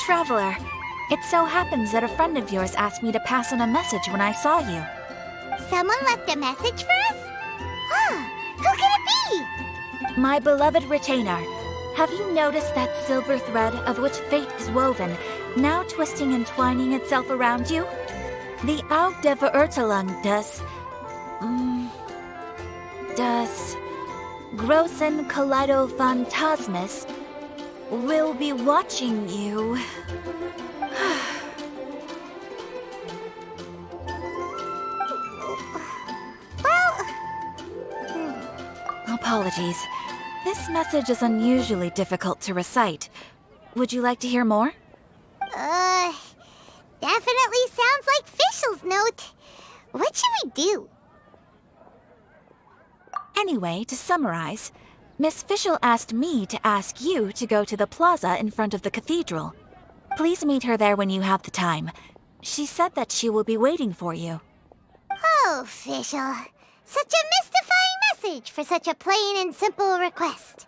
Traveler, it so happens that a friend of yours asked me to pass on a message when I saw you. Someone left a message for us? Huh, who can it be? My beloved retainer, have you noticed that silver thread of which fate is woven, now twisting and twining itself around you? The Aug der Verurteilung das Großen Kaleido Phantasmus will be watching you. Apologies. This message is unusually difficult to recite. Would you like to hear more? Definitely sounds like Fischl's note. What should we do? Anyway, to summarize, Miss Fischl asked me to ask you to go to the plaza in front of the cathedral. Please meet her there when you have the time. She said that she will be waiting for you. Oh, Fischl. Such a mystifying message for such a plain and simple request.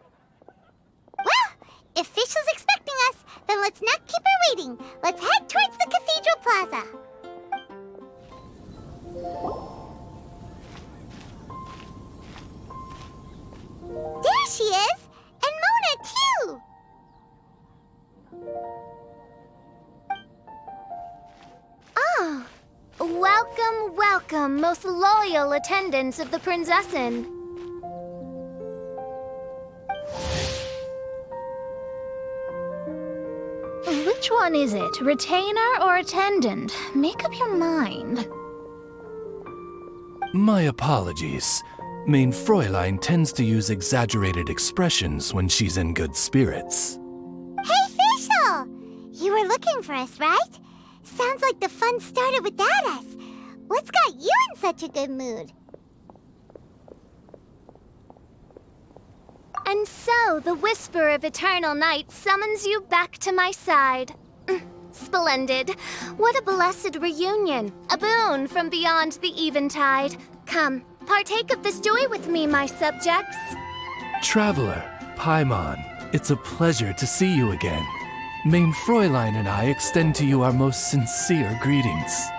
Well, if Fischl's expecting us, then let's not keep her waiting. Let's head towards the cathedral plaza. There she is! And Mona, too! Oh, welcome, welcome, most loyal attendants of the Prinzessin. Which one is it, retainer or attendant? Make up your mind. My apologies. Mein Fräulein tends to use exaggerated expressions when she's in good spirits. Hey, Fischl! You were looking for us, right? Sounds like the fun started without us. What's got you in such a good mood? And so, the whisper of eternal night summons you back to my side. Splendid. What a blessed reunion. A boon from beyond the eventide. Come, partake of this joy with me, my subjects. Traveler, Paimon, it's a pleasure to see you again. Mein Fräulein and I extend to you our most sincere greetings.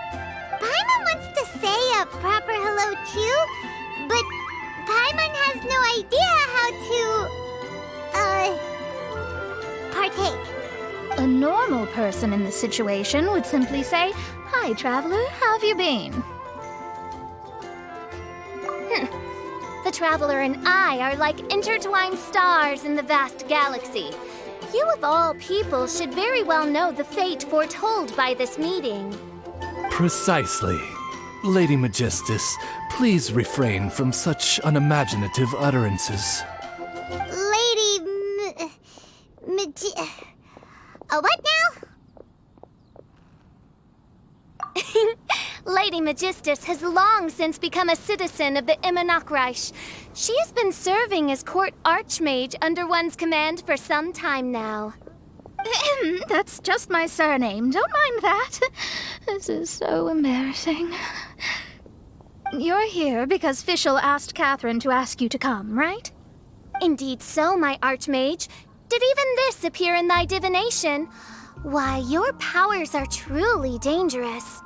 Paimon wants to say a proper hello too, but Paimon has no idea how to, partake. A normal person in this situation would simply say, "Hi, traveler, how have you been?" The traveler and I are like intertwined stars in the vast galaxy. You of all people should very well know the fate foretold by this meeting. Precisely. Lady Magistus, please refrain from such unimaginative utterances. What now? Lady Magistus has long since become a citizen of the Immonachreich. She has been serving as court archmage under one's command for some time now. That's just my surname. Don't mind that. This is so embarrassing. You're here because Fischl asked Catherine to ask you to come, right? Indeed so, my archmage. Did even this appear in thy divination? Why, your powers are truly dangerous.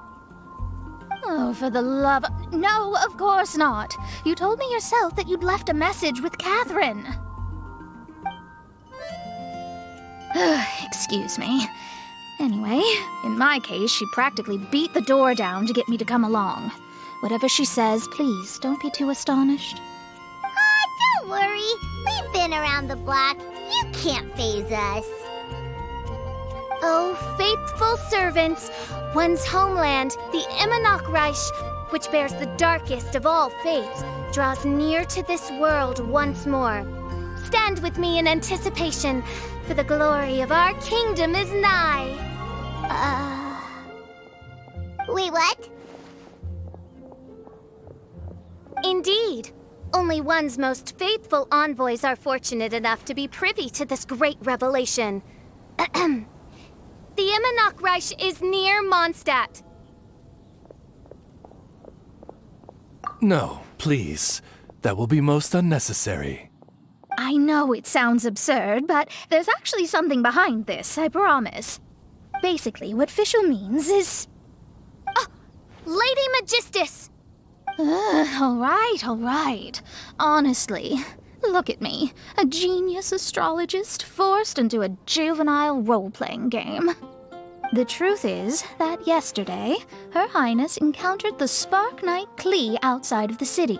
Oh, for the love... No, of course not. You told me yourself that you'd left a message with Catherine. Excuse me. Anyway, in my case, she practically beat the door down to get me to come along. Whatever she says, please, don't be too astonished. Don't worry. We've been around the block. You can't faze us. Oh, faithful servants, one's homeland, the Immonachreich, which bears the darkest of all fates, draws near to this world once more. Stand with me in anticipation, for the glory of our kingdom is nigh. Wait, what? Indeed. Only one's most faithful envoys are fortunate enough to be privy to this great revelation. The Immonachreich is near Mondstadt. No, please. That will be most unnecessary. I know it sounds absurd, but there's actually something behind this, I promise. Basically, what Fischl means is... Lady Magistus! All right. Honestly, look at me. A genius astrologist forced into a juvenile role-playing game. The truth is that yesterday, Her Highness encountered the Spark Knight Klee outside of the city.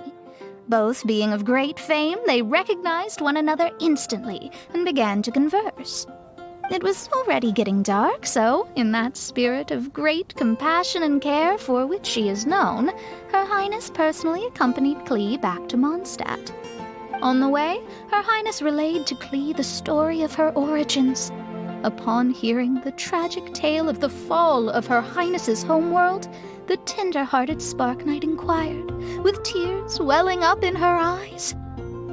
Both being of great fame, they recognized one another instantly and began to converse. It was already getting dark, so, in that spirit of great compassion and care for which she is known, Her Highness personally accompanied Klee back to Mondstadt. On the way, Her Highness relayed to Klee the story of her origins. Upon hearing the tragic tale of the fall of Her Highness's homeworld, the tender-hearted Spark Knight inquired, with tears welling up in her eyes.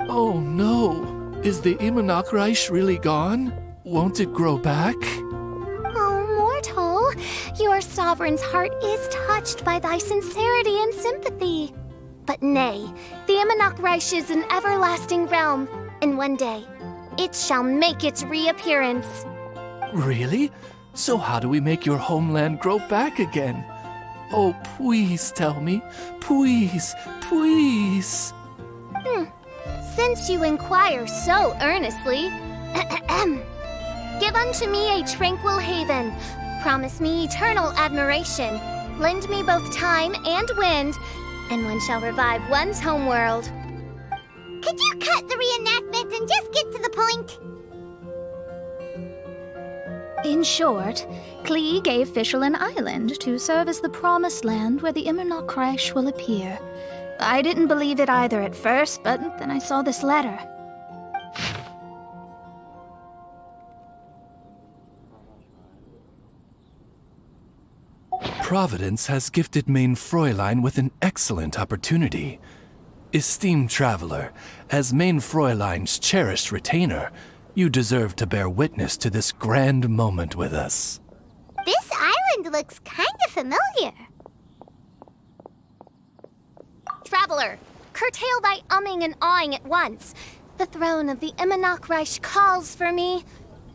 Oh no! Is the Immonachreich really gone? Won't it grow back? Oh, mortal, your sovereign's heart is touched by thy sincerity and sympathy. But nay, the Immonachreich is an everlasting realm, and one day, it shall make its reappearance. Really? So how do we make your homeland grow back again? Oh, please tell me. Please. Since you inquire so earnestly, give unto me a tranquil haven, promise me eternal admiration, lend me both time and wind, and one shall revive one's homeworld. Could you cut the reenactment and just get to the point? In short, Klee gave Fischl an island to serve as the promised land where the Immonachreich will appear. I didn't believe it either at first, but then I saw this letter. Providence has gifted Main Fräulein with an excellent opportunity. Esteemed traveler, as Main Fräulein's cherished retainer, you deserve to bear witness to this grand moment with us. This island looks kind of familiar. Traveler, curtail thy umming and awing at once. The throne of the Immonachreich calls for me.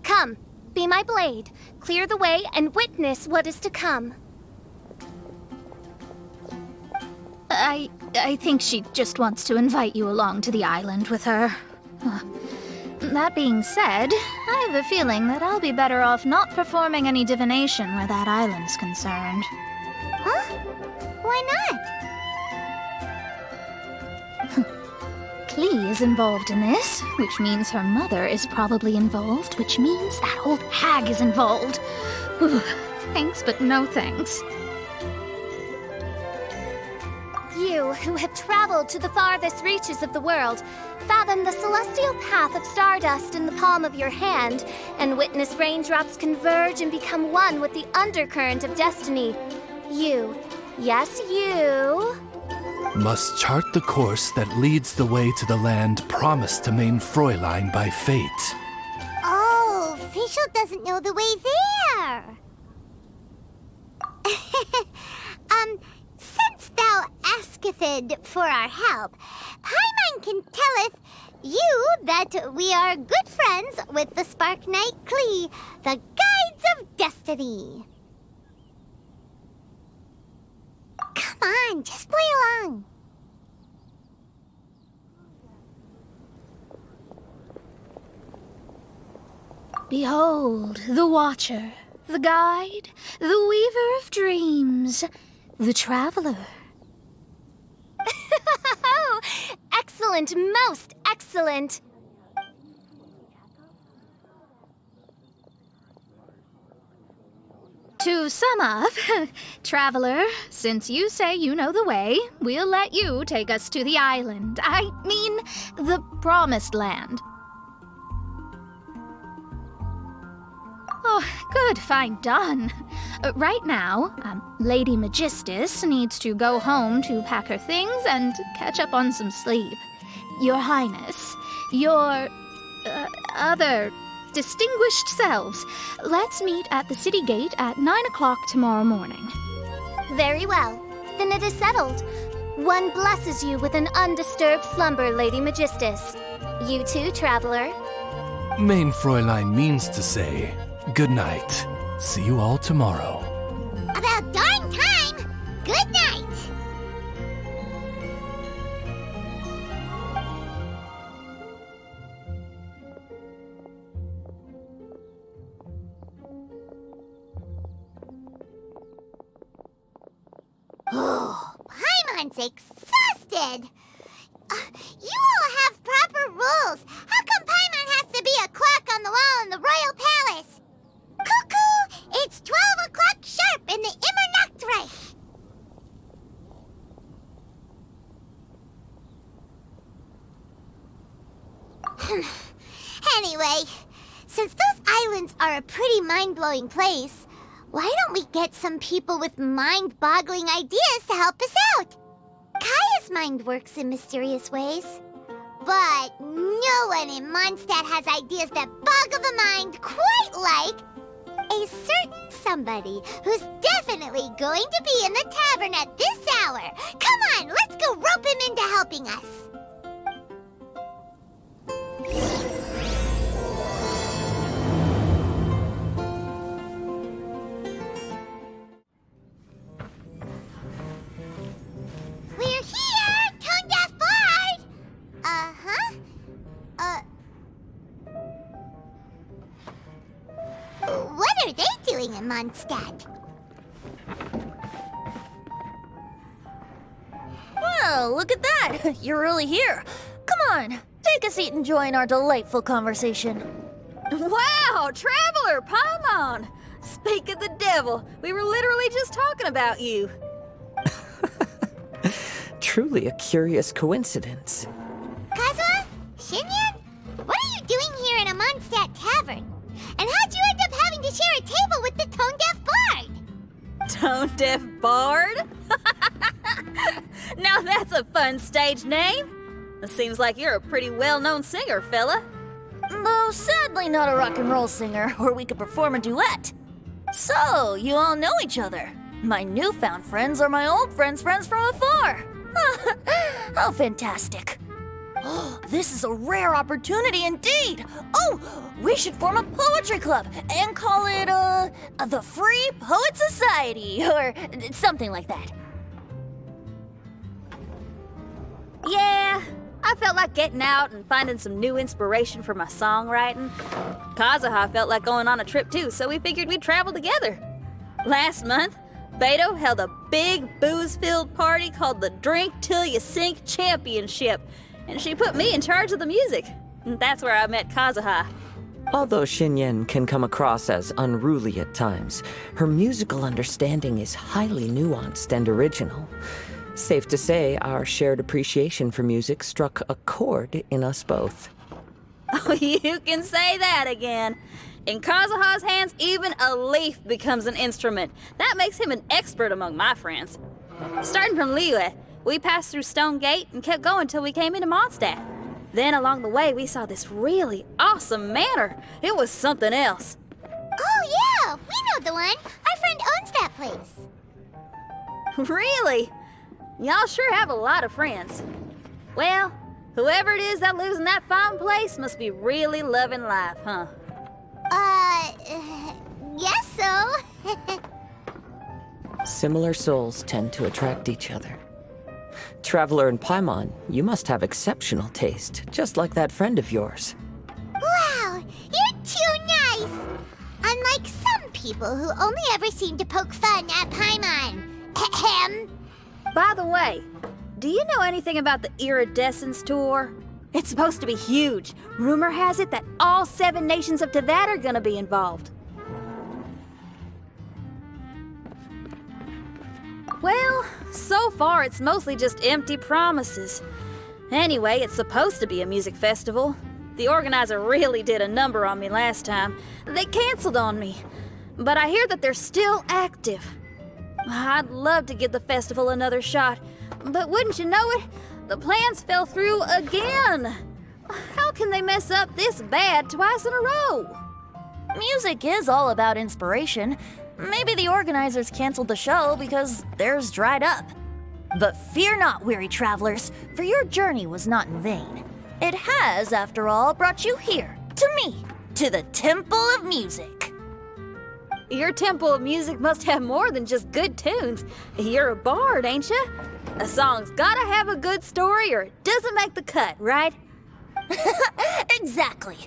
Come, be my blade, clear the way, and witness what is to come. I think she just wants to invite you along to the island with her. That being said, I have a feeling that I'll be better off not performing any divination where that island's concerned. Huh? Why not? Klee is involved in this, which means her mother is probably involved, which means that old hag is involved. Whew. Thanks, but no thanks. You, who have traveled to the farthest reaches of the world, fathom the celestial path of stardust in the palm of your hand, and witness raindrops converge and become one with the undercurrent of destiny. You, yes you, Must chart the course that leads the way to the land promised to Main Fräulein by fate. Oh, Fischl doesn't know the way there. Since thou asketh for our help, Paimon can telleth you that we are good friends with the Spark Knight Klee, the Guides of Destiny. Come on, just play along. Behold, the Watcher, the Guide, the Weaver of Dreams, the Traveler. Excellent, most excellent. To sum up, Traveler, since you say you know the way, we'll let you take us to the island. I mean, the Promised Land. Oh, good, fine, done. Right now, Lady Magistus needs to go home to pack her things and catch up on some sleep. Your Highness, your other distinguished selves, let's meet at the city gate at 9 o'clock tomorrow morning. Very well. Then it is settled. One blesses you with an undisturbed slumber, Lady Magistus. You too, traveler. Main Fräulein means to say, good night. See you all tomorrow. About darn time! Good night! Oh, Paimon's exhausted! You all have proper rules. How come Paimon has to be a clock on the wall in the royal palace? Cuckoo! It's 12 o'clock sharp in the Immernachtreich! Anyway, since those islands are a pretty mind-blowing place, why don't we get some people with mind-boggling ideas to help us out? Kaya's mind works in mysterious ways. But no one in Mondstadt has ideas that boggle the mind quite like a certain somebody who's definitely going to be in the tavern at this hour. Come on, let's go rope him into helping us. We're here, Tone-Deaf Bard! What are they doing in Mondstadt? Well, look at that! You're really here. Come on, take a seat and join our delightful conversation. Wow, Traveler, Paimon! Speak of the devil, we were literally just talking about you. Truly a curious coincidence. Kazuha? Xinyan? What are you doing here in a Mondstadt tavern? And how'd you end up having to share a table with the Tone-Deaf Bard? Tone-Deaf Bard? Now that's a fun stage name. It seems like you're a pretty well-known singer, fella. Though sadly not a rock and roll singer, or we could perform a duet. So, you all know each other. My newfound friends are my old friends' friends from afar. How fantastic. This is a rare opportunity indeed. Oh, we should form a poetry club and call it, the Free Poet Society, or something like that. Yeah, I felt like getting out and finding some new inspiration for my songwriting. Kazuha felt like going on a trip too, so we figured we'd travel together. Last month, Beto held a big booze-filled party called the Drink Till You Sink Championship, and she put me in charge of the music. And that's where I met Kazuha. Although Xinyan can come across as unruly at times, her musical understanding is highly nuanced and original. Safe to say, our shared appreciation for music struck a chord in us both. Oh, you can say that again. In Kazuha's hands, even a leaf becomes an instrument. That makes him an expert among my friends. Starting from Liyue, we passed through Stone Gate and kept going till we came into Mondstadt. Then along the way, we saw this really awesome manor. It was something else. Oh yeah, we know the one. Our friend owns that place. Really? Y'all sure have a lot of friends. Well, whoever it is that lives in that fine place must be really loving life, huh? Guess so. Similar souls tend to attract each other. Traveler and Paimon, you must have exceptional taste, just like that friend of yours. Wow, you're too nice. Unlike some people who only ever seem to poke fun at Paimon. Ahem. By the way, do you know anything about the Iridescence Tour? It's supposed to be huge. Rumor has it that all 7 nations of Teyvat are gonna be involved. Well, so far it's mostly just empty promises. Anyway, it's supposed to be a music festival. The organizer really did a number on me last time. They canceled on me. But I hear that they're still active. I'd love to give the festival another shot, but wouldn't you know it, the plans fell through again. How can they mess up this bad twice in a row? Music is all about inspiration. Maybe the organizers canceled the show because theirs dried up. But fear not, weary travelers, for your journey was not in vain. It has, after all, brought you here, to me, to the Temple of Music. Your temple of music must have more than just good tunes. You're a bard, ain't ya? A song's gotta have a good story or it doesn't make the cut, right? Exactly.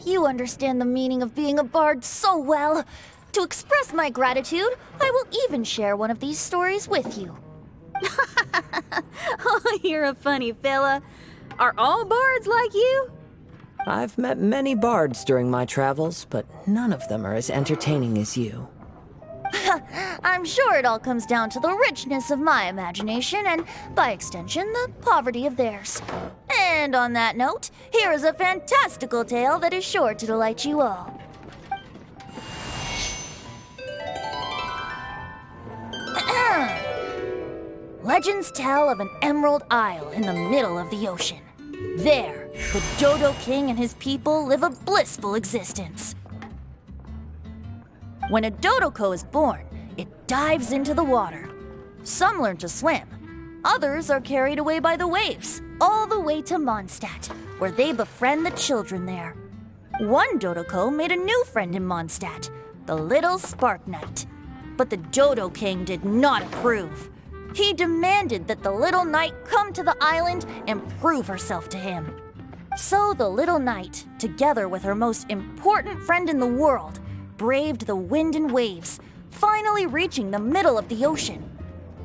You understand the meaning of being a bard so well. To express my gratitude, I will even share one of these stories with you. Oh, you're a funny fella. Are all bards like you? I've met many bards during my travels, but none of them are as entertaining as you. I'm sure it all comes down to the richness of my imagination and, by extension, the poverty of theirs. And on that note, here is a fantastical tale that is sure to delight you all. Legends tell of an emerald isle in the middle of the ocean. There, the Dodo King and his people live a blissful existence. When a Dodoko is born, it dives into the water. Some learn to swim. Others are carried away by the waves, all the way to Mondstadt, where they befriend the children there. One Dodoko made a new friend in Mondstadt, the little Spark Knight. But the Dodo King did not approve. He demanded that the little knight come to the island and prove herself to him. So the little knight, together with her most important friend in the world, braved the wind and waves, finally reaching the middle of the ocean.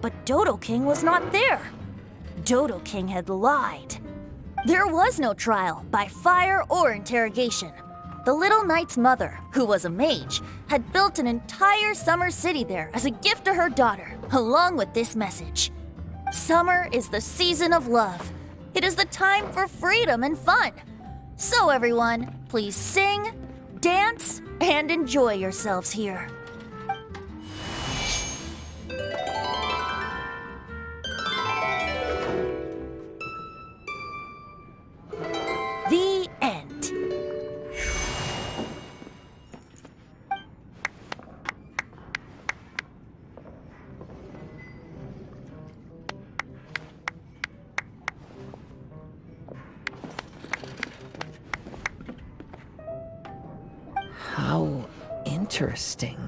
But Dodo King was not there. Dodo King had lied. There was no trial by fire or interrogation. The little knight's mother, who was a mage, had built an entire summer city there as a gift to her daughter, along with this message. Summer is the season of love. It is the time for freedom and fun. So everyone, please sing, dance, and enjoy yourselves here. The end. How interesting.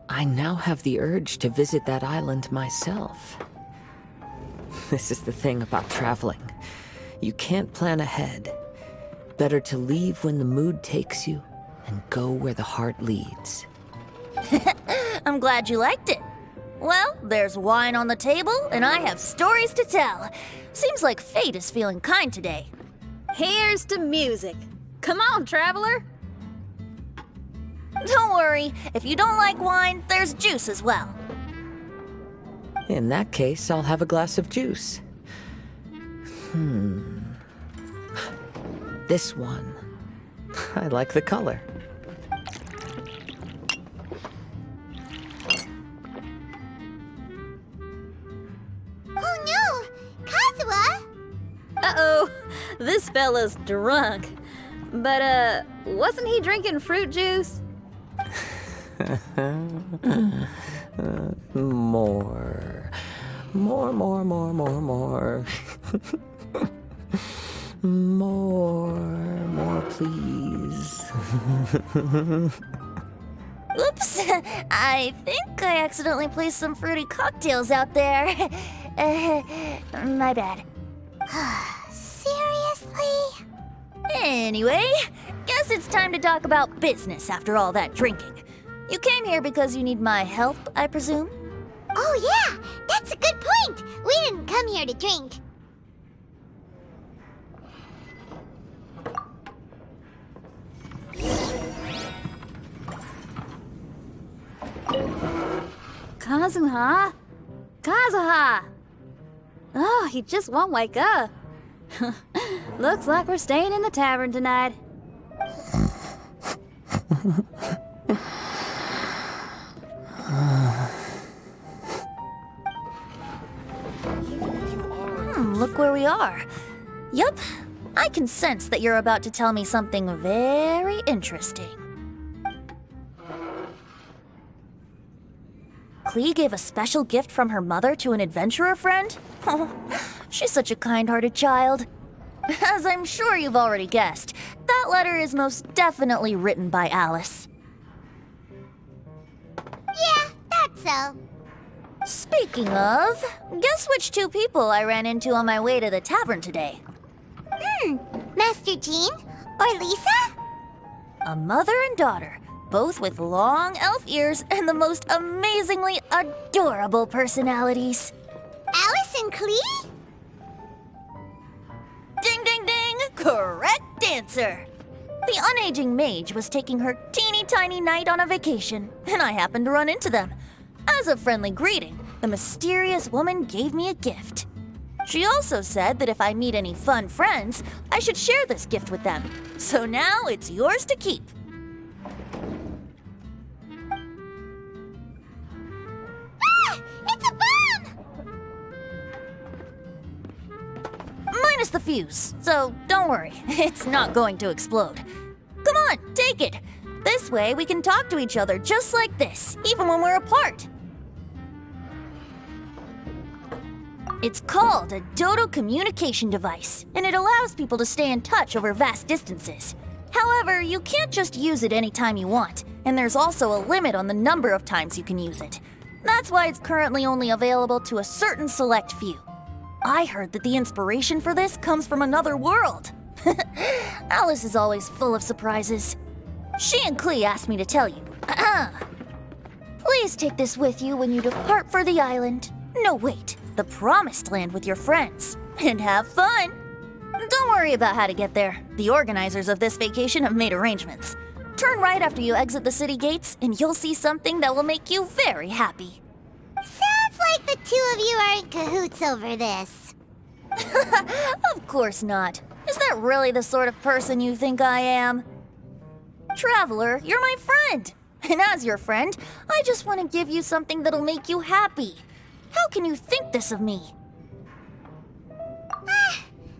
I now have the urge to visit that island myself. This is the thing about traveling. You can't plan ahead. Better to leave when the mood takes you and go where the heart leads. I'm glad you liked it. Well, there's wine on the table, and I have stories to tell. Seems like fate is feeling kind today. Here's to music. Come on, traveler. Don't worry, if you don't like wine, there's juice as well. In that case, I'll have a glass of juice. This one. I like the color. Oh no! Kazuha! Uh-oh, this fella's drunk. But, wasn't he drinking fruit juice? More. More, please. Oops, I think I accidentally placed some fruity cocktails out there. My bad. Seriously? Anyway, guess it's time to talk about business after all that drinking. You came here because you need my help, I presume? Oh yeah, that's a good point. We didn't come here to drink. Kazuha? Kazuha! Oh, he just won't wake up. Looks like we're staying in the tavern tonight. Look where we are. Yup, I can sense that you're about to tell me something very interesting. Klee gave a special gift from her mother to an adventurer friend? Oh, she's such a kind-hearted child. As I'm sure you've already guessed, that letter is most definitely written by Alice. Yeah, that's so. Speaking of, guess which two people I ran into on my way to the tavern today? Master Jean? Or Lisa? A mother and daughter, both with long elf ears and the most amazingly adorable personalities. Alice and Klee? Ding, ding, ding! Correct answer! The unaging mage was taking her teeny tiny knight on a vacation, and I happened to run into them. As a friendly greeting, the mysterious woman gave me a gift. She also said that if I meet any fun friends, I should share this gift with them. So now it's yours to keep. Ah! It's a bomb! Minus the fuse, so don't worry, it's not going to explode. Come on, take it. This way we can talk to each other just like this, even when we're apart. It's called a Dodo communication device, and it allows people to stay in touch over vast distances. However, you can't just use it anytime you want, and there's also a limit on the number of times you can use it. That's why it's currently only available to a certain select few. I heard that the inspiration for this comes from another world. Alice is always full of surprises. She and Klee asked me to tell you. Please take this with you when you depart for the island. No, wait, the Promised Land with your friends. And have fun! Don't worry about how to get there. The organizers of this vacation have made arrangements. Turn right after you exit the city gates, and you'll see something that will make you very happy. Sounds like the two of you are in cahoots over this. Of course not. Is that really the sort of person you think I am? Traveler, you're my friend. And as your friend, I just want to give you something that'll make you happy. How can you think this of me?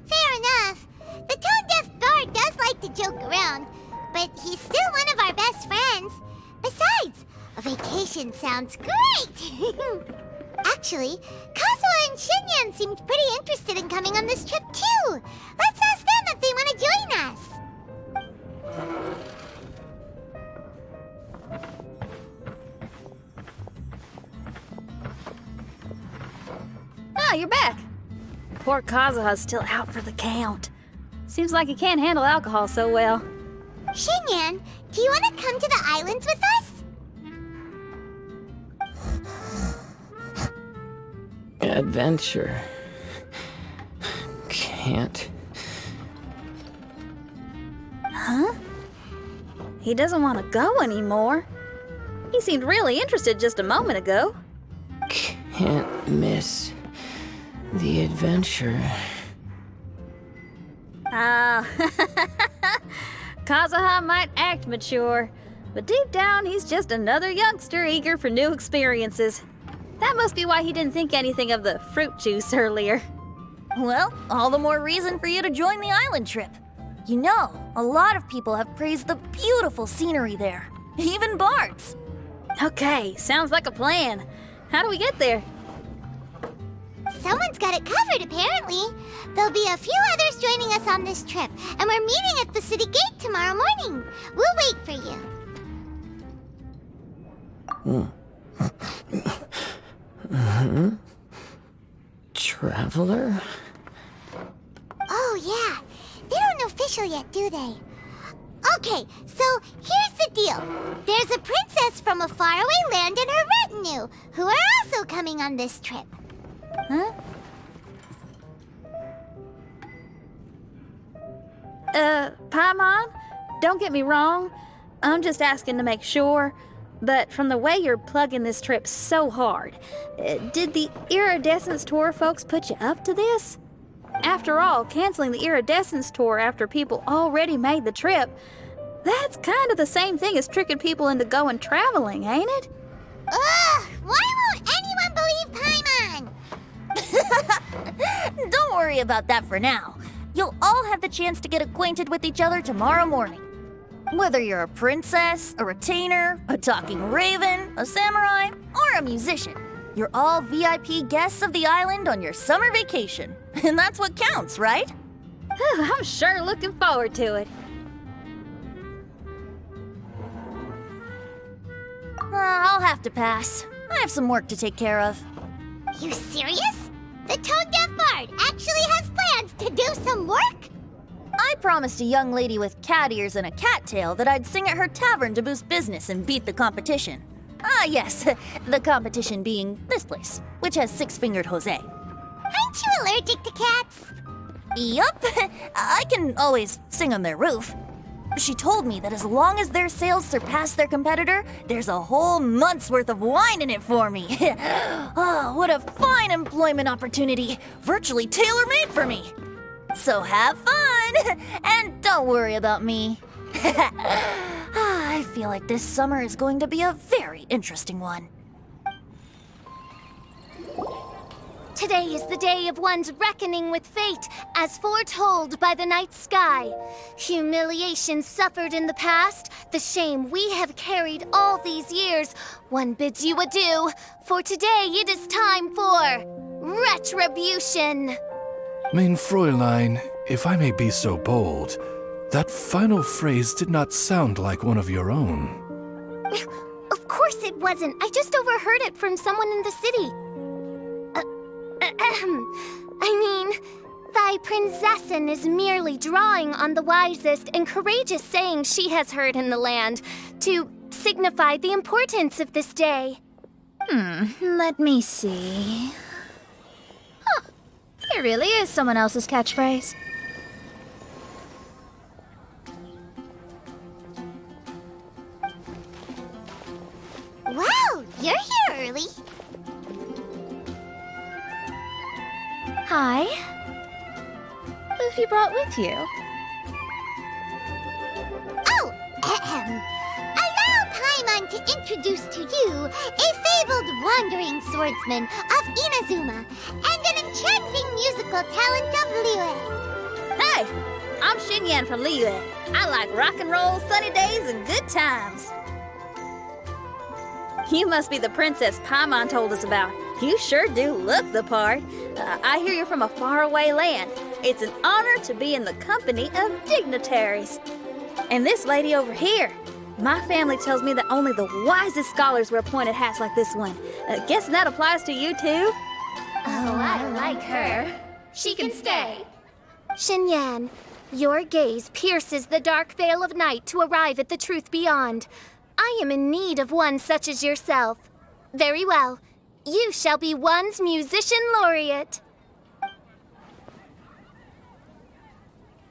Fair enough. The tone-deaf bard does like to joke around, but he's still one of our best friends. Besides, a vacation sounds great! Actually, Kazuha and Xinyan seemed pretty interested in coming on this trip too. Let's ask them if they want to join us. Ah, you're back. Poor Kazuha's still out for the count. Seems like he can't handle alcohol so well. Xinyan, do you want to come to the islands with us? Adventure. Can't. Huh? He doesn't want to go anymore. He seemed really interested just a moment ago. Can't miss the adventure. Kazuha might act mature, but deep down he's just another youngster eager for new experiences. That must be why he didn't think anything of the fruit juice earlier. Well, all the more reason for you to join the island trip. You know, a lot of people have praised the beautiful scenery there. Even bards. Okay, sounds like a plan. How do we get there? Someone's got it covered, apparently. There'll be a few others joining us on this trip, and we're meeting at the city gate tomorrow morning. We'll wait for you. Traveler? Oh, yeah. They don't know Fischl yet, do they? Okay, so here's the deal. There's a princess from a faraway land and her retinue, who are also coming on this trip. Huh? Paimon, don't get me wrong. I'm just asking to make sure. But from the way you're plugging this trip so hard, did the Iridescence Tour folks put you up to this? After all, canceling the Iridescence Tour after people already made the trip, that's kind of the same thing as tricking people into going traveling, ain't it? Ugh! Why won't anyone believe Paimon? Don't worry about that for now. You'll all have the chance to get acquainted with each other tomorrow morning. Whether you're a princess, a retainer, a talking raven, a samurai, or a musician, you're all VIP guests of the island on your summer vacation. And that's what counts, right? I'm sure looking forward to it. I'll have to pass. I have some work to take care of. You serious? The tone-deaf bard actually has plans to do some work? I promised a young lady with cat ears and a cat tail that I'd sing at her tavern to boost business and beat the competition. Ah, yes, the competition being this place, which has six-fingered Jose. Aren't you allergic to cats? Yup, I can always sing on their roof. She told me that as long as their sales surpass their competitor, there's a whole month's worth of wine in it for me. Oh, what a fine employment opportunity, virtually tailor-made for me. So have fun, and don't worry about me. I feel like this summer is going to be a very interesting one. Today is the day of one's reckoning with fate, as foretold by the night sky. Humiliation suffered in the past, the shame we have carried all these years. One bids you adieu, for today it is time for retribution. Mein Fräulein, if I may be so bold, that final phrase did not sound like one of your own. Of course it wasn't. I just overheard it from someone in the city. I mean, thy prinzessin is merely drawing on the wisest and courageous saying she has heard in the land to signify the importance of this day. Let me see. Huh, it really is someone else's catchphrase. Wow, you're here early. Hi. Who have you brought with you? Oh, allow Paimon to introduce to you a fabled wandering swordsman of Inazuma and an enchanting musical talent of Liyue. Hey, I'm Xinyan from Liyue. I like rock and roll, sunny days, and good times. You must be the princess Paimon told us about. You sure do look the part. I hear you're from a faraway land. It's an honor to be in the company of dignitaries. And this lady over here, my family tells me that only the wisest scholars wear pointed hats like this one. Guessing that applies to you too? Oh, I like her. She can stay. Xinyan, your gaze pierces the dark veil of night to arrive at the truth beyond. I am in need of one such as yourself. Very well. You shall be one's musician laureate.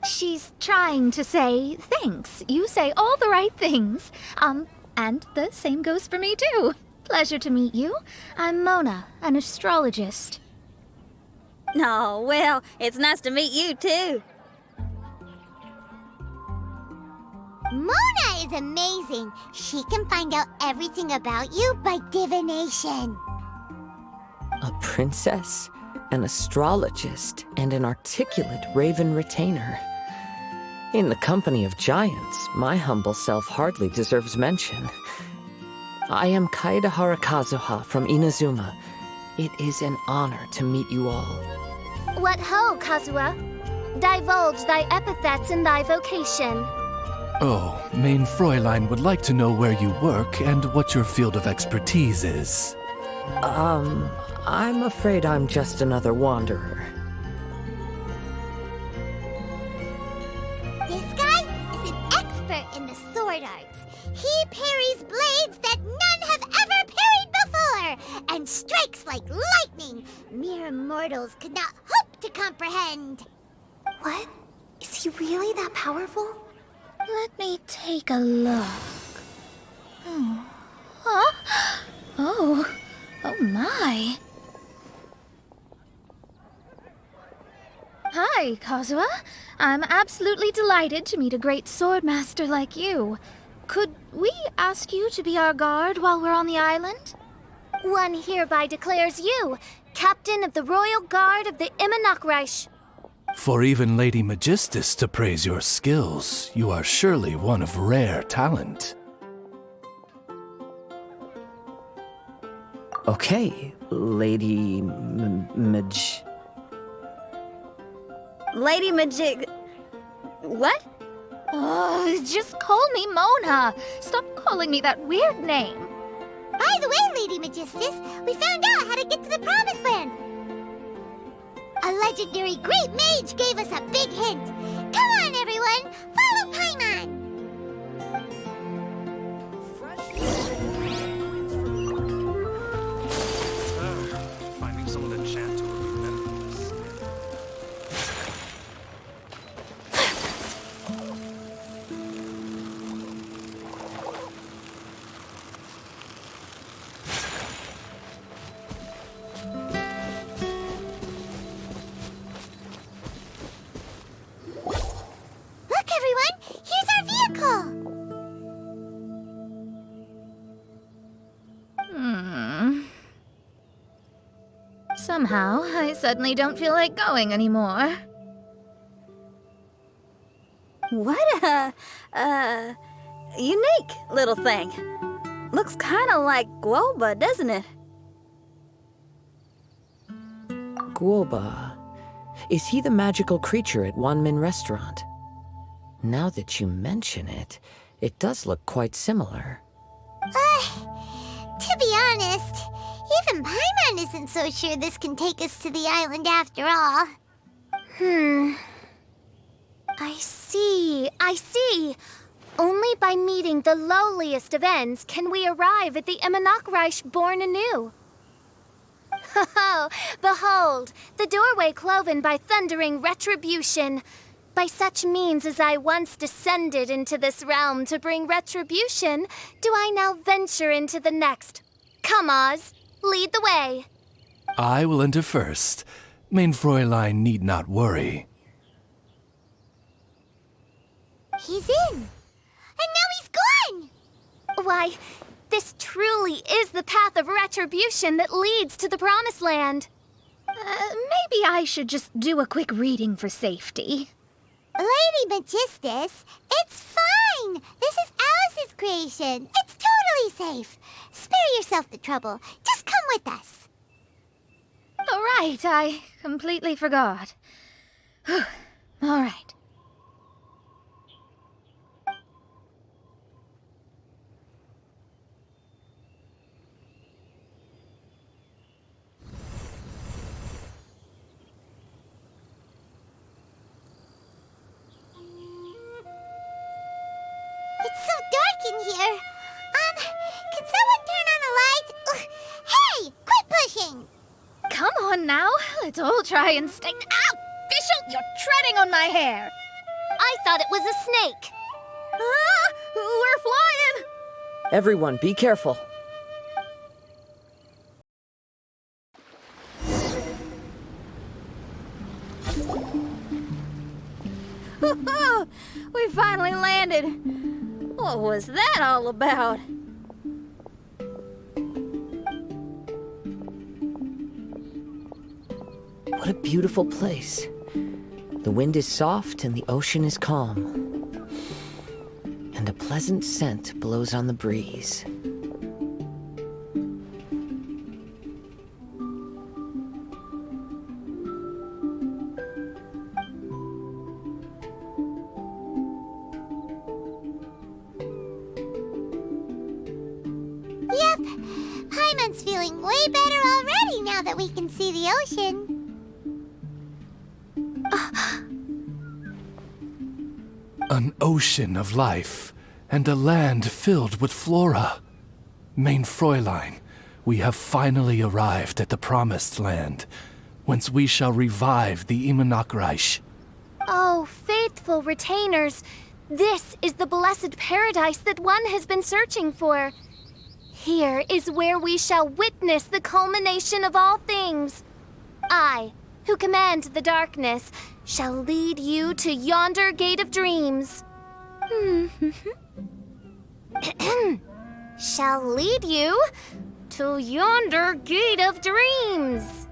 She's trying to say thanks. You say all the right things. And the same goes for me too. Pleasure to meet you. I'm Mona, an astrologist. Oh, well, it's nice to meet you too. Mona is amazing. She can find out everything about you by divination. A princess, an astrologist, and an articulate raven retainer. In the company of giants, my humble self hardly deserves mention. I am Kazuha Kazuha from Inazuma. It is an honor to meet you all. What ho, Kazuha? Divulge thy epithets and thy vocation. Oh, Mein Fräulein would like to know where you work and what your field of expertise is. I'm afraid I'm just another wanderer. This guy is an expert in the sword arts. He parries blades that none have ever parried before, and strikes like lightning mere mortals could not hope to comprehend. What? Is he really that powerful? Let me take a look. Huh? Oh my. Hi, Kazuha. I'm absolutely delighted to meet a great swordmaster like you. Could we ask you to be our guard while we're on the island? One hereby declares you captain of the Royal Guard of the Immonocreich. For even Lady Magistus to praise your skills, you are surely one of rare talent. Okay, Lady Lady Magic... What? Oh, just call me Mona. Stop calling me that weird name. By the way, Lady Magistus, we found out how to get to the Promised Land. A legendary great mage gave us a big hint. Come on, everyone, follow Paimon. Finding someone to chat to would be better than this. Look, everyone, here's our vehicle. Somehow, I suddenly don't feel like going anymore. What a unique little thing. Looks kind of like Guoba, doesn't it? Guoba. Is he the magical creature at Wanmin Restaurant? Now that you mention it, it does look quite similar. To be honest, even Paimon isn't so sure this can take us to the island after all. I see. Only by meeting the lowliest of ends can we arrive at the Immonakreich born anew. Ho, behold, the doorway cloven by thundering retribution. By such means as I once descended into this realm to bring retribution, do I now venture into the next. Come, Oz, lead the way. I will enter first. Main Fräulein need not worry. He's in. And now he's gone. Why, this truly is the path of retribution that leads to the Promised Land. Maybe I should just do a quick reading for safety. Lady Magistus, it's fine. This is Alice's creation. It's totally safe. Spare yourself the trouble. Just come with us. All right, I completely forgot. All right. It's so dark in here. Can someone turn on the lights? Ugh. Hey, quit pushing. Come on now, let's all try and stay. Ow! Fischl, you're treading on my hair. I thought it was a snake. Ah, we're flying! Everyone, be careful. We finally landed. What was that all about? What a beautiful place. The wind is soft and the ocean is calm. And a pleasant scent blows on the breeze. Yep. Paimon's feeling way better already now that we can see the ocean. An ocean of life, and a land filled with flora. Main Fräulein, we have finally arrived at the Promised Land, whence we shall revive the Immonakreich. Oh, faithful retainers, this is the blessed paradise that one has been searching for. Here is where we shall witness the culmination of all things. I, who command the darkness, shall lead you to yonder gate of dreams. Shall lead you to yonder gate of dreams.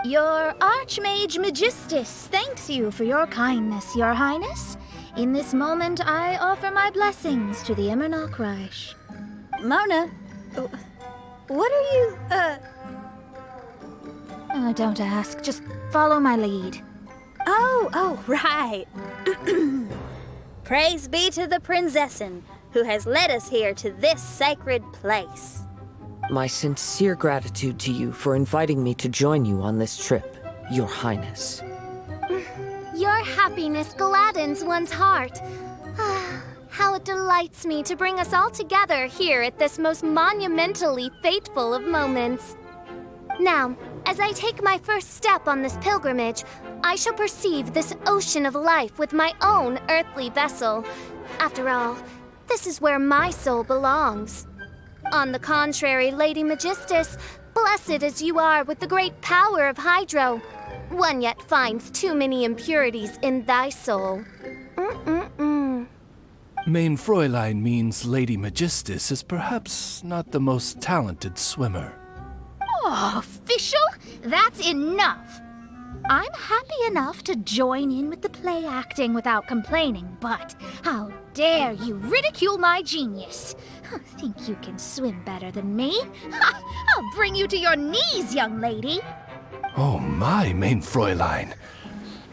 Your Archmage Magistus thanks you for your kindness, Your Highness. In this moment, I offer my blessings to the Immonakreich. Mona, what are you, Don't ask, just follow my lead. Oh, right. Praise be to the Prinzessin. who has led us here to this sacred place. My sincere gratitude to you for inviting me to join you on this trip, Your Highness. Your happiness gladdens one's heart. How it delights me to bring us all together here at this most monumentally fateful of moments. Now, as I take my first step on this pilgrimage, I shall perceive this ocean of life with my own earthly vessel. After all, this is where my soul belongs. On the contrary, Lady Magistus, blessed as you are with the great power of Hydro, one yet finds too many impurities in thy soul. Main Fräulein means Lady Magistus is perhaps not the most talented swimmer. Oh, Fischl, that's enough. I'm happy enough to join in with the play acting without complaining, but how dare you ridicule my genius? Think you can swim better than me? I'll bring you to your knees, young lady. Oh my, Main Fräulein.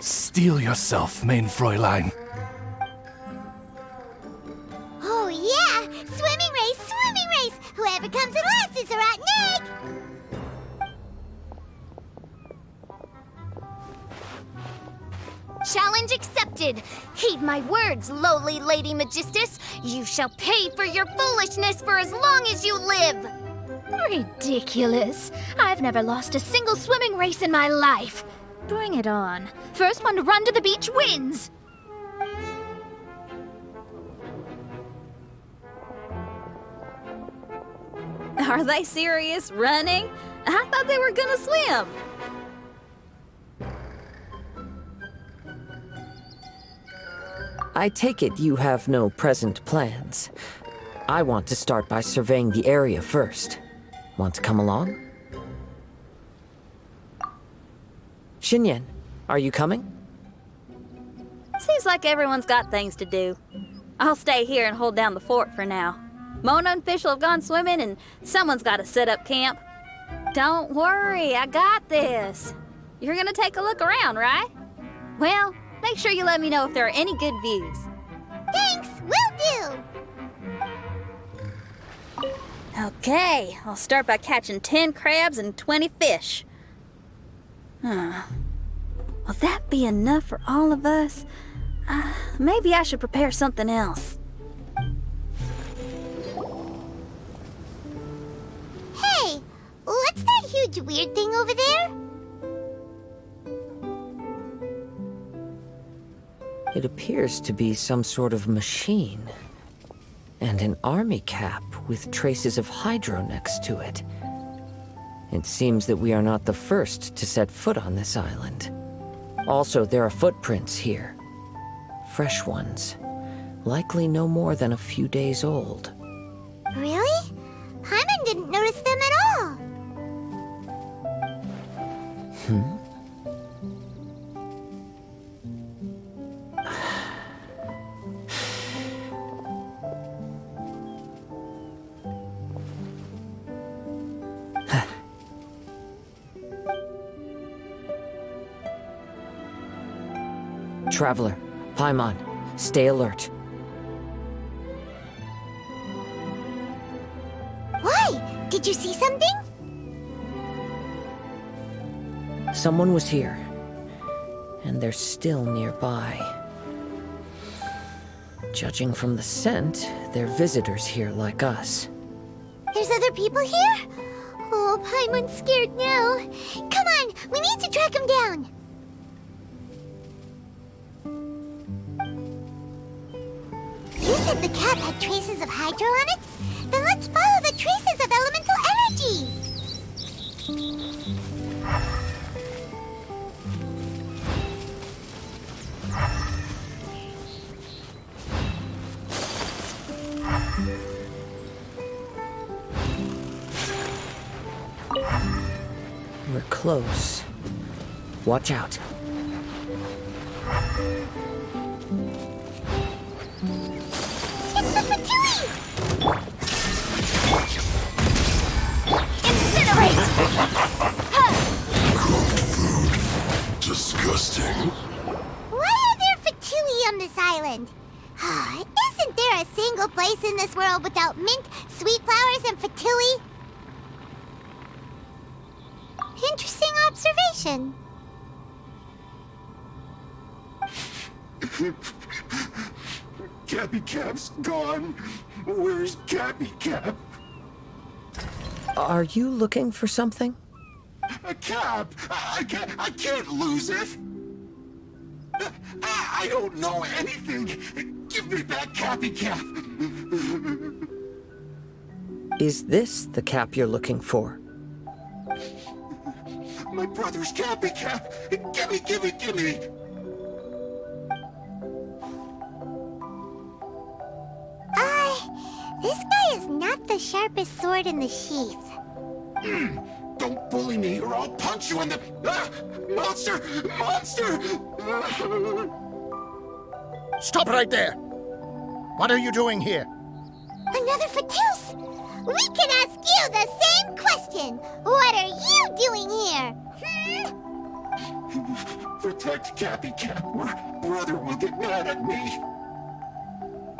Steel yourself, Main Fräulein. Oh yeah! Swimming race, swimming race! Whoever comes in last is a rotten egg! Challenge accepted. Heed my words, lowly Lady Magistus. You shall pay for your foolishness for as long as you live. Ridiculous. I've never lost a single swimming race in my life. Bring it on. First one to run to the beach wins. Are they serious? Running? I thought they were gonna swim. I take it you have no present plans. I want to start by surveying the area first. Want to come along? Xinyan, are you coming? Seems like everyone's got things to do. I'll stay here and hold down the fort for now. Mona and Fischl have gone swimming, and someone's got to set up camp. Don't worry, I got this. You're gonna take a look around, right? Well, make sure you let me know if there are any good views. Thanks, will do! Okay, I'll start by catching 10 crabs and 20 fish. Will that be enough for all of us? Maybe I should prepare something else. Hey, what's that huge weird thing over there? It appears to be some sort of machine. And an army cap with traces of hydro next to it. It seems that we are not the first to set foot on this island. Also, there are footprints here. Fresh ones. Likely no more than a few days old. Really? Paimon didn't notice them at all. Traveler, Paimon, stay alert. Why? Did you see something? Someone was here, and they're still nearby. Judging from the scent, they're visitors here like us. There's other people here? Oh, Paimon's scared now. Come on, we need to track him down. You said the cap had traces of hydro on it? Then let's follow the traces of elemental energy. We're close. Watch out. It's the Fatui! Incinerate! Disgusting. Why are there Fatui on this island? Is Isn't there a single place in this world without mint, sweet flowers, and fatui? Interesting observation. Cappy Cap's gone. Where's Cappy Cap? Are you looking for something? A cap! I can't lose it! I don't know anything! Give me back Cappy Cap! Is this the cap you're looking for? My brother's Cappy Cap! Gimme! This guy is not the sharpest sword in the sheath. Don't bully me or I'll punch you in the... Monster! Stop right there! What are you doing here? Another Fatus! We can ask you the same question! What are you doing here? Protect Cappy Cap or brother will get mad at me.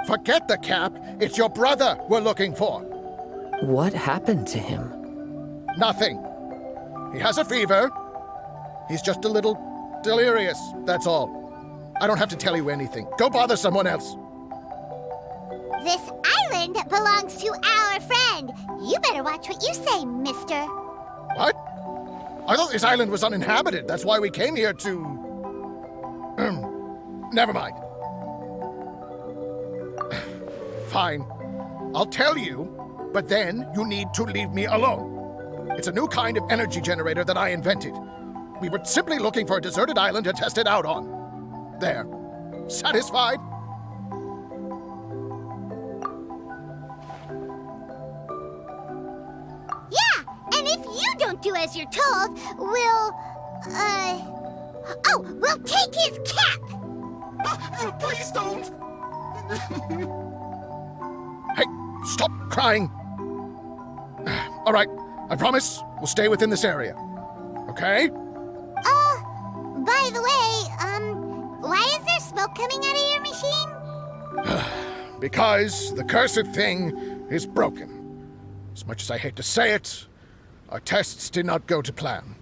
Forget the cap. It's your brother we're looking for. What happened to him? Nothing. He has a fever. He's just a little delirious, that's all. I don't have to tell you anything. Go bother someone else. This island belongs to our friend. You better watch what you say, mister. What? I thought this island was uninhabited. That's why we came here to... Never mind. Fine. I'll tell you, but then you need to leave me alone. It's a new kind of energy generator that I invented. We were simply looking for a deserted island to test it out on. There. Satisfied? Yeah, and if you don't do as you're told, we'll take his cap! Please don't! Hey, stop crying. All right, I promise we'll stay within this area. Okay? By the way, why is there smoke coming out of your machine? Because the cursed thing is broken. As much as I hate to say it, our tests did not go to plan.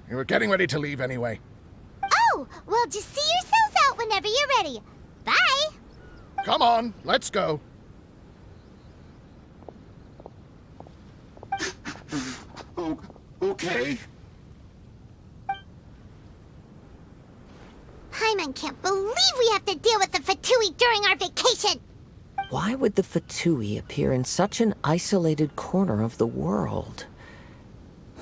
We were getting ready to leave anyway. Oh, well, just see yourselves out whenever you're ready. Bye! Come on, let's go. Okay. Paimon can't believe we have to deal with the Fatui during our vacation! Why would the Fatui appear in such an isolated corner of the world?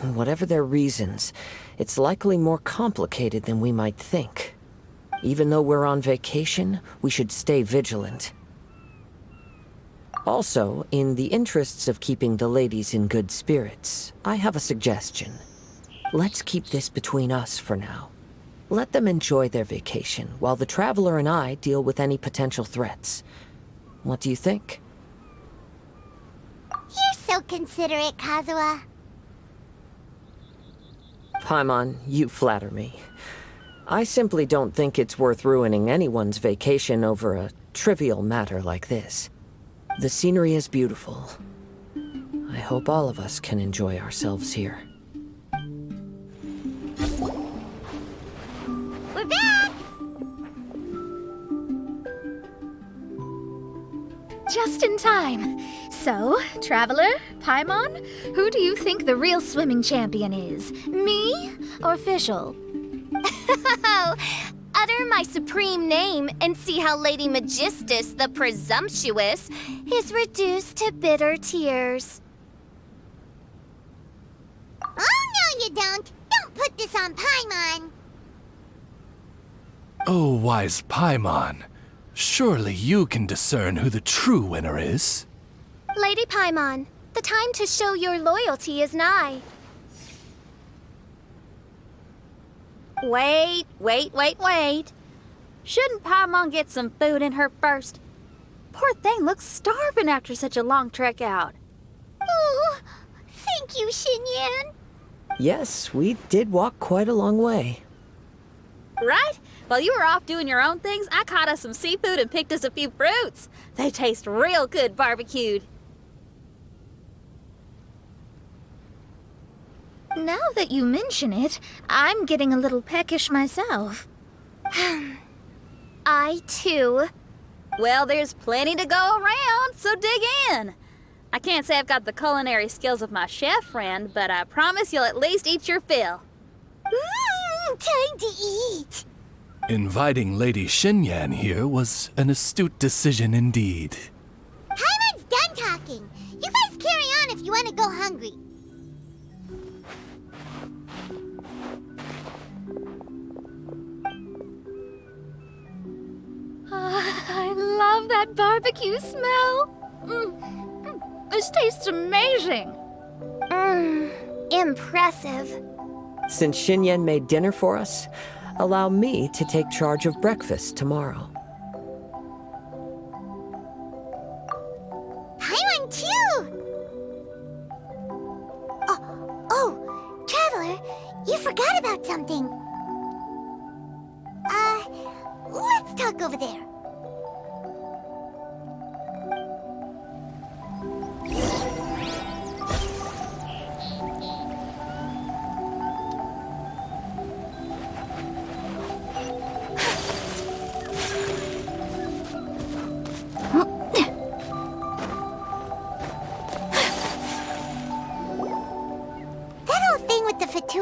Whatever their reasons, it's likely more complicated than we might think. Even though we're on vacation, we should stay vigilant. Also, in the interests of keeping the ladies in good spirits, I have a suggestion. Let's keep this between us for now. Let them enjoy their vacation, while the Traveler and I deal with any potential threats. What do you think? You're so considerate, Kazuha. Paimon, you flatter me. I simply don't think it's worth ruining anyone's vacation over a trivial matter like this. The scenery is beautiful. I hope all of us can enjoy ourselves here. We're back! Just in time. So, Traveler, Paimon, who do you think the real swimming champion is? Me or Fischl? Utter my supreme name and see how Lady Magistus the Presumptuous is reduced to bitter tears. Oh, no you don't! Don't put this on Paimon! Oh, wise Paimon. Surely you can discern who the true winner is. Lady Paimon, the time to show your loyalty is nigh. Wait. Shouldn't Paimon get some food in her first? Poor thing looks starving after such a long trek out. Oh, thank you, Xinyan. Yes, we did walk quite a long way. Right? While you were off doing your own things, I caught us some seafood and picked us a few fruits. They taste real good barbecued. Now that you mention it, I'm getting a little peckish myself. I too. Well, there's plenty to go around, so dig in. I can't say I've got the culinary skills of my chef friend, but I promise you'll at least eat your fill. Time to eat. Inviting Lady Xinyan here was an astute decision indeed. Hyman's done talking. You guys carry on if you want to go hungry. I love that barbecue smell. This tastes amazing. Impressive. Since Xinyan made dinner for us, allow me to take charge of breakfast tomorrow. Hyman too. Oh, Traveler, you forgot about something. Let's talk over there.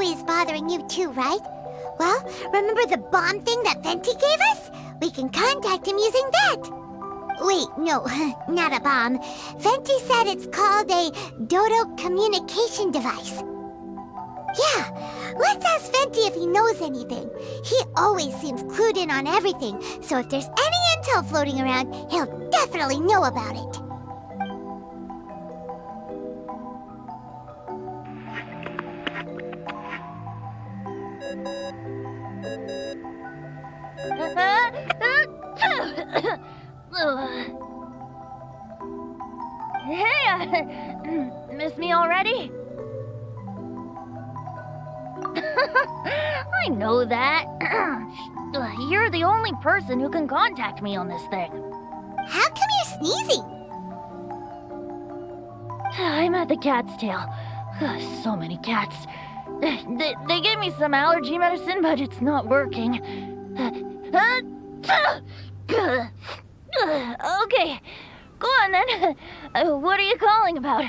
Is bothering you too, right? Well, remember the bomb thing that Venti gave us? We can contact him using that. Wait, no, not a bomb. Venti said it's called a Dodo communication device. Yeah, let's ask Venti if he knows anything. He always seems clued in on everything, so if there's any intel floating around, he'll definitely know about it. Hey, miss me already? I know that. You're the only person who can contact me on this thing. How come you're sneezing? I'm at the cat's tail. So many cats. They gave me some allergy medicine, but it's not working. Okay, go on then. What are you calling about?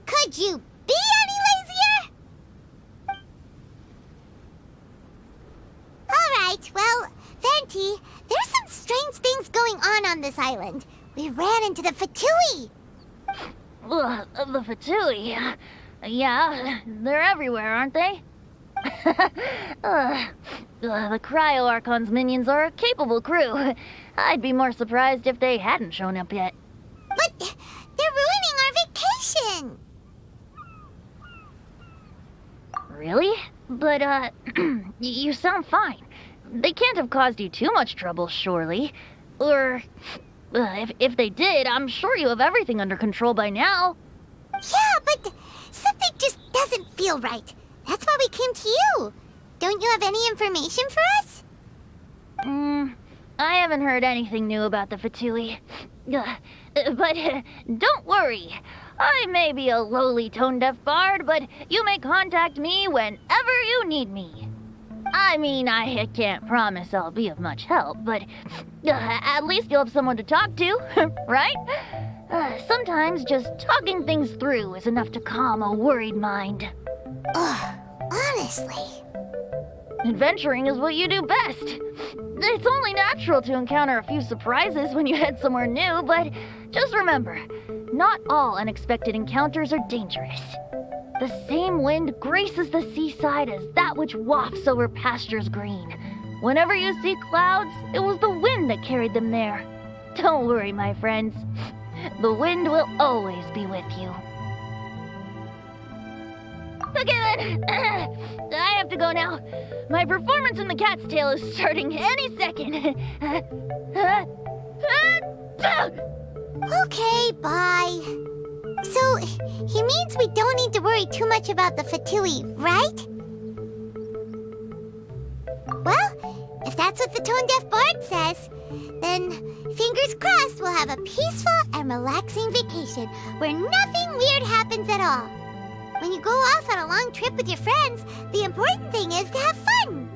Could you be any lazier? Alright, well, Venti, there's some strange things going on this island. We ran into the Fatui. The Fatui? Yeah, they're everywhere, aren't they? The Cryo Archon's minions are a capable crew. I'd be more surprised if they hadn't shown up yet. But they're ruining our vacation! Really? But, you sound fine. They can't have caused you too much trouble, surely. Or, if they did, I'm sure you have everything under control by now. Yeah, but something just doesn't feel right. That's why we came to you. Don't you have any information for us? I haven't heard anything new about the Fatui. But don't worry. I may be a lowly tone-deaf bard, but you may contact me whenever you need me. I mean, I can't promise I'll be of much help, but at least you'll have someone to talk to, right? Sometimes just talking things through is enough to calm a worried mind. Ugh, honestly. Adventuring is what you do best. It's only natural to encounter a few surprises when you head somewhere new, but just remember, not all unexpected encounters are dangerous. The same wind graces the seaside as that which wafts over pastures green. Whenever you see clouds, it was the wind that carried them there. Don't worry, my friends. The wind will always be with you. Okay then, I have to go now. My performance in the cat's tail is starting any second. Okay, bye. So, he means we don't need to worry too much about the Fatui, right? If that's what the tone-deaf bard says, then fingers crossed we'll have a peaceful and relaxing vacation where nothing weird happens at all. When you go off on a long trip with your friends, the important thing is to have fun.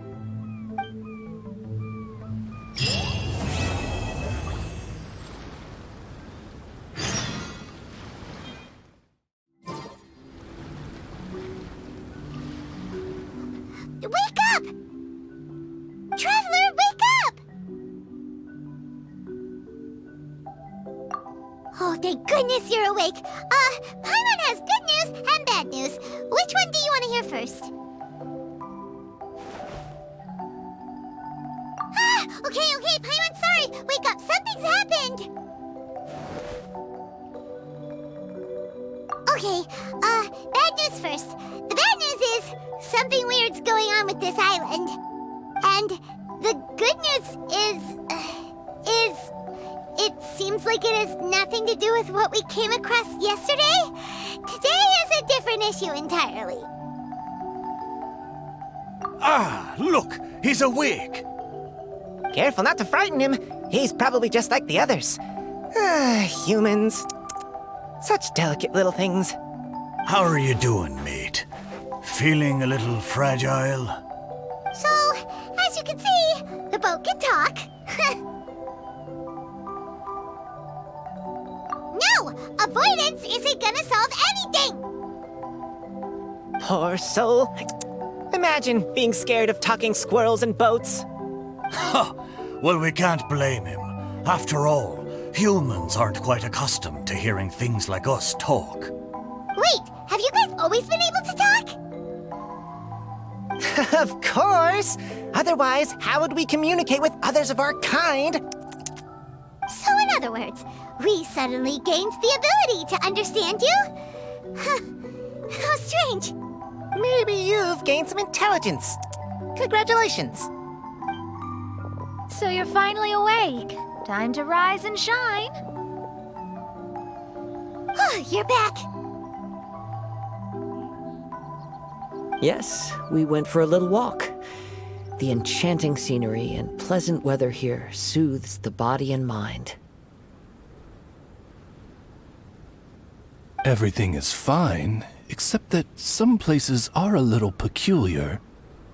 Wake up! Traveler, wake up! Oh, thank goodness you're awake. Paimon has good news and bad news. Which one do you want to hear first? Okay, Paimon, sorry. Wake up, something's happened. Okay, bad news first. The bad news is something weird's going on with this island. And the good news is it seems like it has nothing to do with what we came across yesterday. Today is a different issue entirely. Ah, look, he's awake. Careful not to frighten him. He's probably just like the others. Humans. Such delicate little things. How are you doing, mate? Feeling a little fragile? So, as you can see, the boat can talk. No! Avoidance isn't gonna solve anything! Poor soul. Imagine being scared of talking squirrels and boats. Ha! Well, we can't blame him. After all, humans aren't quite accustomed to hearing things like us talk. Wait, have you guys always been able to talk? Of course! Otherwise, how would we communicate with others of our kind? So in other words, we suddenly gained the ability to understand you? How strange. Maybe you've gained some intelligence. Congratulations. So you're finally awake. Time to rise and shine. You're back. Yes, we went for a little walk. The enchanting scenery and pleasant weather here soothes the body and mind. Everything is fine, except that some places are a little peculiar.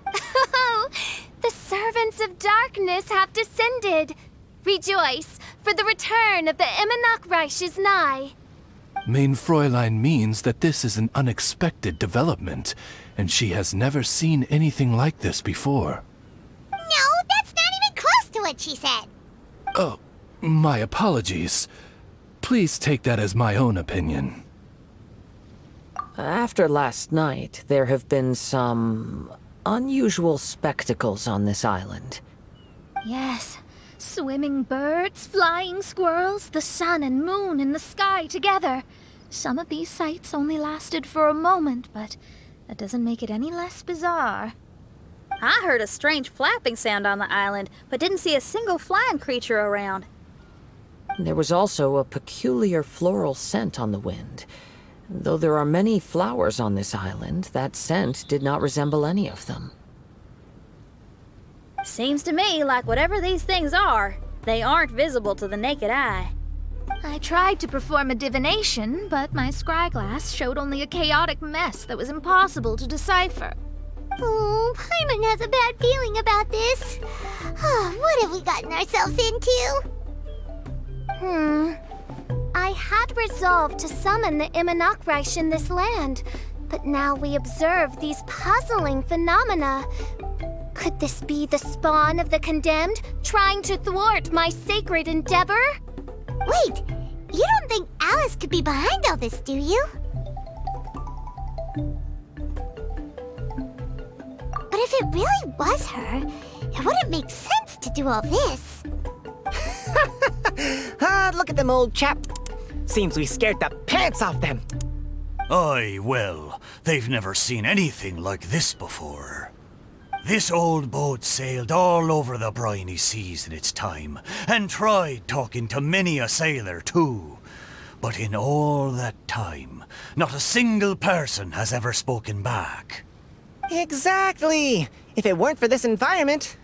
Oh, the servants of darkness have descended. Rejoice, for the return of the Immonok is nigh. Main Fräulein means that this is an unexpected development, and she has never seen anything like this before. No, that's not even close to what she said. Oh, my apologies. Please take that as my own opinion. After last night, there have been some unusual spectacles on this island. Yes, swimming birds, flying squirrels, the sun and moon in the sky together. Some of these sights only lasted for a moment, but that doesn't make it any less bizarre. I heard a strange flapping sound on the island, but didn't see a single flying creature around. There was also a peculiar floral scent on the wind. Though there are many flowers on this island, that scent did not resemble any of them. Seems to me like whatever these things are, they aren't visible to the naked eye. I tried to perform a divination, but my scryglass showed only a chaotic mess that was impossible to decipher. Oh, Paimon has a bad feeling about this. What have we gotten ourselves into? I had resolved to summon the Immonok in this land, but now we observe these puzzling phenomena. Could this be the spawn of the condemned, trying to thwart my sacred endeavor? Wait, you don't think Alice could be behind all this, do you? But if it really was her, it wouldn't make sense to do all this. Look at them, old chap. Seems we scared the pants off them. Aye, well, they've never seen anything like this before. This old boat sailed all over the briny seas in its time, and tried talking to many a sailor too. But in all that time, not a single person has ever spoken back. Exactly! If it weren't for this environment,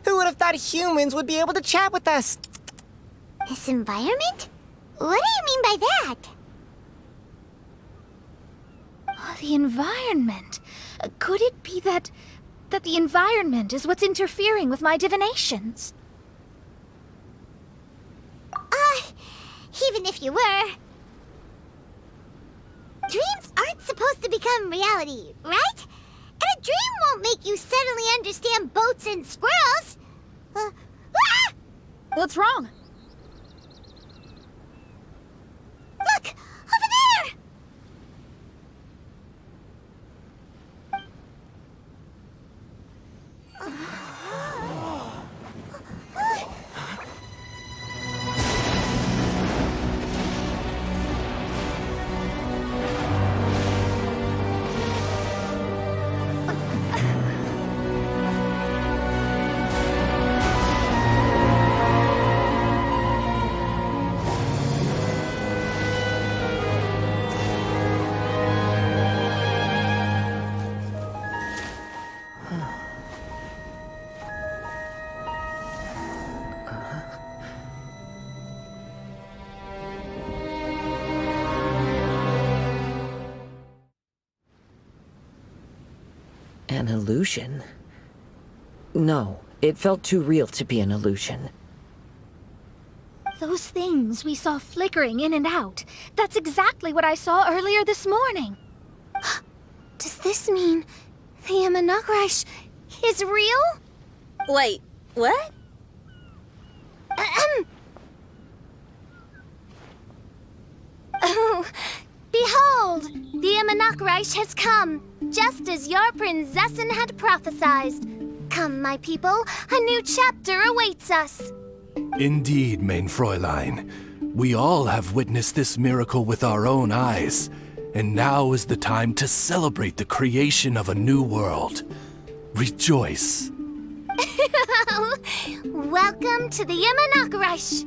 who would have thought humans would be able to chat with us? This environment? What do you mean by that? Oh, the environment. Could it be that the environment is what's interfering with my divinations? Even if you were... Dreams aren't supposed to become reality, right? And a dream won't make you suddenly understand boats and squirrels. What's wrong? Look! Over there! An illusion? No, it felt too real to be an illusion. Those things we saw flickering in and out. That's exactly what I saw earlier this morning. Does this mean the Imanagrish is real? Wait, what? Oh, behold! The Imanagrish has come, just as your Prinzessin had prophesied. Come, my people, a new chapter awaits us. Indeed, main Fräulein. We all have witnessed this miracle with our own eyes, and now is the time to celebrate the creation of a new world. Rejoice. Welcome to the Imanagrish.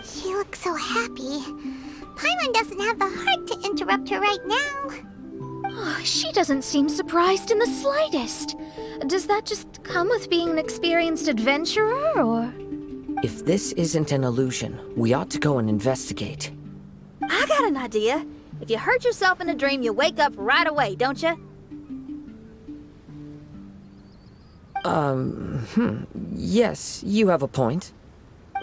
She looks so happy. Paimon doesn't have the heart to interrupt her right now. Oh, she doesn't seem surprised in the slightest. Does that just come with being an experienced adventurer, or...? If this isn't an illusion, we ought to go and investigate. I got an idea. If you hurt yourself in a dream, you wake up right away, don't you? Yes, you have a point.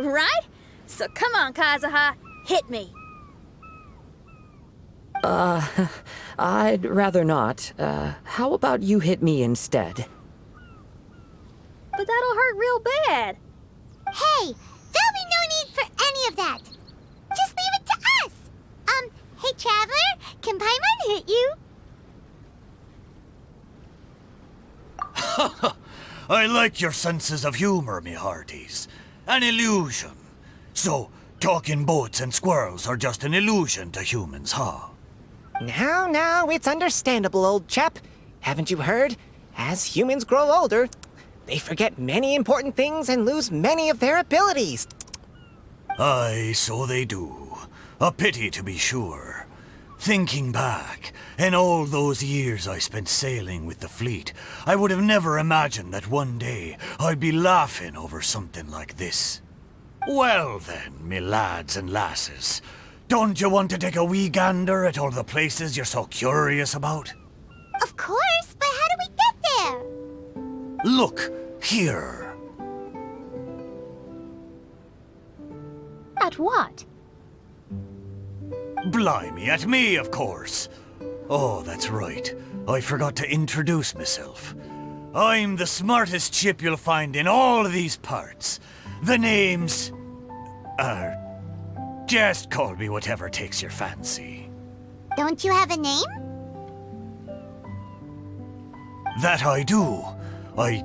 Right? So come on, Kazuha, hit me. I'd rather not. How about you hit me instead? But that'll hurt real bad. Hey, there'll be no need for any of that. Just leave it to us. Hey, Traveler, can Paimon hit you? I like your senses of humor, me hearties. An illusion. So, talking boats and squirrels are just an illusion to humans, huh? Now, it's understandable, old chap. Haven't you heard? As humans grow older, they forget many important things and lose many of their abilities. Aye, so they do. A pity, to be sure. Thinking back, in all those years I spent sailing with the fleet, I would have never imagined that one day I'd be laughing over something like this. Well then, me lads and lasses, don't you want to take a wee gander at all the places you're so curious about? Of course, but how do we get there? Look, here. At what? Blimey, at me, of course. Oh, that's right. I forgot to introduce myself. I'm the smartest chip you'll find in all of these parts. The name's... just call me whatever takes your fancy. Don't you have a name? That I do. I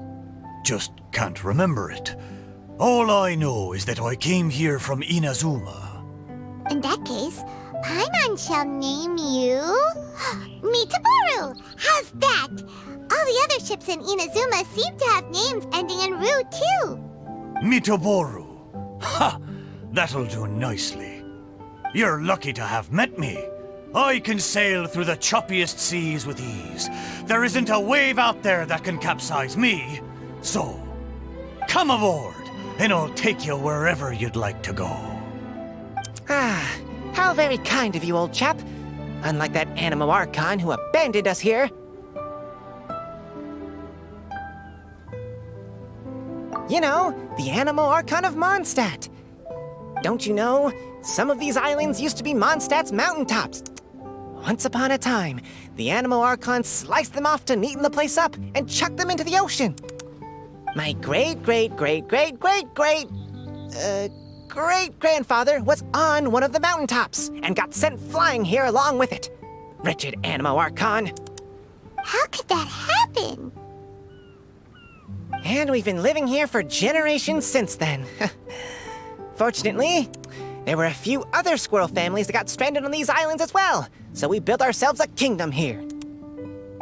just can't remember it. All I know is that I came here from Inazuma. In that case, Paimon shall name you... Mitaboru! How's that? All the other ships in Inazuma seem to have names ending in Ru, too. Mitaboru. Ha! That'll do nicely. You're lucky to have met me. I can sail through the choppiest seas with ease. There isn't a wave out there that can capsize me. So, come aboard, and I'll take you wherever you'd like to go. Ah, how very kind of you, old chap. Unlike that Animo Archon who abandoned us here. You know, the Animo Archon of Mondstadt. Don't you know, some of these islands used to be Mondstadt's mountaintops. Once upon a time, the Animo Archon sliced them off to neaten the place up and chucked them into the ocean. My great-grandfather was on one of the mountaintops and got sent flying here along with it. Wretched Animo Archon. How could that happen? And we've been living here for generations since then. Fortunately, there were a few other squirrel families that got stranded on these islands as well, so we built ourselves a kingdom here.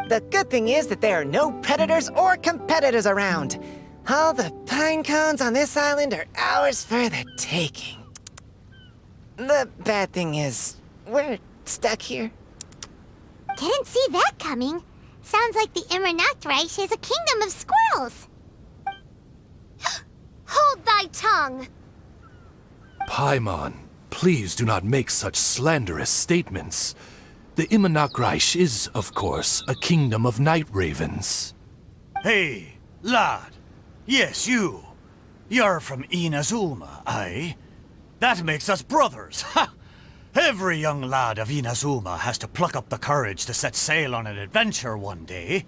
The good thing is that there are no predators or competitors around. All the pine cones on this island are ours for the taking. The bad thing is, we're stuck here. Didn't see that coming. Sounds like the Immernachtreich is a kingdom of squirrels. Hold thy tongue! Paimon, please do not make such slanderous statements. The Immernachtreich is, of course, a kingdom of night ravens. Hey, lad. Yes, you. You're from Inazuma, aye? That makes us brothers, ha! Every young lad of Inazuma has to pluck up the courage to set sail on an adventure one day.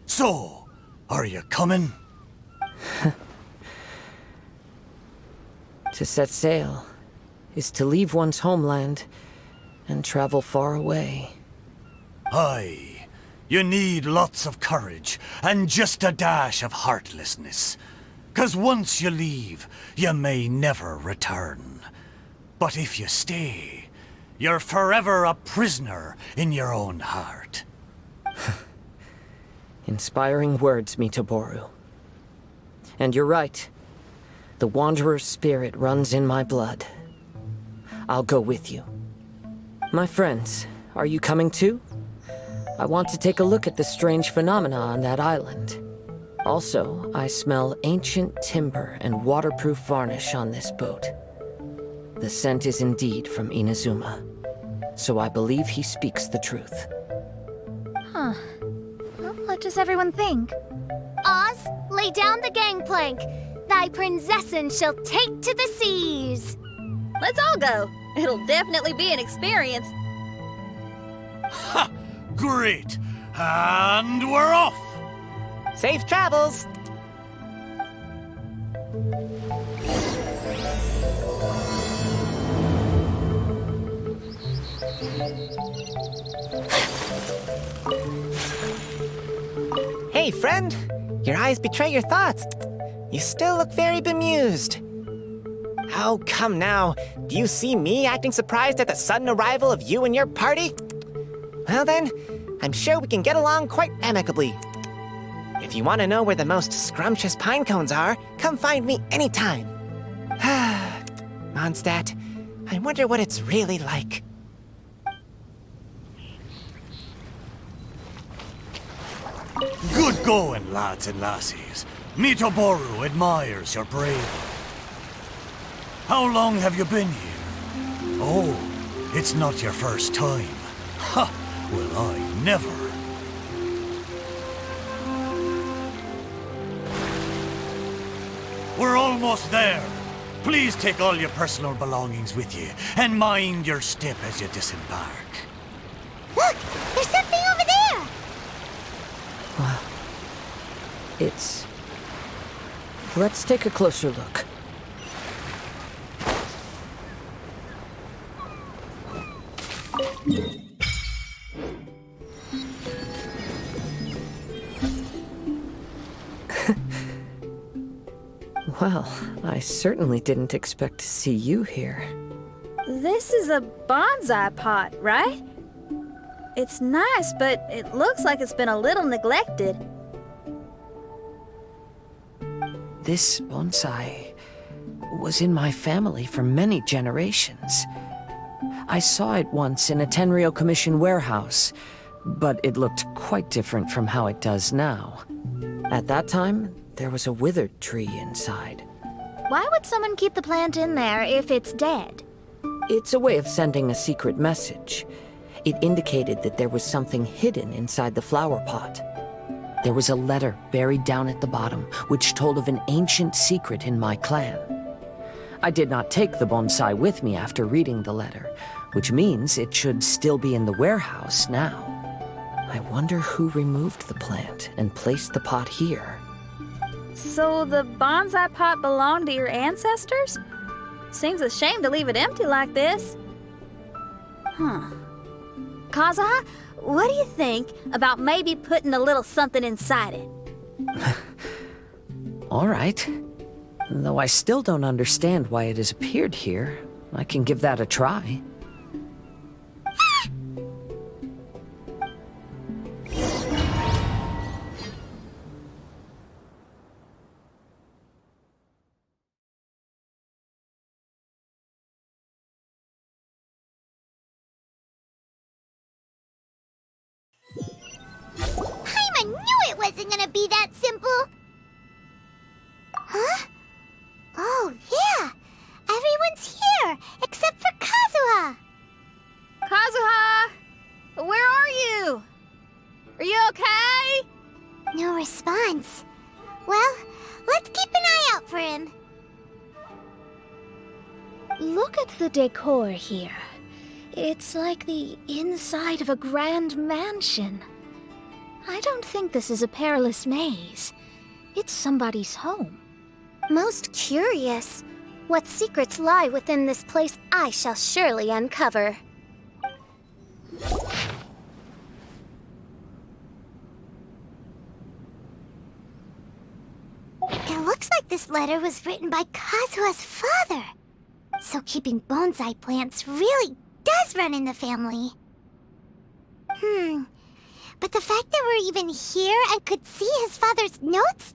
So, are you coming? To set sail is to leave one's homeland and travel far away. Aye. You need lots of courage and just a dash of heartlessness. 'Cause once you leave, you may never return. But if you stay, you're forever a prisoner in your own heart. Inspiring words, Mitoboru. And you're right. The Wanderer's spirit runs in my blood. I'll go with you. My friends, are you coming too? I want to take a look at the strange phenomena on that island. Also, I smell ancient timber and waterproof varnish on this boat. The scent is indeed from Inazuma, so I believe he speaks the truth. Huh. Well, what does everyone think? Oz, lay down the gangplank. Thy princessin shall take to the seas. Let's all go. It'll definitely be an experience. Ha! Great! And we're off! Safe travels! Hey, friend! Your eyes betray your thoughts. You still look very bemused. Oh, come now. Do you see me acting surprised at the sudden arrival of you and your party? Well then, I'm sure we can get along quite amicably. If you want to know where the most scrumptious pine cones are, come find me anytime. Mondstadt, I wonder what it's really like. Good going, lads and lassies. Mitoboru admires your bravery. How long have you been here? Oh, it's not your first time. Ha! Well, I never. We're almost there. Please take all your personal belongings with you, and mind your step as you disembark. Look! There's something over there! Wow. It's... Let's take a closer look. Well, I certainly didn't expect to see you here. This is a bonsai pot, right? It's nice, but it looks like it's been a little neglected. This bonsai was in my family for many generations. I saw it once in a Tenryo Commission warehouse, but it looked quite different from how it does now. At that time, there was a withered tree inside. Why would someone keep the plant in there if it's dead? It's a way of sending a secret message. It indicated that there was something hidden inside the flower pot. There was a letter buried down at the bottom, which told of an ancient secret in my clan. I did not take the bonsai with me after reading the letter, which means it should still be in the warehouse now. I wonder who removed the plant and placed the pot here. So the bonsai pot belonged to your ancestors? Seems a shame to leave it empty like this. Kazuha, what do you think about maybe putting a little something inside it? All right. Though I still don't understand why it has appeared here, I can give that a try. I knew it wasn't gonna be that simple! Huh? Oh, yeah! Everyone's here, except for Kazuha! Kazuha! Where are you? Are you okay? No response. Well, let's keep an eye out for him. Look at the decor here. It's like the inside of a grand mansion. I don't think this is a perilous maze. It's somebody's home. Most curious. What secrets lie within this place I shall surely uncover. It looks like this letter was written by Kazuha's father. So keeping bonsai plants really does run in the family. But the fact that we're even here and could see his father's notes,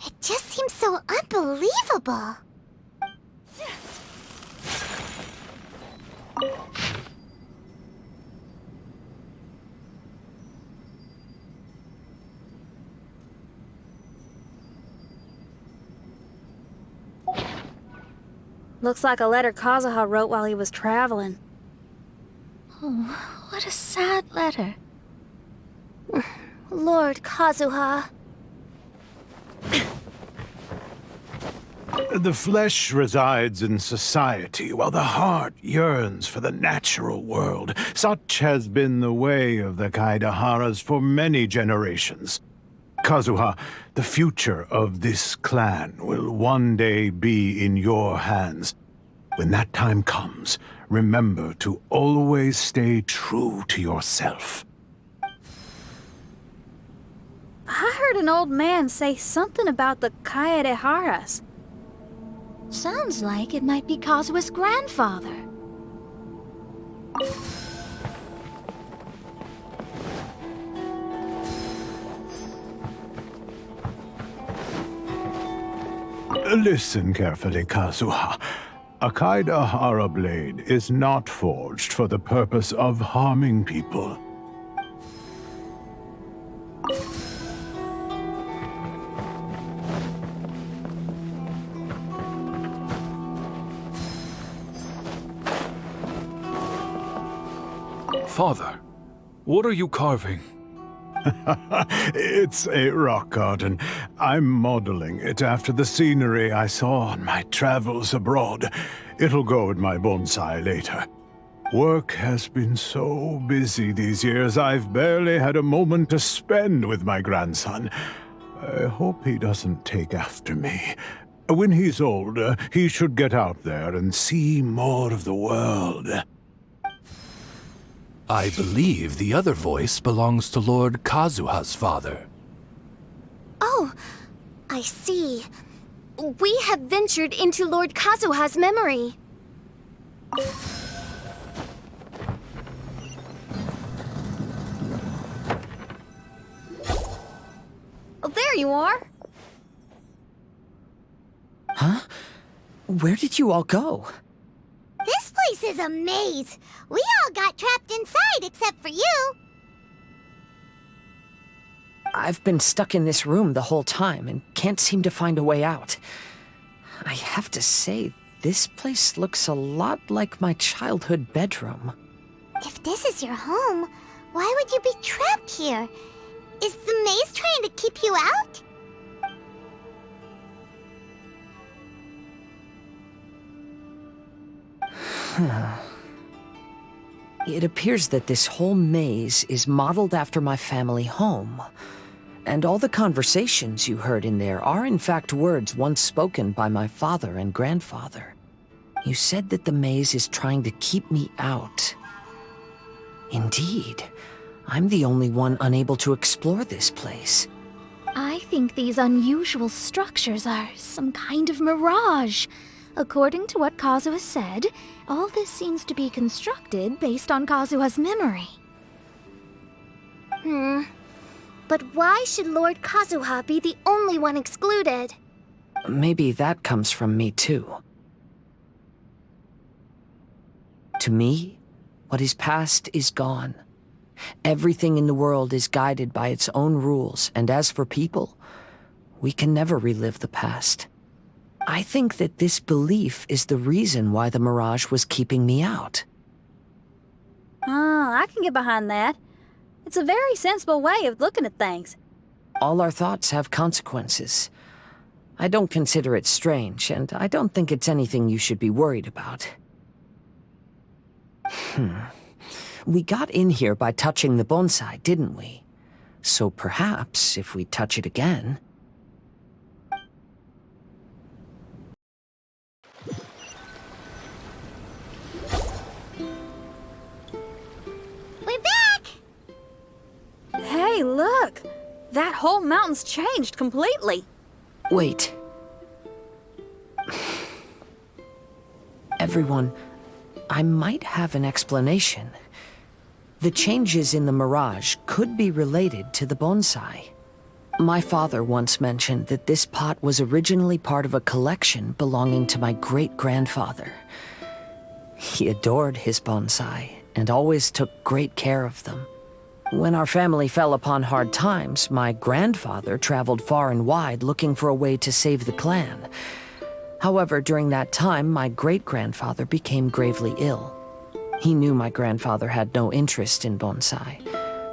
it just seems so unbelievable. Looks like a letter Kazuha wrote while he was traveling. Oh, what a sad letter. Lord Kazuha. The flesh resides in society, while the heart yearns for the natural world. Such has been the way of the Kaidaharas for many generations. Kazuha, the future of this clan will one day be in your hands. When that time comes, remember to always stay true to yourself. I heard an old man say something about the Kaidaharas. Sounds like it might be Kazuha's grandfather. Listen carefully, Kazuha. A Kaidahara blade is not forged for the purpose of harming people. Father, what are you carving? It's a rock garden. I'm modeling it after the scenery I saw on my travels abroad. It'll go in my bonsai later. Work has been so busy these years, I've barely had a moment to spend with my grandson. I hope he doesn't take after me. When he's older, he should get out there and see more of the world. I believe the other voice belongs to Lord Kazuha's father. Oh, I see. We have ventured into Lord Kazuha's memory. Oh, there you are. Huh? Where did you all go? This place This is a maze. We all got trapped inside except for you. I've been stuck in this room the whole time and can't seem to find a way out. I have to say, this place looks a lot like my childhood bedroom. If this is your home, why would you be trapped here? Is the maze trying to keep you out? It appears that this whole maze is modeled after my family home. And all the conversations you heard in there are in fact words once spoken by my father and grandfather. You said that the maze is trying to keep me out. Indeed, I'm the only one unable to explore this place. I think these unusual structures are some kind of mirage. According to what Kazuha said, all this seems to be constructed based on Kazuha's memory. But why should Lord Kazuha be the only one excluded? Maybe that comes from me too. To me, what is past is gone. Everything in the world is guided by its own rules, and as for people, we can never relive the past. I think that this belief is the reason why the mirage was keeping me out. I can get behind that. It's a very sensible way of looking at things. All our thoughts have consequences. I don't consider it strange, and I don't think it's anything you should be worried about. We got in here by touching the bonsai, didn't we? So perhaps, if we touch it again... We're back! Hey, look! That whole mountain's changed completely. Wait. Everyone, I might have an explanation. The changes in the mirage could be related to the bonsai. My father once mentioned that this pot was originally part of a collection belonging to my great-grandfather. He adored his bonsai and always took great care of them. When our family fell upon hard times, my grandfather traveled far and wide looking for a way to save the clan. However, during that time, my great-grandfather became gravely ill. He knew my grandfather had no interest in bonsai,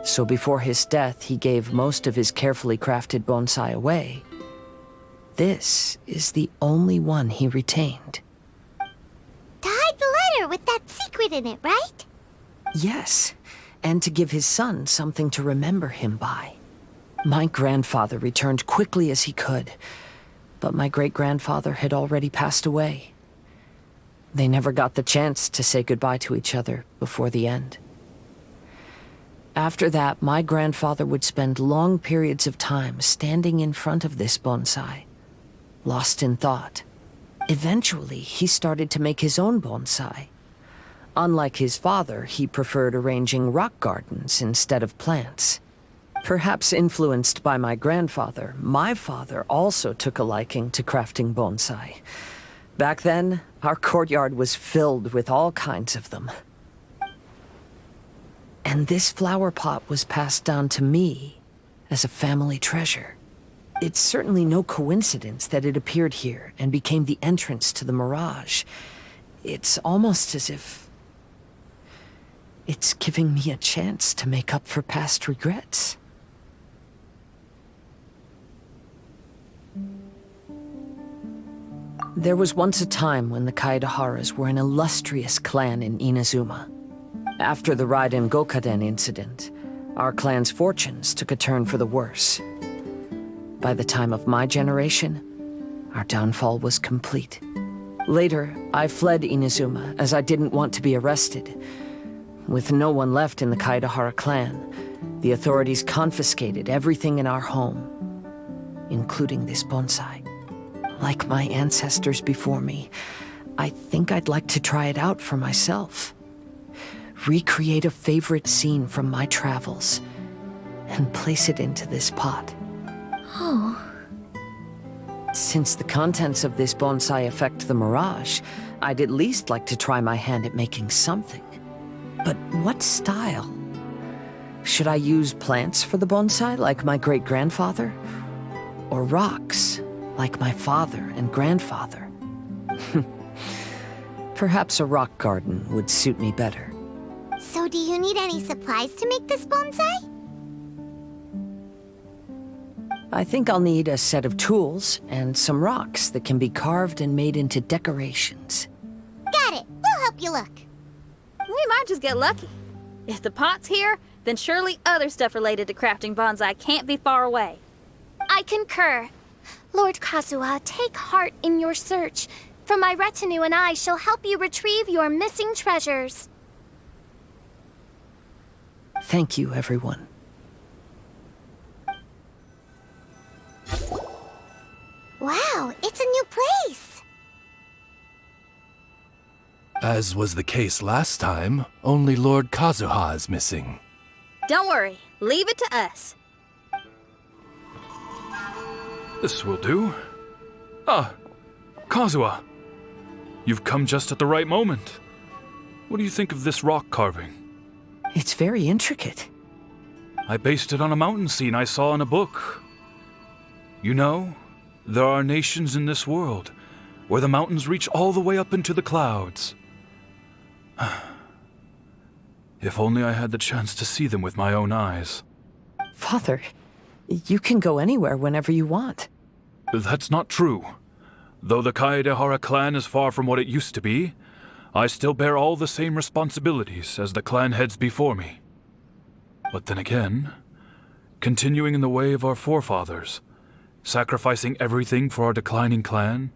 so before his death, he gave most of his carefully crafted bonsai away. This is the only one he retained. To hide the letter with that secret in it, right? Yes, and to give his son something to remember him by. My grandfather returned quickly as he could, but my great-grandfather had already passed away. They never got the chance to say goodbye to each other before the end. After that, my grandfather would spend long periods of time standing in front of this bonsai, lost in thought. Eventually, he started to make his own bonsai. Unlike his father, he preferred arranging rock gardens instead of plants. Perhaps influenced by my grandfather, my father also took a liking to crafting bonsai. Back then, our courtyard was filled with all kinds of them. And this flower pot was passed down to me as a family treasure. It's certainly no coincidence that it appeared here and became the entrance to the mirage. It's almost as if it's giving me a chance to make up for past regrets. There was once a time when the Kaidaharas were an illustrious clan in Inazuma. After the Raiden Gokaden incident, our clan's fortunes took a turn for the worse. By the time of my generation, our downfall was complete. Later, I fled Inazuma as I didn't want to be arrested. With no one left in the Kaidahara clan, the authorities confiscated everything in our home, including this bonsai. Like my ancestors before me, I think I'd like to try it out for myself. Recreate a favorite scene from my travels, and place it into this pot. Oh. Since the contents of this bonsai affect the mirage, I'd at least like to try my hand at making something. But what style? Should I use plants for the bonsai, like my great-grandfather? Or rocks, like my father and grandfather? Perhaps a rock garden would suit me better. So do you need any supplies to make this bonsai? I think I'll need a set of tools and some rocks that can be carved and made into decorations. Got it. We'll help you look. We might just get lucky. If the pot's here, then surely other stuff related to crafting bonsai can't be far away. I concur. Lord Kazuha, take heart in your search. For my retinue and I shall help you retrieve your missing treasures. Thank you, everyone. Wow, it's a new place. As was the case last time, only Lord Kazuha is missing. Don't worry, leave it to us. This will do. Ah, Kazuha. You've come just at the right moment. What do you think of this rock carving? It's very intricate. I based it on a mountain scene I saw in a book. You know, there are nations in this world where the mountains reach all the way up into the clouds. If only I had the chance to see them with my own eyes. Father, you can go anywhere whenever you want. That's not true. Though the Kaedehara clan is far from what it used to be, I still bear all the same responsibilities as the clan heads before me. But then again, continuing in the way of our forefathers, sacrificing everything for our declining clan,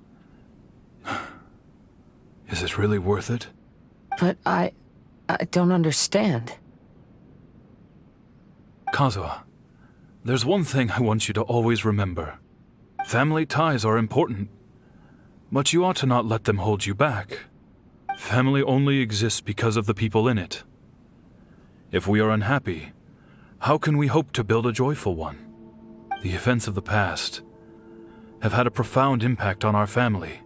is it really worth it? But I don't understand. Kazuha, there's one thing I want you to always remember. Family ties are important, but you ought to not let them hold you back. Family only exists because of the people in it. If we are unhappy, how can we hope to build a joyful one? The events of the past have had a profound impact on our family,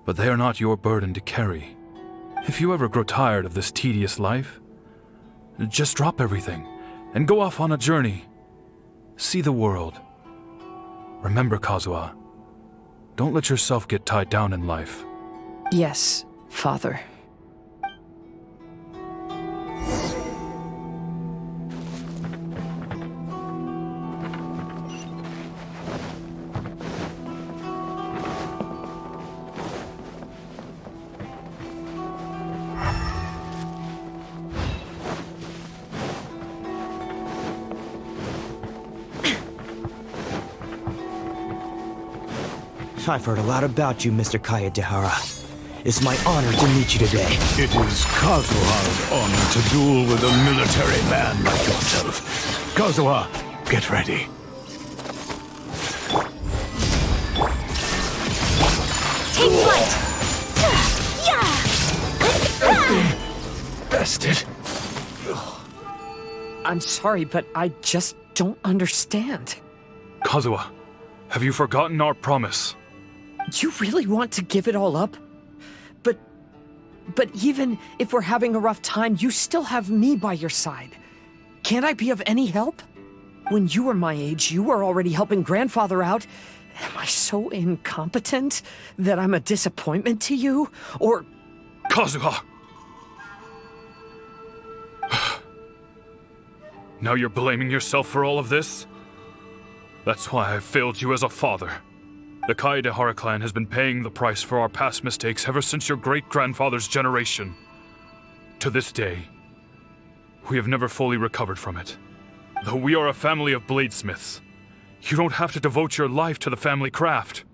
but they are not your burden to carry. If you ever grow tired of this tedious life, just drop everything and go off on a journey. See the world. Remember, Kazuha, don't let yourself get tied down in life. Yes, Father. I've heard a lot about you, Mr. Kaedehara. It's my honor to meet you today. It is Kazuha's honor to duel with a military man like yourself. Kazuha, get ready. Take flight! Bested. I'm sorry, but I just don't understand. Kazuha, have you forgotten our promise? You really want to give it all up? But even if we're having a rough time, you still have me by your side. Can't I be of any help? When you were my age, you were already helping grandfather out. Am I so incompetent that I'm a disappointment to you? Or... Kazuha! Now you're blaming yourself for all of this? That's why I failed you as a father. The Kaedehara clan has been paying the price for our past mistakes ever since your great-grandfather's generation. To this day, we have never fully recovered from it. Though we are a family of bladesmiths, you don't have to devote your life to the family craft.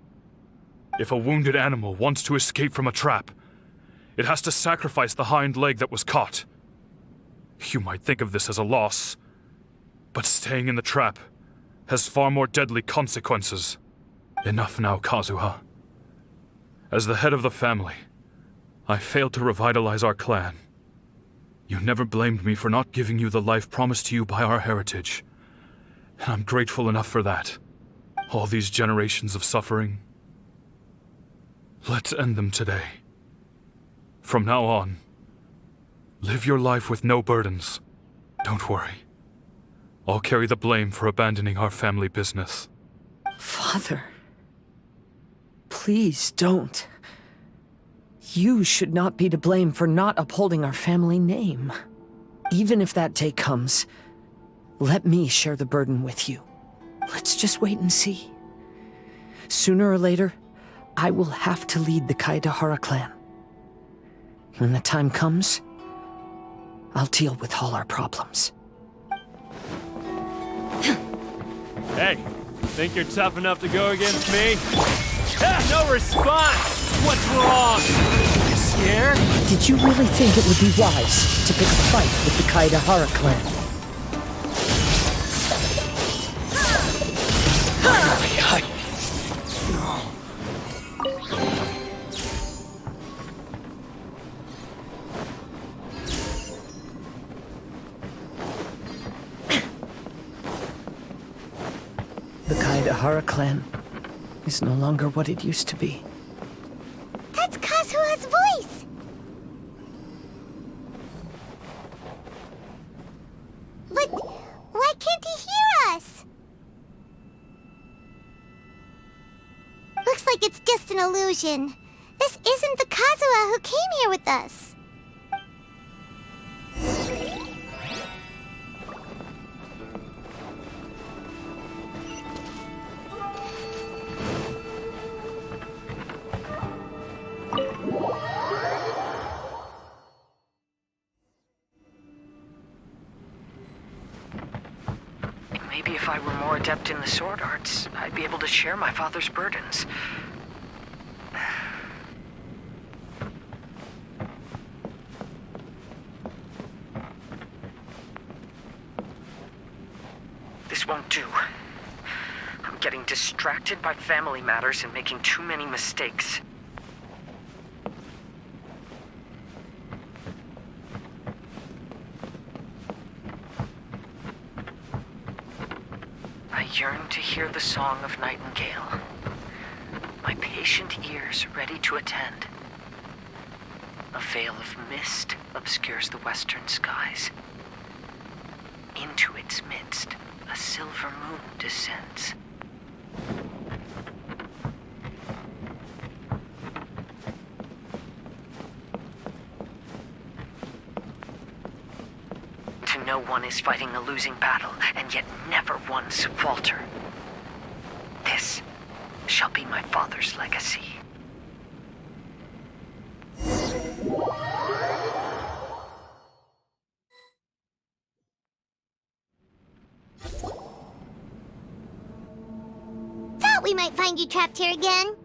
If a wounded animal wants to escape from a trap, it has to sacrifice the hind leg that was caught. You might think of this as a loss, but staying in the trap has far more deadly consequences. Enough now, Kazuha. As the head of the family, I failed to revitalize our clan. You never blamed me for not giving you the life promised to you by our heritage, and I'm grateful enough for that. All these generations of suffering. Let's end them today. From now on, live your life with no burdens. Don't worry. I'll carry the blame for abandoning our family business. Father, please don't. You should not be to blame for not upholding our family name. Even if that day comes, let me share the burden with you. Let's just wait and see. Sooner or later, I will have to lead the Kaedehara clan. When the time comes, I'll deal with all our problems. Hey, think you're tough enough to go against me? No response! What's wrong? You scared? Did you really think it would be wise to pick a fight with the Kaedehara clan? The Kaedehara clan is no longer what it used to be. That's Kazuha's voice! But why can't he hear us? Looks like it's just an illusion. This isn't the Kazuha who came here with us. Maybe if I were more adept in the sword arts, I'd be able to share my father's burdens. This won't do. I'm getting distracted by family matters and making too many mistakes. I yearn to hear the song of nightingale. My patient ears ready to attend. A veil of mist obscures the western skies. Into its midst, a silver moon descends. To know one is fighting a losing battle, and yet never once falter. This shall be my father's legacy. Thought we might find you trapped here again.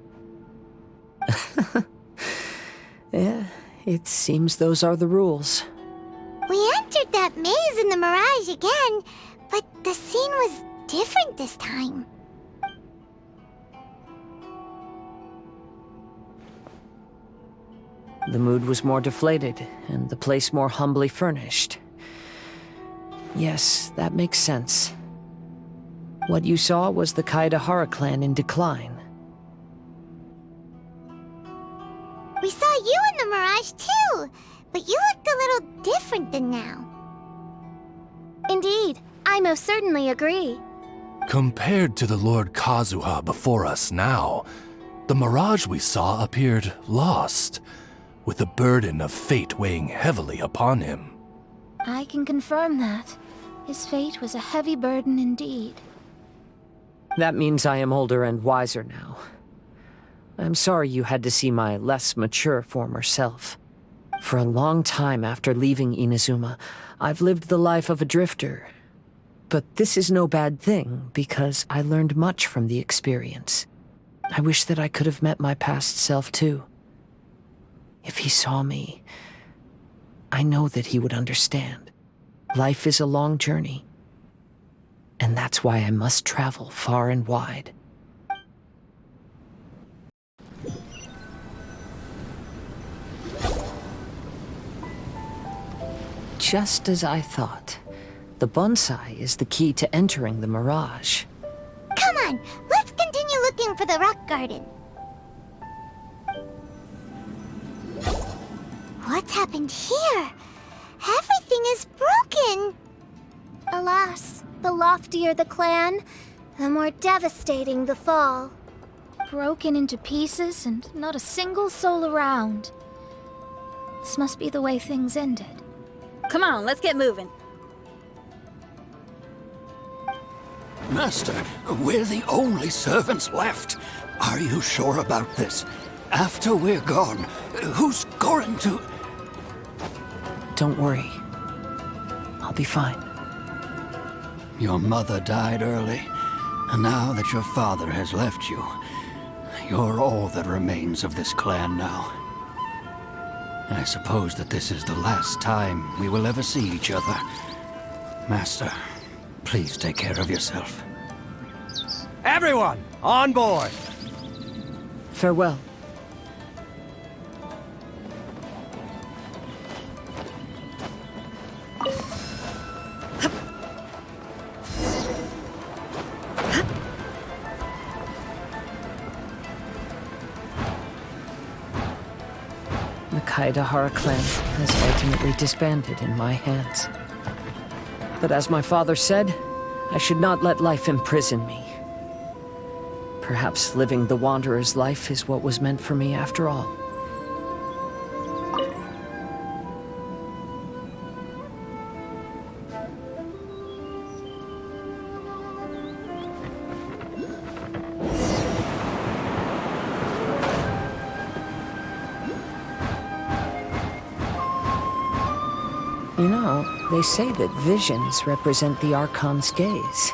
Yeah, it seems those are the rules. We entered that maze in the Mirage again, but the scene was different this time. The mood was more deflated, and the place more humbly furnished. Yes, that makes sense. What you saw was the Kaedehara clan in decline. We saw you in the Mirage too, but you looked a little different than now. Indeed, I most certainly agree. Compared to the Lord Kazuha before us now, the mirage we saw appeared lost, with the burden of fate weighing heavily upon him. I can confirm that. His fate was a heavy burden indeed. That means I am older and wiser now. I'm sorry you had to see my less mature former self. For a long time after leaving Inazuma, I've lived the life of a drifter. But this is no bad thing, because I learned much from the experience. I wish that I could have met my past self too. If he saw me, I know that he would understand. Life is a long journey, and that's why I must travel far and wide. Just as I thought. The bonsai is the key to entering the mirage. Come on, let's continue for the rock garden. What's happened here? Everything is broken! Alas, the loftier the clan, the more devastating the fall. Broken into pieces and not a single soul around. This must be the way things ended. Come on, let's get moving. Master, we're the only servants left. Are you sure about this? After we're gone, who's going to... Don't worry. I'll be fine. Your mother died early, and now that your father has left you, you're all that remains of this clan now. I suppose that this is the last time we will ever see each other. Master, please take care of yourself. Everyone, on board! Farewell. The Kaidahara clan has ultimately disbanded in my hands. But as my father said, I should not let life imprison me. Perhaps living the Wanderer's life is what was meant for me after all. You know, they say that visions represent the Archon's gaze.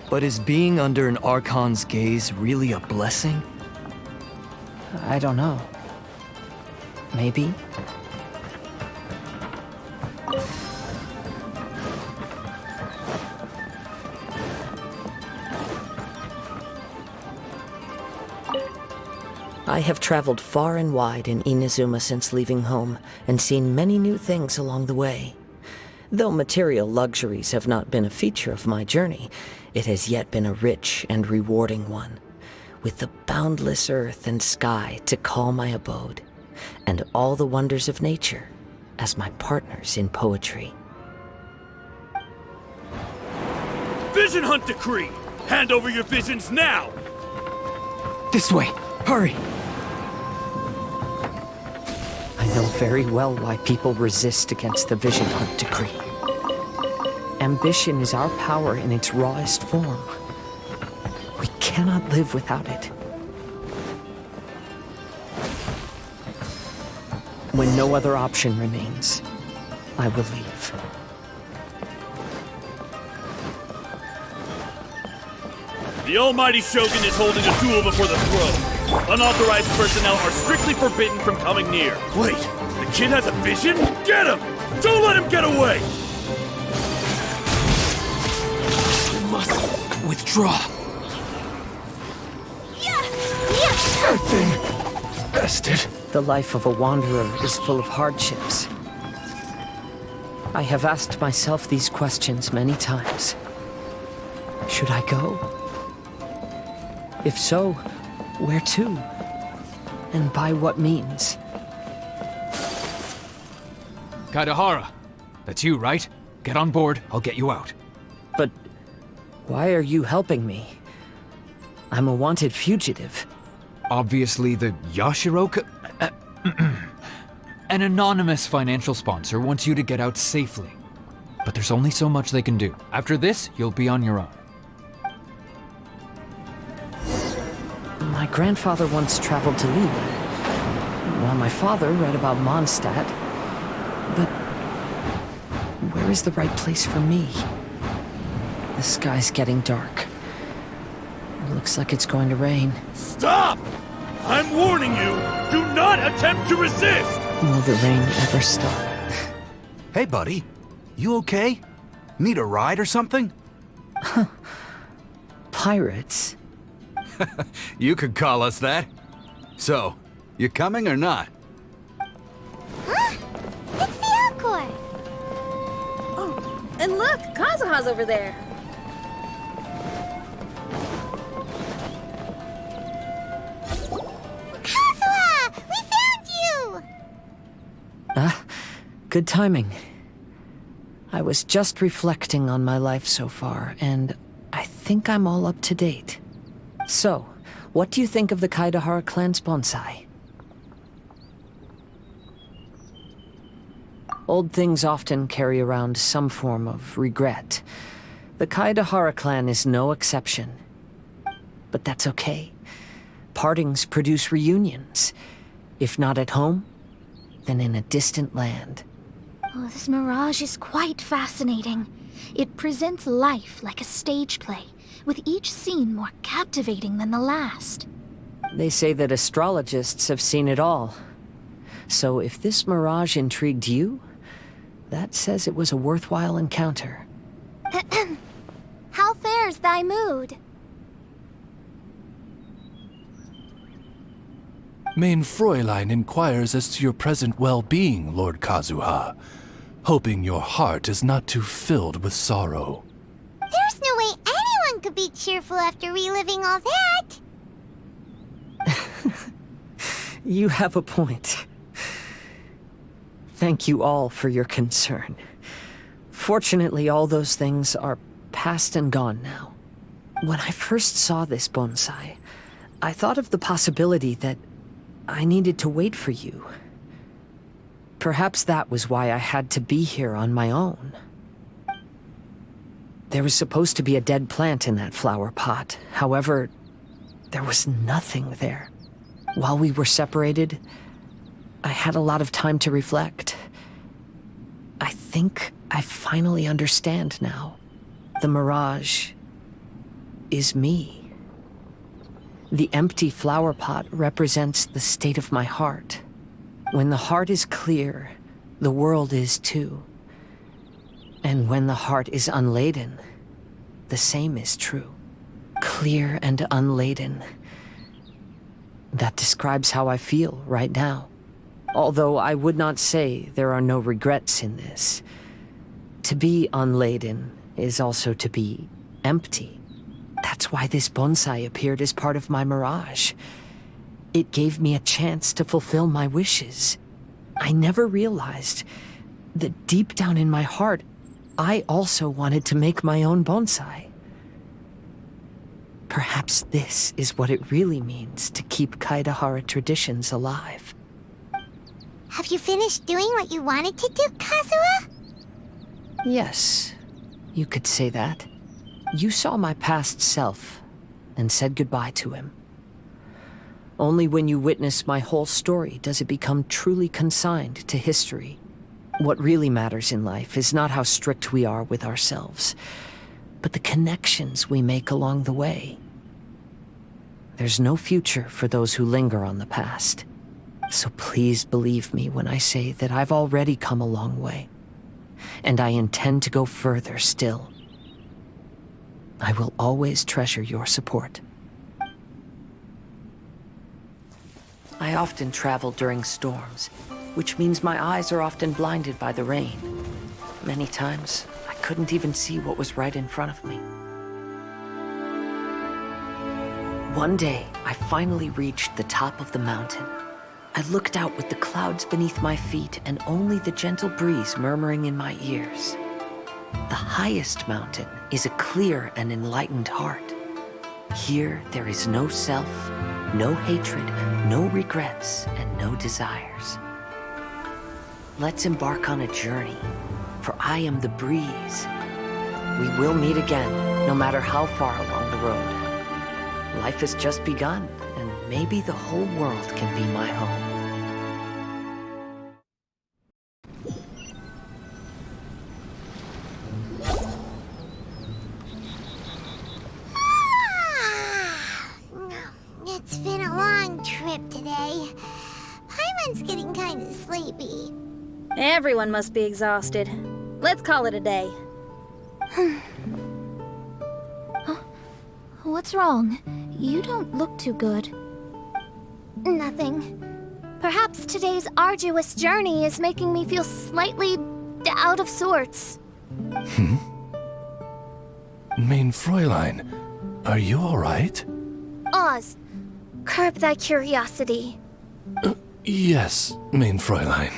But is being under an Archon's gaze really a blessing? I don't know. Maybe. I have traveled far and wide in Inazuma since leaving home, and seen many new things along the way. Though material luxuries have not been a feature of my journey, it has yet been a rich and rewarding one, with the boundless earth and sky to call my abode, and all the wonders of nature as my partners in poetry. Vision Hunt Decree! Hand over your visions now! This way! Hurry! I know very well why people resist against the Vision Hunt Decree. Ambition is our power in its rawest form. We cannot live without it. When no other option remains, I will leave. The Almighty Shogun is holding a duel before the throne. Unauthorized personnel are strictly forbidden from coming near. Wait, the kid has a vision? Get him! Don't let him get away! We must withdraw. Everything bested. The life of a wanderer is full of hardships. I have asked myself these questions many times. Should I go? If so, where to? And by what means? Kaidahara, that's you, right? Get on board, I'll get you out. But why are you helping me? I'm a wanted fugitive. Obviously the Yashiroka... An anonymous financial sponsor wants you to get out safely. But there's only so much they can do. After this, you'll be on your own. My grandfather once traveled to Lima, while my father read about Mondstadt. But where is the right place for me? The sky's getting dark. It looks like it's going to rain. Stop! I'm warning you! Do not attempt to resist! Will the rain ever stop? Hey, buddy. You okay? Need a ride or something? Pirates? You could call us that. So, you coming or not? Huh? It's the Encore! Oh, and look, Kazuha's over there. Good timing. I was just reflecting on my life so far, and I think I'm all up to date. So, what do you think of the Kaidahara clan's bonsai? Old things often carry around some form of regret. The Kaidahara clan is no exception. But that's okay. Partings produce reunions. If not at home, then in a distant land. Oh, this mirage is quite fascinating. It presents life like a stage play, with each scene more captivating than the last. They say that astrologists have seen it all. So if this mirage intrigued you, that says it was a worthwhile encounter. How fares thy mood? Main Fräulein inquires as to your present well-being, Lord Kazuha, hoping your heart is not too filled with sorrow. There's no way anyone could be cheerful after reliving all that. You have a point. Thank you all for your concern. Fortunately, all those things are past and gone now. When I first saw this bonsai, I thought of the possibility that I needed to wait for you. Perhaps that was why I had to be here on my own. There was supposed to be a dead plant in that flower pot. However, there was nothing there. While we were separated, I had a lot of time to reflect. I think I finally understand now. The mirage is me. The empty flower pot represents the state of my heart. When the heart is clear, the world is too. And when the heart is unladen, the same is true. Clear and unladen. That describes how I feel right now. Although I would not say there are no regrets in this. To be unladen is also to be empty. That's why this bonsai appeared as part of my mirage. It gave me a chance to fulfill my wishes. I never realized that deep down in my heart, I also wanted to make my own bonsai. Perhaps this is what it really means to keep Kaidahara traditions alive. Have you finished doing what you wanted to do, Kazuha? Yes, you could say that. You saw my past self and said goodbye to him. Only when you witness my whole story does it become truly consigned to history. What really matters in life is not how strict we are with ourselves, but the connections we make along the way. There's no future for those who linger on the past. So please believe me when I say that I've already come a long way. And I intend to go further still. I will always treasure your support. I often travel during storms, which means my eyes are often blinded by the rain. Many times, I couldn't even see what was right in front of me. One day, I finally reached the top of the mountain. I looked out with the clouds beneath my feet and only the gentle breeze murmuring in my ears. The highest mountain is a clear and enlightened heart. Here, there is no self, no hatred, no regrets, and no desires. Let's embark on a journey, for I am the breeze. We will meet again, no matter how far along the road. Life has just begun, and maybe the whole world can be my home. It's been a long trip today. Paimon's getting kind of sleepy. Everyone must be exhausted. Let's call it a day. What's wrong? You don't look too good. Nothing. Perhaps today's arduous journey is making me feel slightly out of sorts. Main Fräulein, are you all right? Oz, curb thy curiosity. Yes, Main Fräulein.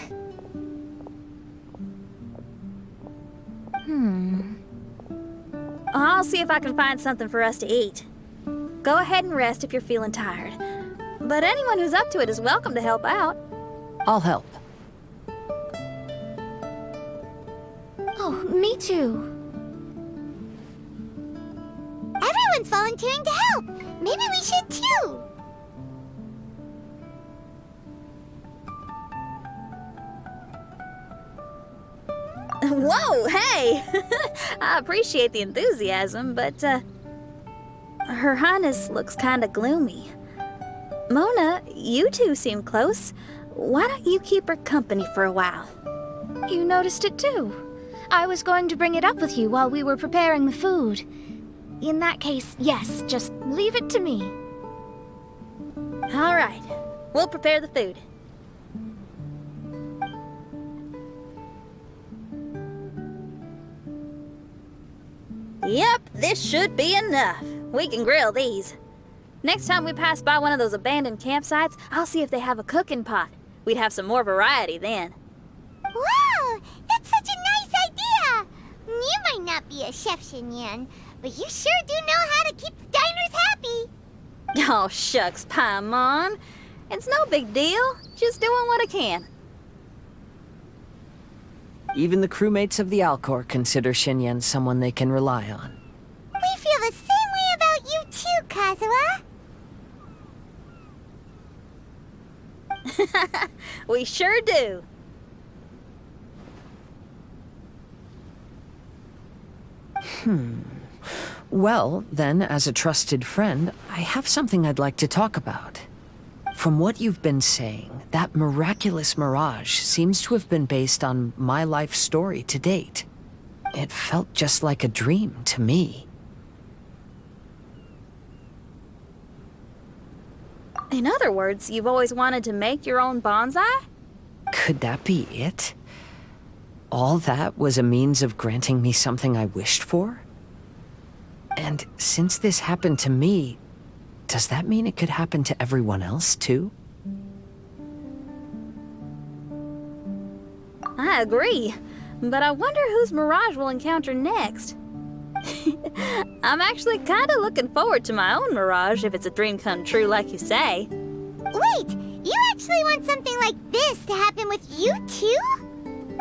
I'll see if I can find something for us to eat. Go ahead and rest if you're feeling tired. But anyone who's up to it is welcome to help out. I'll help. Oh, me too. Everyone's volunteering to help. Maybe we should too. Whoa, hey! I appreciate the enthusiasm, but, Her Highness looks kinda gloomy. Mona, you two seem close. Why don't you keep her company for a while? You noticed it too. I was going to bring it up with you while we were preparing the food. In that case, yes, just leave it to me. All right, we'll prepare the food. Yep, this should be enough. We can grill these. Next time we pass by one of those abandoned campsites, I'll see if they have a cooking pot. We'd have some more variety then. Wow! That's such a nice idea! You might not be a chef, Xinyan, but you sure do know how to keep the diners happy. Oh, shucks, Paimon. It's no big deal. Just doing what I can. Even the crewmates of the Alcor consider Xinyan someone they can rely on. We feel the same way about you too, Kazuha. We sure do. Well, then, as a trusted friend, I have something I'd like to talk about. From what you've been saying, that miraculous mirage seems to have been based on my life story to date. It felt just like a dream to me. In other words, you've always wanted to make your own bonsai? Could that be it? All that was a means of granting me something I wished for? And since this happened to me, does that mean it could happen to everyone else, too? I agree, but I wonder whose mirage we'll encounter next. I'm actually kinda looking forward to my own mirage if it's a dream come true like you say. Wait, you actually want something like this to happen with you too?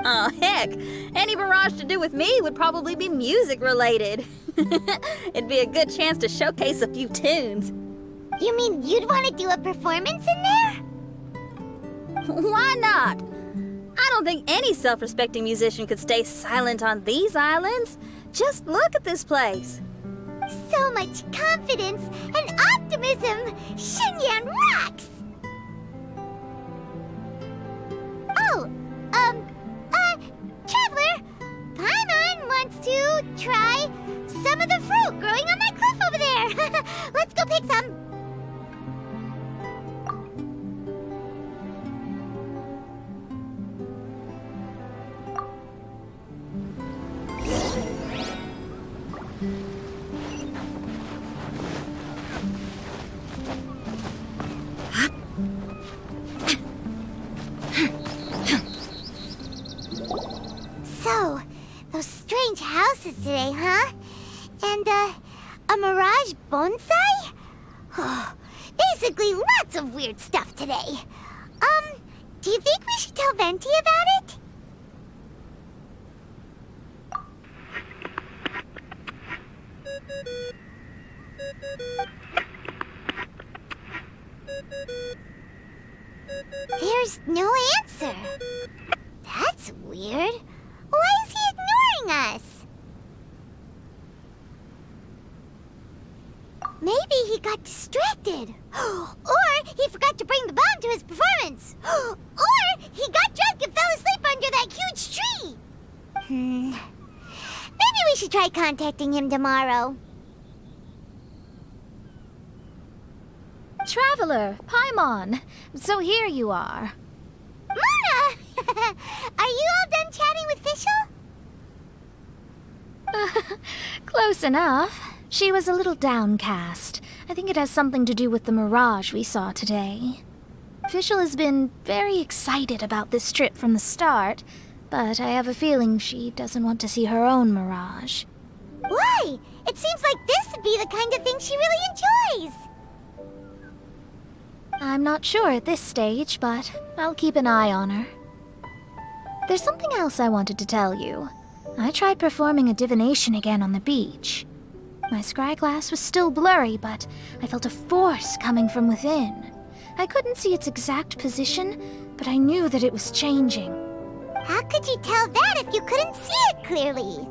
Oh, heck, any mirage to do with me would probably be music related. It'd be a good chance to showcase a few tunes. You mean you'd want to do a performance in there? Why not? I don't think any self-respecting musician could stay silent on these islands. Just look at this place. So much confidence and optimism! Xinyan rocks! Oh, Traveler, Paimon wants to try some of the fruit growing on that cliff over there. Let's go pick some. So, those strange houses today, huh? And, a mirage bonsai? Oh, basically lots of weird stuff today. Do you think we should tell Venti about it? There's no answer. That's weird. Why is he ignoring us? Maybe he got distracted. Or he forgot to bring the bomb to his performance. Or he got drunk and fell asleep under that huge tree. Maybe we should try contacting him tomorrow. Traveler, Paimon. So here you are. Mona! Are you all done chatting with Fischl? Close enough. She was a little downcast. I think it has something to do with the mirage we saw today. Fischl has been very excited about this trip from the start, but I have a feeling she doesn't want to see her own mirage. Why? It seems like this would be the kind of thing she really enjoys. I'm not sure at this stage, but I'll keep an eye on her. There's something else I wanted to tell you. I tried performing a divination again on the beach. My scryglass was still blurry, but I felt a force coming from within. I couldn't see its exact position, but I knew that it was changing. How could you tell that if you couldn't see it clearly?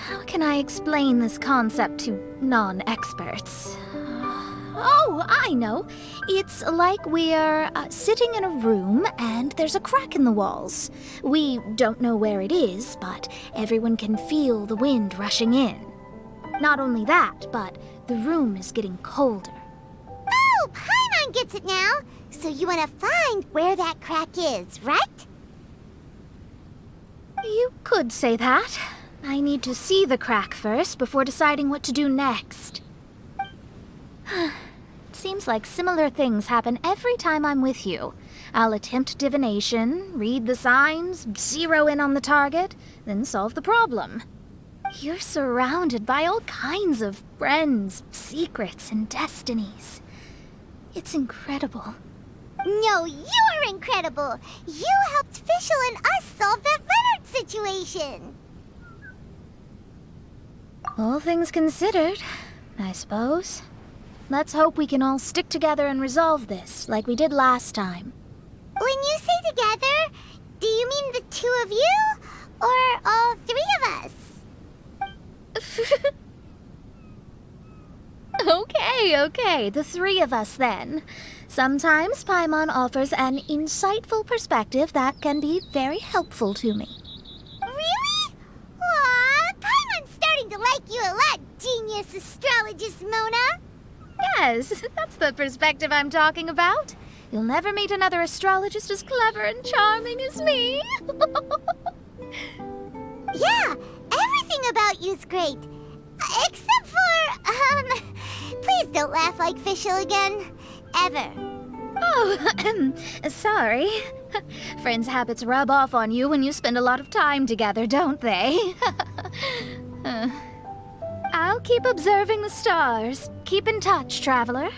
How can I explain this concept to non-experts? Oh, I know. It's like we're sitting in a room and there's a crack in the walls. We don't know where it is, but everyone can feel the wind rushing in. Not only that, but the room is getting colder. Oh, Paimon gets it now. So you want to find where that crack is, right? You could say that. I need to see the crack first before deciding what to do next. Seems like similar things happen every time I'm with you. I'll attempt divination, read the signs, zero in on the target, then solve the problem. You're surrounded by all kinds of friends, secrets, and destinies. It's incredible. No, you're incredible! You helped Fischl and us solve that Leonard situation! All things considered, I suppose. Let's hope we can all stick together and resolve this, like we did last time. When you say together, do you mean the two of you? Or all three of us? Okay, the three of us then. Sometimes Paimon offers an insightful perspective that can be very helpful to me. Really? Aw, Paimon's starting to like you a lot, genius astrologist Mona. Yes, that's the perspective I'm talking about. You'll never meet another astrologist as clever and charming as me. Yeah, everything about you's great. Except for, please don't laugh like Fischl again. Ever. Oh, sorry. Friends' habits rub off on you when you spend a lot of time together, don't they? I'll keep observing the stars. Keep in touch, traveler.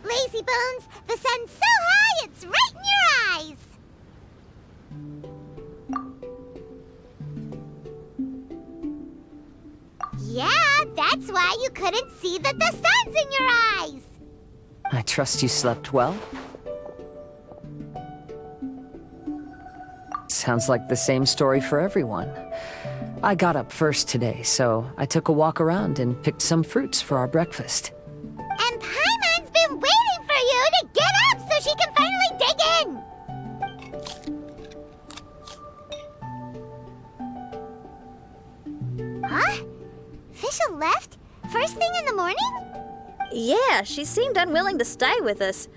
Lazy bones, the sun's so high it's right in your eyes! Yeah, that's why you couldn't see that the sun's in your eyes! I trust you slept well? Sounds like the same story for everyone. I got up first today, so I took a walk around and picked some fruits for our breakfast. And Paimon's been waiting for you to get up so she can finally dig in! Huh? Fischl left? First thing in the morning? Yeah, she seemed unwilling to stay with us.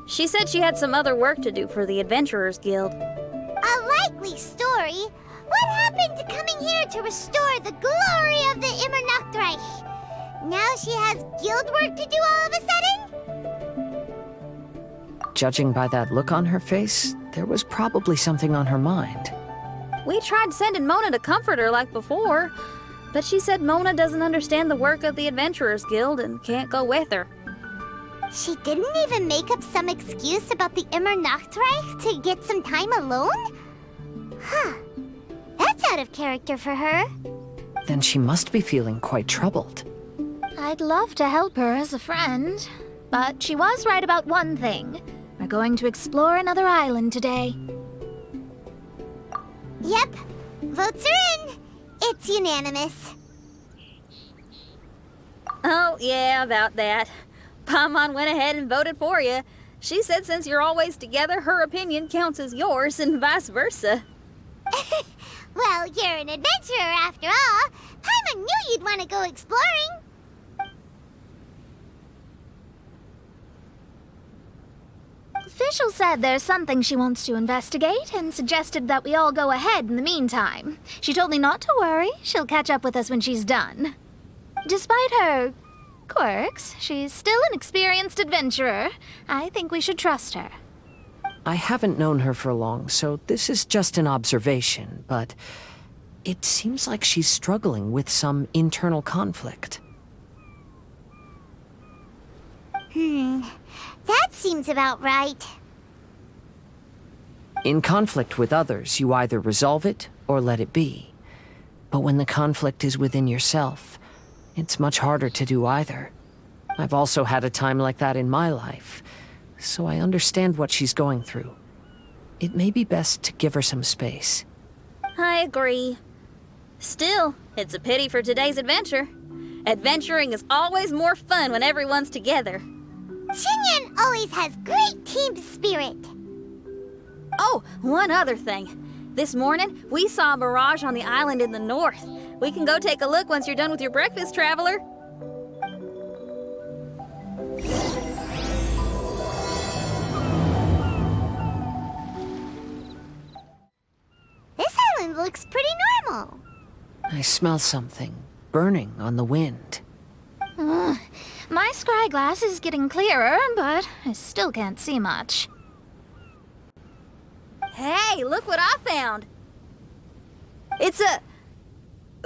She said she had some other work to do for the Adventurers Guild. A likely story. What happened to coming here to restore the glory of the Immernachtreich? Now she has guild work to do all of a sudden? Judging by that look on her face, there was probably something on her mind. We tried sending Mona to comfort her like before, but she said Mona doesn't understand the work of the Adventurers Guild and can't go with her. She didn't even make up some excuse about the Immernachtreich to get some time alone? Huh. That's out of character for her. Then she must be feeling quite troubled. I'd love to help her as a friend, but she was right about one thing. We're going to explore another island today. Yep. Votes are in. It's unanimous. Oh, yeah, about that. Paimon went ahead and voted for you. She said since you're always together, her opinion counts as yours and vice versa. Well, you're an adventurer after all. Paimon knew you'd want to go exploring. Fischl said there's something she wants to investigate and suggested that we all go ahead in the meantime. She told me not to worry. She'll catch up with us when she's done. Despite her quirks, she's still an experienced adventurer. I think we should trust her. I haven't known her for long, so this is just an observation, but it seems like she's struggling with some internal conflict. That seems about right. In conflict with others, you either resolve it or let it be. But when the conflict is within yourself, it's much harder to do either. I've also had a time like that in my life, so I understand what she's going through. It may be best to give her some space. I agree. Still, it's a pity for today's adventure. Adventuring is always more fun when everyone's together. Xinyan always has great team spirit. Oh, one other thing. This morning, we saw a mirage on the island in the north. We can go take a look once you're done with your breakfast, traveler. This island looks pretty normal. I smell something burning on the wind. My scry glass is getting clearer, but I still can't see much. Hey, look what I found. It's a...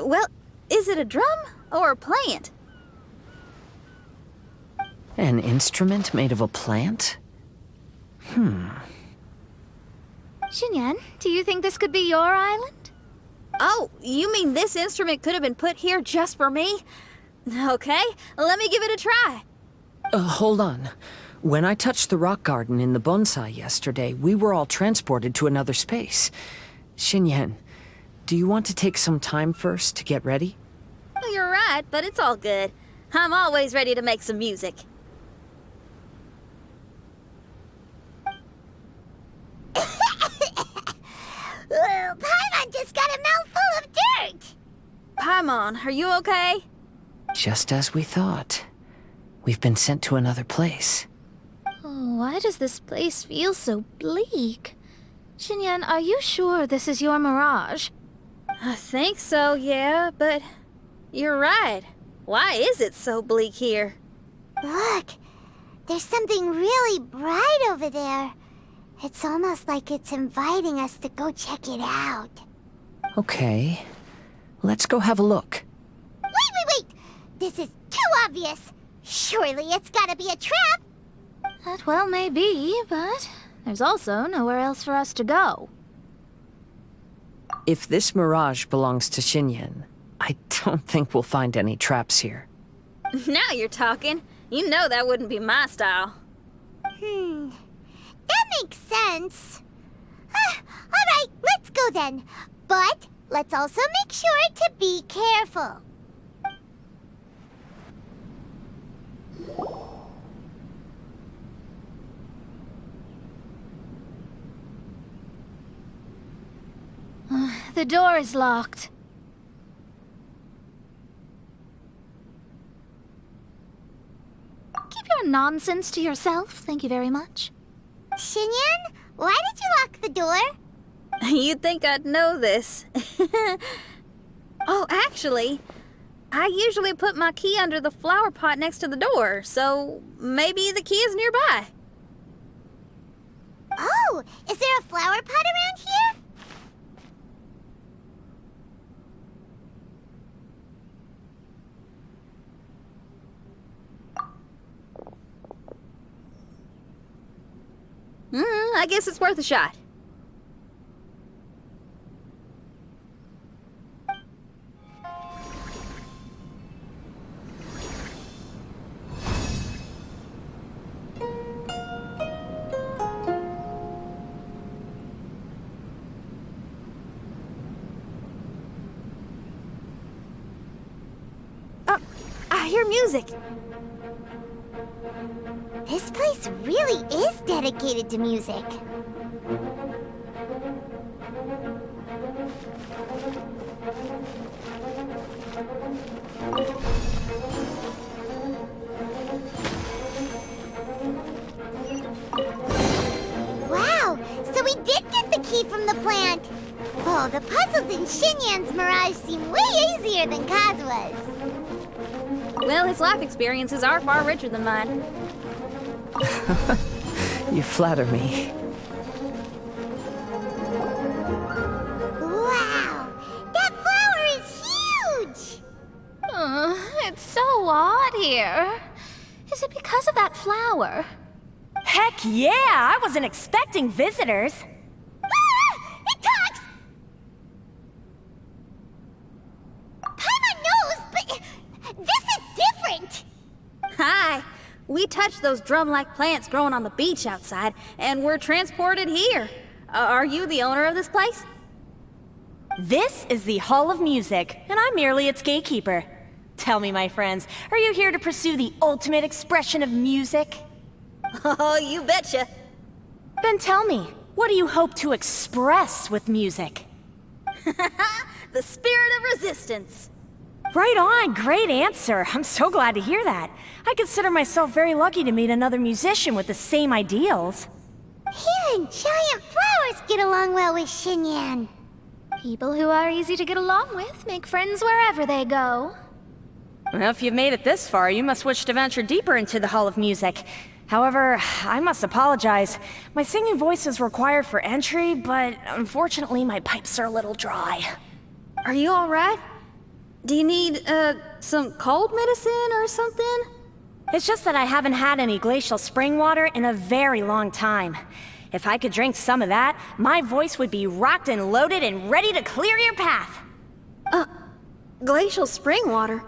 Well, is it a drum or a plant? An instrument made of a plant? Xinyan, do you think this could be your island? Oh, you mean this instrument could have been put here just for me? Okay, let me give it a try. Hold on. When I touched the rock garden in the bonsai yesterday, we were all transported to another space. Xinyan, do you want to take some time first to get ready? Well, you're right, but it's all good. I'm always ready to make some music. Paimon just got a mouthful of dirt! Paimon, are you okay? Just as we thought. We've been sent to another place. Oh, why does this place feel so bleak? Xinyan, are you sure this is your mirage? I think so, yeah, but you're right. Why is it so bleak here? Look, there's something really bright over there. It's almost like it's inviting us to go check it out. Okay. Let's go have a look. Wait! This is too obvious. Surely it's gotta be a trap. That well may be, but there's also nowhere else for us to go. If this mirage belongs to Xinyan, I don't think we'll find any traps here. Now you're talking. You know that wouldn't be my style. That makes sense. Alright, let's go then. But let's also make sure to be careful. The door is locked. Keep your nonsense to yourself, thank you very much. Xinyan, why did you lock the door? You'd think I'd know this. Oh, actually, I usually put my key under the flower pot next to the door, so maybe the key is nearby. Oh, is there a flower pot around here? I guess it's worth a shot. I hear music. This place really is dedicated to music. Oh, the puzzles in Xinyan's Mirage seem way easier than Kazuha's. Well, his life experiences are far richer than mine. You flatter me. Wow! That flower is huge! It's so odd here. Is it because of that flower? Heck yeah! I wasn't expecting visitors. It talks! Paimon knows, but this is different! Hi! We touched those drum-like plants growing on the beach outside, and we're transported here. Are you the owner of this place? This is the Hall of Music, and I'm merely its gatekeeper. Tell me, my friends, are you here to pursue the ultimate expression of music? Oh, you betcha. Then tell me, what do you hope to express with music? The spirit of resistance. Right on, great answer. I'm so glad to hear that. I consider myself very lucky to meet another musician with the same ideals. Even giant flowers get along well with Xinyan. People who are easy to get along with make friends wherever they go. Well, if you've made it this far, you must wish to venture deeper into the Hall of Music. However, I must apologize. My singing voice is required for entry, but unfortunately my pipes are a little dry. Are you alright? Do you need, some cold medicine or something? It's just that I haven't had any glacial spring water in a very long time. If I could drink some of that, my voice would be rocked and loaded and ready to clear your path. Glacial spring water?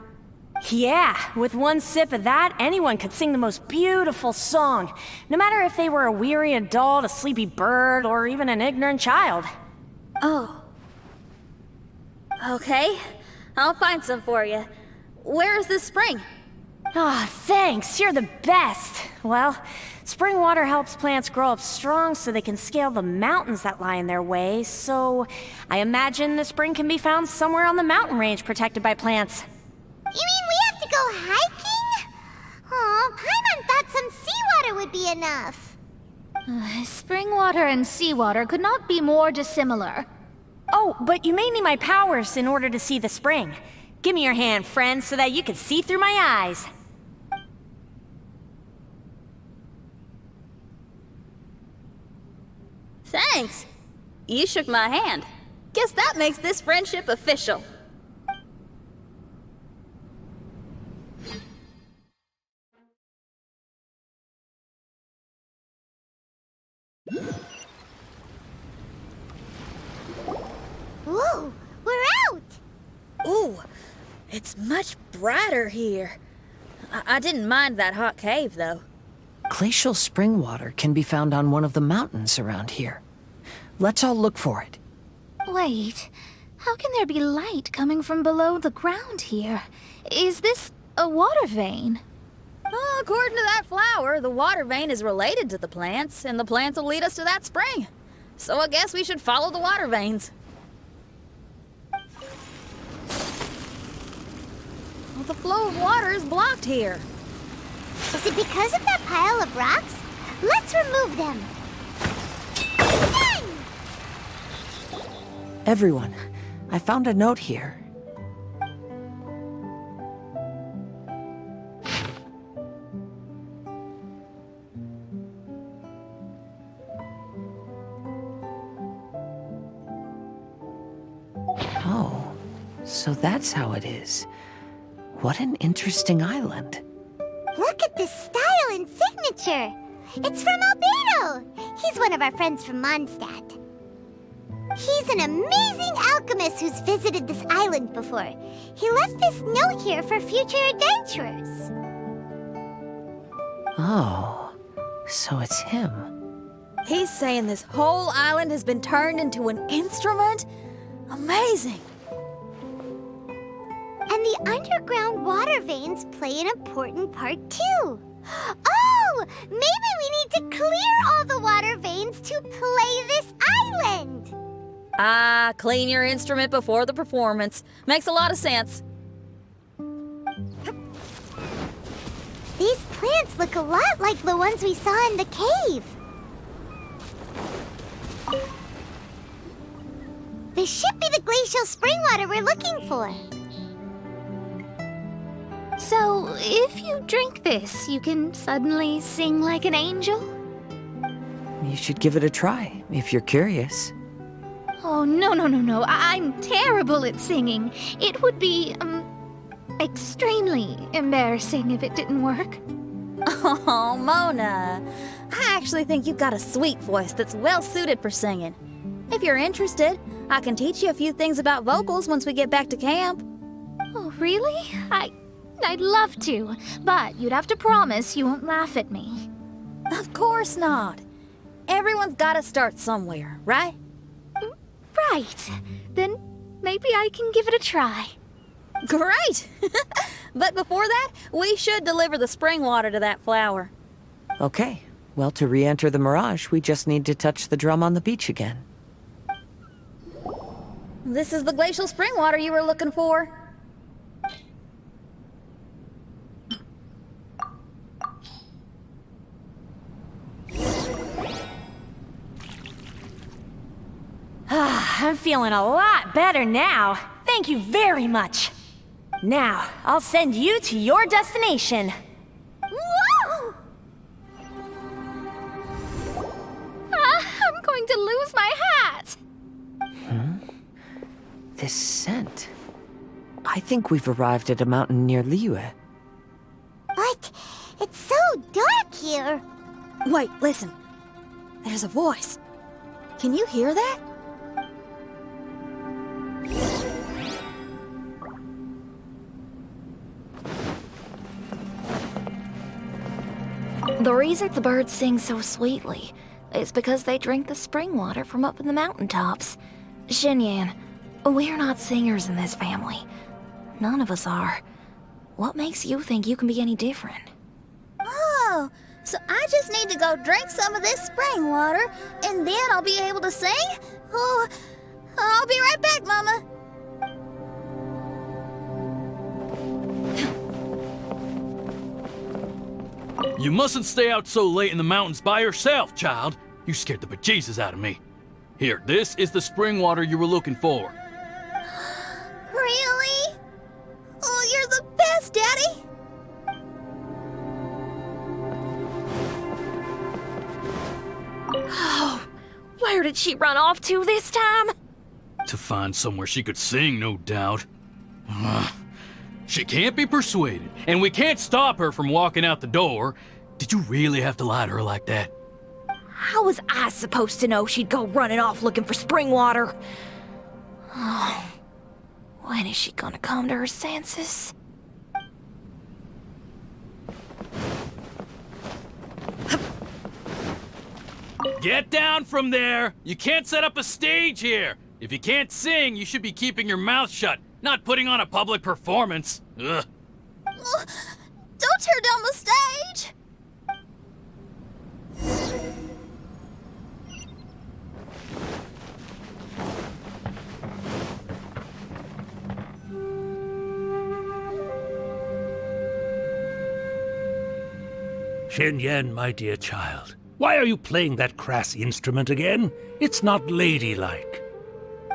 Yeah, with one sip of that, anyone could sing the most beautiful song, no matter if they were a weary adult, a sleepy bird, or even an ignorant child. Oh. Okay, I'll find some for you. Where is this spring? Ah, thanks, you're the best. Well, spring water helps plants grow up strong so they can scale the mountains that lie in their way, so I imagine the spring can be found somewhere on the mountain range protected by plants. You mean we have to go hiking? Aw, Paimon thought some seawater would be enough. Spring water and seawater could not be more dissimilar. Oh, but you may need my powers in order to see the spring. Give me your hand, friend, so that you can see through my eyes. Thanks. You shook my hand. Guess that makes this friendship official. Ooh, we're out! Ooh, it's much brighter here. I didn't mind that hot cave, though. Glacial spring water can be found on one of the mountains around here. Let's all look for it. Wait, how can there be light coming from below the ground here? Is this a water vein? According to that flower, the water vein is related to the plants, and the plants will lead us to that spring. So I guess we should follow the water veins. Well, the flow of water is blocked here. Is it because of that pile of rocks? Let's remove them. Everyone, I found a note here. Oh, so that's how it is. What an interesting island. Look at this style and signature. It's from Albedo. He's one of our friends from Mondstadt. He's an amazing alchemist who's visited this island before. He left this note here for future adventurers. Oh, so it's him. He's saying this whole island has been turned into an instrument? Amazing! And the underground water veins play an important part too. Oh, maybe we need to clear all the water veins to play this island. Clean your instrument before the performance. Makes a lot of sense. These plants look a lot like the ones we saw in the cave. The ship special spring water we're looking for. So, if you drink this, you can suddenly sing like an angel? You should give it a try, if you're curious. Oh, no. I'm terrible at singing. It would be, extremely embarrassing if it didn't work. Oh, Mona. I actually think you've got a sweet voice that's well suited for singing. If you're interested, I can teach you a few things about vocals once we get back to camp. Oh, really? I'd love to, but you'd have to promise you won't laugh at me. Of course not. Everyone's got to start somewhere, right? Right. Then maybe I can give it a try. Great! But before that, we should deliver the spring water to that flower. Okay. Well, to re-enter the Mirage, we just need to touch the drum on the beach again. This is the glacial spring water you were looking for. I'm feeling a lot better now. Thank you very much. Now, I'll send you to your destination. Whoa! I'm going to lose my hat! This scent. I think we've arrived at a mountain near Liyue. What? It's so dark here. Wait, listen. There's a voice. Can you hear that? The reason the birds sing so sweetly is because they drink the spring water from up in the mountaintops. Xinyan, we're not singers in this family. None of us are. What makes you think you can be any different? Oh, so I just need to go drink some of this spring water, and then I'll be able to sing? Oh, I'll be right back, Mama. You mustn't stay out so late in the mountains by yourself, child. You scared the bejesus out of me. Here, this is the spring water you were looking for. Really? Oh, you're the best, Daddy. Oh, where did she run off to this time? To find somewhere she could sing, no doubt. She can't be persuaded, and we can't stop her from walking out the door. Did you really have to lie to her like that? How was I supposed to know she'd go running off looking for spring water? Oh, when is she gonna come to her senses? Get down from there! You can't set up a stage here! If you can't sing, you should be keeping your mouth shut, not putting on a public performance. Ugh. Don't tear down the stage! Xinyan, my dear child, why are you playing that crass instrument again? It's not ladylike.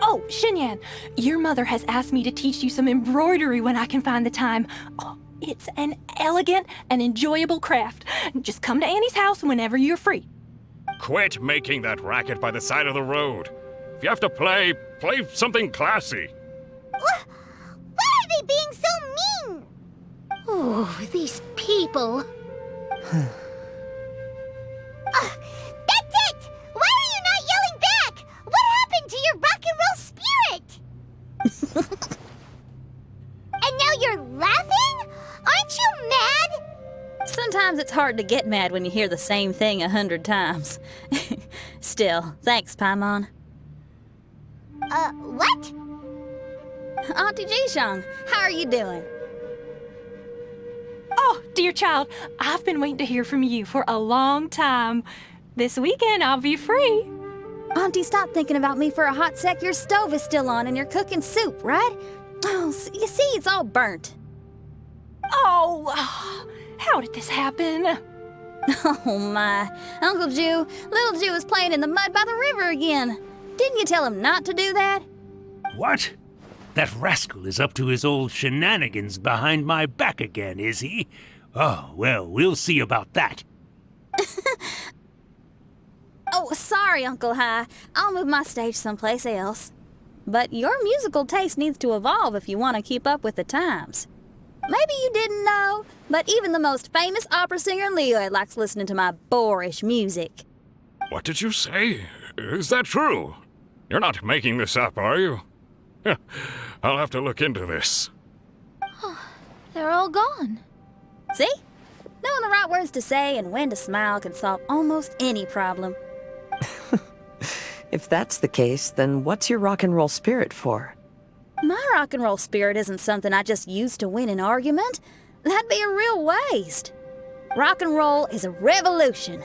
Oh, Xinyan, your mother has asked me to teach you some embroidery when I can find the time. Oh, it's an elegant and enjoyable craft. Just come to Annie's house whenever you're free. Quit making that racket by the side of the road. If you have to play, play something classy. Why are they being so mean? Oh, these people. That's it! Why are you not yelling back? What happened to your rock and roll spirit? And now you're laughing? Aren't you mad? Sometimes it's hard to get mad when you hear the same thing 100 times. Still, thanks, Paimon. What? Auntie Jishang, how are you doing? Oh, dear child, I've been waiting to hear from you for a long time. This weekend, I'll be free. Auntie, stop thinking about me for a hot sec. Your stove is still on and you're cooking soup, right? Oh, you see, it's all burnt. Oh, how did this happen? Oh, my. Uncle Jew, little Jew is playing in the mud by the river again. Didn't you tell him not to do that? What? That rascal is up to his old shenanigans behind my back again, is he? Oh, well, we'll see about that. Oh, sorry, Uncle High. I'll move my stage someplace else. But your musical taste needs to evolve if you want to keep up with the times. Maybe you didn't know, but even the most famous opera singer in Liyue likes listening to my boorish music. What did you say? Is that true? You're not making this up, are you? I'll have to look into this. They're all gone. See? Knowing the right words to say and when to smile can solve almost any problem. If that's the case, then what's your rock and roll spirit for? My rock and roll spirit isn't something I just use to win an argument. That'd be a real waste. Rock and roll is a revolution.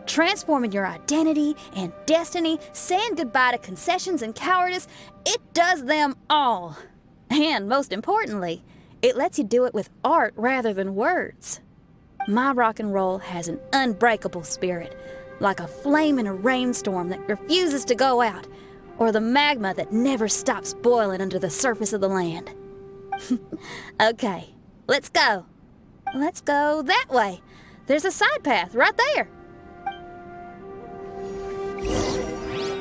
Transforming your identity and destiny, saying goodbye to concessions and cowardice, it does them all. And most importantly, it lets you do it with art rather than words. My rock and roll has an unbreakable spirit, like a flame in a rainstorm that refuses to go out, or the magma that never stops boiling under the surface of the land. Okay, let's go. Let's go that way. There's a side path right there.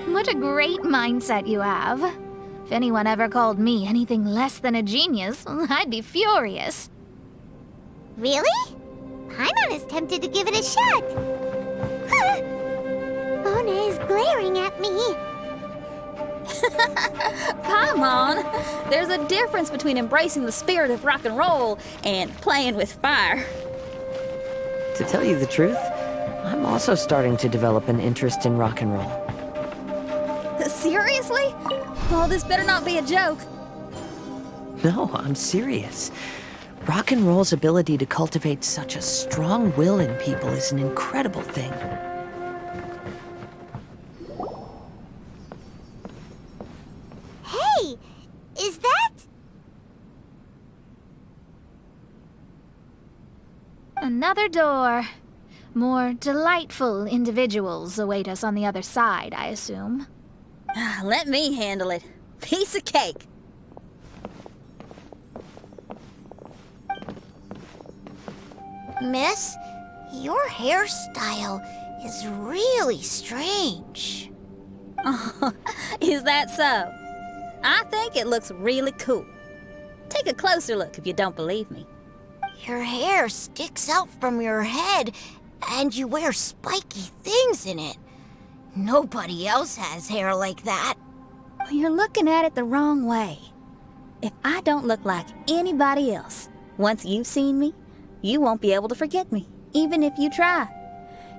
What a great mindset you have. If anyone ever called me anything less than a genius, I'd be furious. Really? Paimon is tempted to give it a shot. Ona is glaring at me. Paimon, there's a difference between embracing the spirit of rock and roll and playing with fire. To tell you the truth, I'm also starting to develop an interest in rock and roll. Seriously? Oh, this better not be a joke. No, I'm serious. Rock and roll's ability to cultivate such a strong will in people is an incredible thing. Hey, is that? Another door. More delightful individuals await us on the other side, I assume. Let me handle it. Piece of cake. Miss, your hairstyle is really strange. Oh, is that so? I think it looks really cool. Take a closer look if you don't believe me. Your hair sticks out from your head, and you wear spiky things in it. Nobody else has hair like that. Well, you're looking at it the wrong way. If I don't look like anybody else, once you've seen me, you won't be able to forget me, even if you try.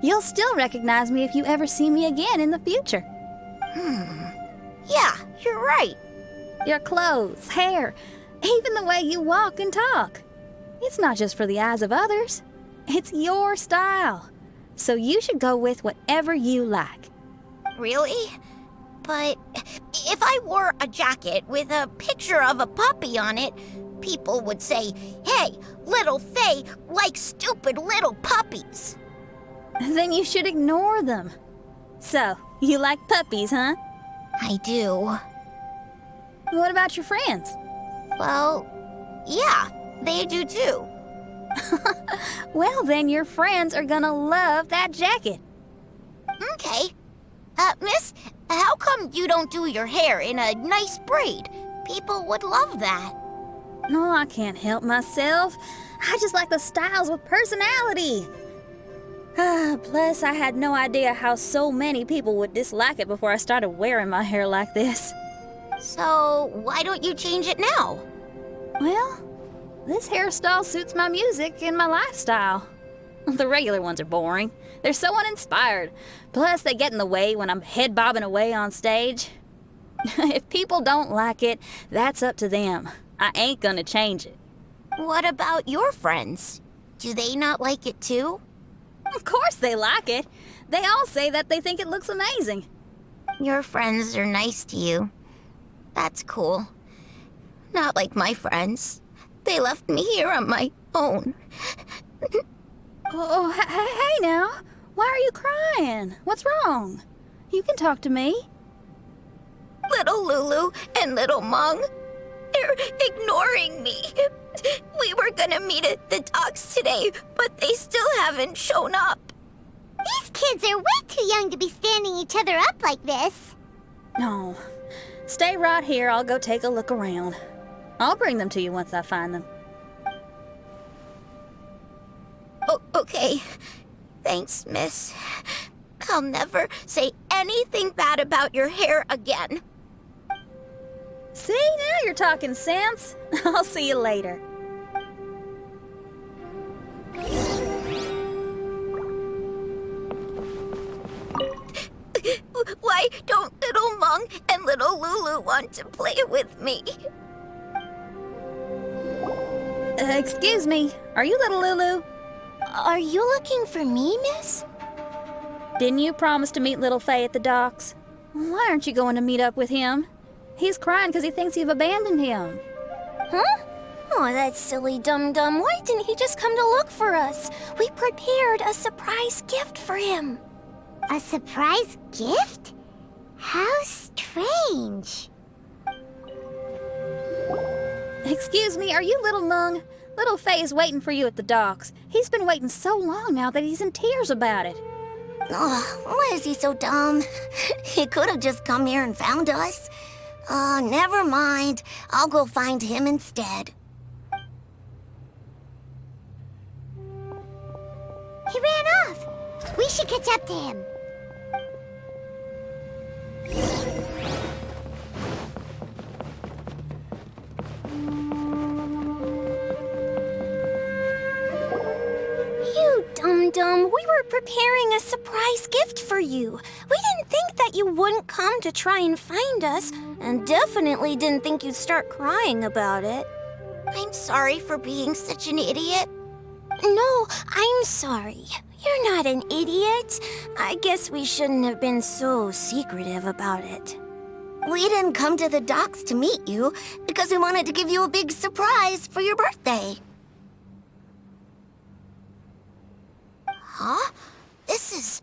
You'll still recognize me if you ever see me again in the future. Yeah, you're right. Your clothes, hair, even the way you walk and talk. It's not just for the eyes of others. It's your style. So you should go with whatever you like. Really? But if I wore a jacket with a picture of a puppy on it, people would say, "Hey, little Faye likes stupid little puppies." Then you should ignore them. So, you like puppies, huh? I do. What about your friends? Well, yeah, they do too. Well, then your friends are gonna love that jacket. Okay. Miss, how come you don't do your hair in a nice braid? People would love that. No, I can't help myself. I just like the styles with personality. Plus, I had no idea how so many people would dislike it before I started wearing my hair like this. So, why don't you change it now? Well, this hairstyle suits my music and my lifestyle. The regular ones are boring. They're so uninspired. Plus, they get in the way when I'm head bobbing away on stage. If people don't like it, that's up to them. I ain't gonna change it. What about your friends? Do they not like it too? Of course they like it. They all say that they think it looks amazing. Your friends are nice to you. That's cool. Not like my friends. They left me here on my own. Oh, hey now. Why are you crying? What's wrong? You can talk to me. Little Lulu and little Mung. They're ignoring me. We were gonna meet at the docks today, but they still haven't shown up. These kids are way too young to be standing each other up like this. No. Stay right here, I'll go take a look around. I'll bring them to you once I find them. Oh, okay. Thanks, miss. I'll never say anything bad about your hair again. See, now you're talking sense. I'll see you later. Why don't little Mung and little Lulu want to play with me? Excuse me, are you little Lulu? Are you looking for me, miss? Didn't you promise to meet little Faye at the docks? Why aren't you going to meet up with him? He's crying because he thinks you've abandoned him. Huh? Oh, that silly dum-dum. Why didn't he just come to look for us? We prepared a surprise gift for him. A surprise gift? How strange. Excuse me, are you little Mung? Little Faye is waiting for you at the docks. He's been waiting so long now that he's in tears about it. Oh, why is he so dumb? He could have just come here and found us. Oh, never mind. I'll go find him instead. He ran off. We should catch up to him. You dum-dum, we were preparing a surprise gift for you. We didn't think that you wouldn't come to try and find us, and definitely didn't think you'd start crying about it. I'm sorry for being such an idiot. No, I'm sorry. You're not an idiot. I guess we shouldn't have been so secretive about it. We didn't come to the docks to meet you because we wanted to give you a big surprise for your birthday. Huh? This is...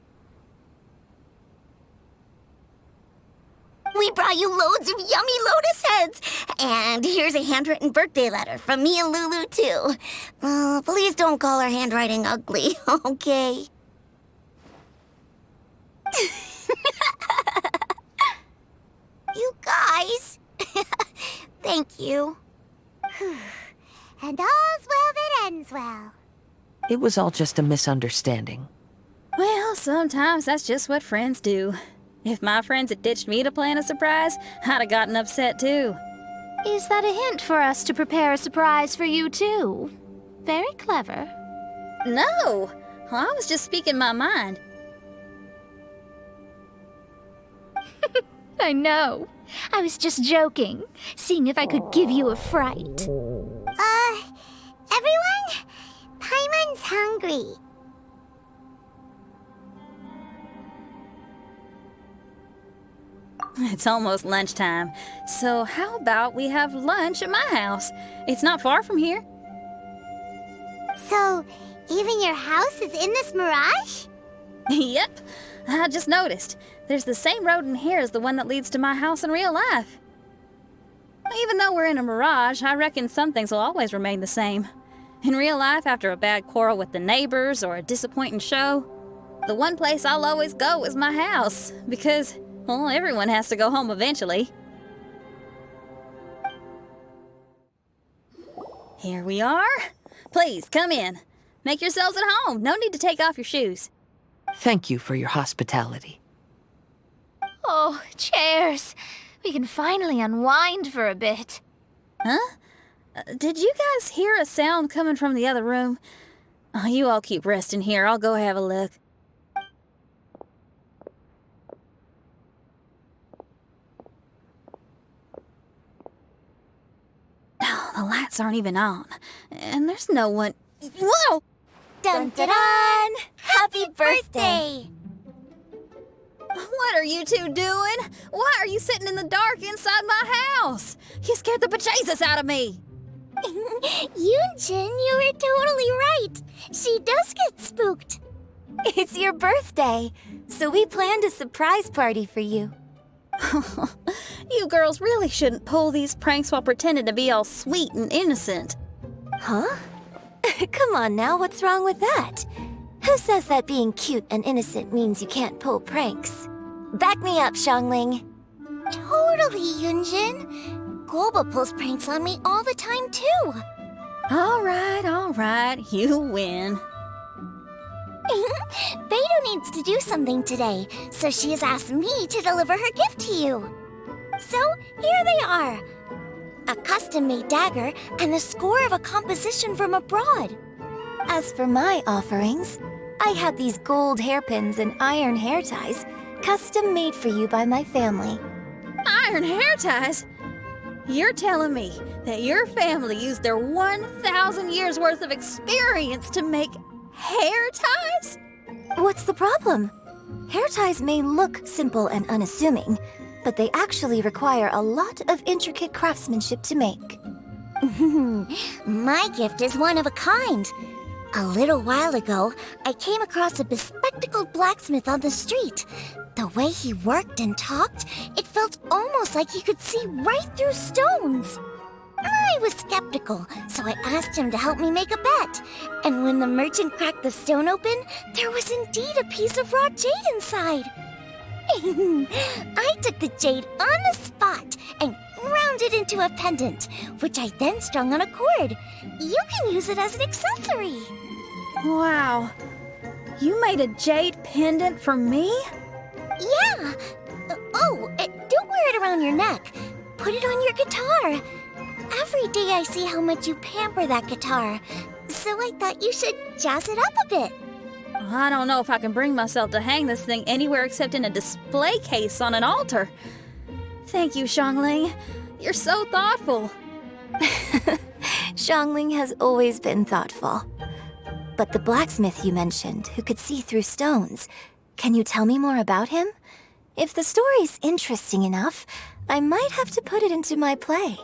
We brought you loads of yummy lotus heads! And here's a handwritten birthday letter from me and Lulu, too. Please don't call our handwriting ugly, okay? You guys! Thank you. And all's well that ends well. It was all just a misunderstanding. Well, sometimes that's just what friends do. If my friends had ditched me to plan a surprise, I'd have gotten upset too. Is that a hint for us to prepare a surprise for you too? Very clever. No! I was just speaking my mind. I know. I was just joking, seeing if I could give you a fright. Everyone? Paimon's hungry. It's almost lunchtime, so how about we have lunch at my house? It's not far from here. So, even your house is in this mirage? Yep, I just noticed. There's the same road in here as the one that leads to my house in real life. Even though we're in a mirage, I reckon some things will always remain the same. In real life, after a bad quarrel with the neighbors or a disappointing show, the one place I'll always go is my house, because, well, everyone has to go home eventually. Here we are. Please, come in. Make yourselves at home. No need to take off your shoes. Thank you for your hospitality. Oh, chairs. We can finally unwind for a bit. Huh? Did you guys hear a sound coming from the other room? Oh, you all keep resting here. I'll go have a look. Oh, the lights aren't even on. And there's no one... Whoa! Dun-dun-dun! Happy birthday! What are you two doing? Why are you sitting in the dark inside my house? You scared the bejesus out of me. Yunjin, you were totally right. She does get spooked. It's your birthday, so we planned a surprise party for you. You girls really shouldn't pull these pranks while pretending to be all sweet and innocent. Huh? Come on now, what's wrong with that? Who says that being cute and innocent means you can't pull pranks? Back me up, Xiangling. Totally, Yunjin. Golba pulls pranks on me all the time, too. All right, you win. Beidou needs to do something today, so she has asked me to deliver her gift to you. So, here they are. A custom-made dagger and the score of a composition from abroad. As for my offerings, I had these gold hairpins and iron hair ties, custom made for you by my family. Iron hair ties? You're telling me that your family used their 1,000 years worth of experience to make hair ties? What's the problem? Hair ties may look simple and unassuming, but they actually require a lot of intricate craftsmanship to make. My gift is one of a kind. A little while ago, I came across a bespectacled blacksmith on the street. The way he worked and talked, it felt almost like he could see right through stones. I was skeptical, so I asked him to help me make a bet. And when the merchant cracked the stone open, there was indeed a piece of raw jade inside. I took the jade on the spot and ground it into a pendant, which I then strung on a cord. You can use it as an accessory. Wow. You made a jade pendant for me? Yeah. Don't wear it around your neck. Put it on your guitar. Every day I see how much you pamper that guitar, so I thought you should jazz it up a bit. I don't know if I can bring myself to hang this thing anywhere except in a display case on an altar. Thank you, Xiangling. You're so thoughtful. Xiangling has always been thoughtful. But the blacksmith you mentioned, who could see through stones, can you tell me more about him? If the story's interesting enough, I might have to put it into my play.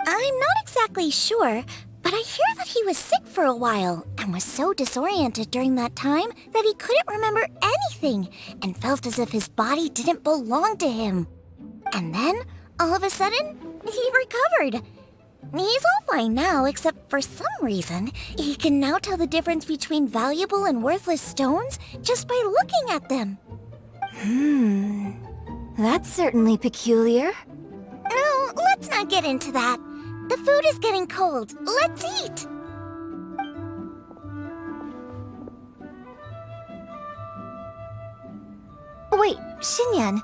I'm not exactly sure, but I hear that he was sick for a while and was so disoriented during that time that he couldn't remember anything and felt as if his body didn't belong to him. And then, all of a sudden, he recovered. He's all fine now, except for some reason, he can now tell the difference between valuable and worthless stones just by looking at them. That's certainly peculiar. No, let's not get into that. The food is getting cold. Let's eat! Wait, Xinyan,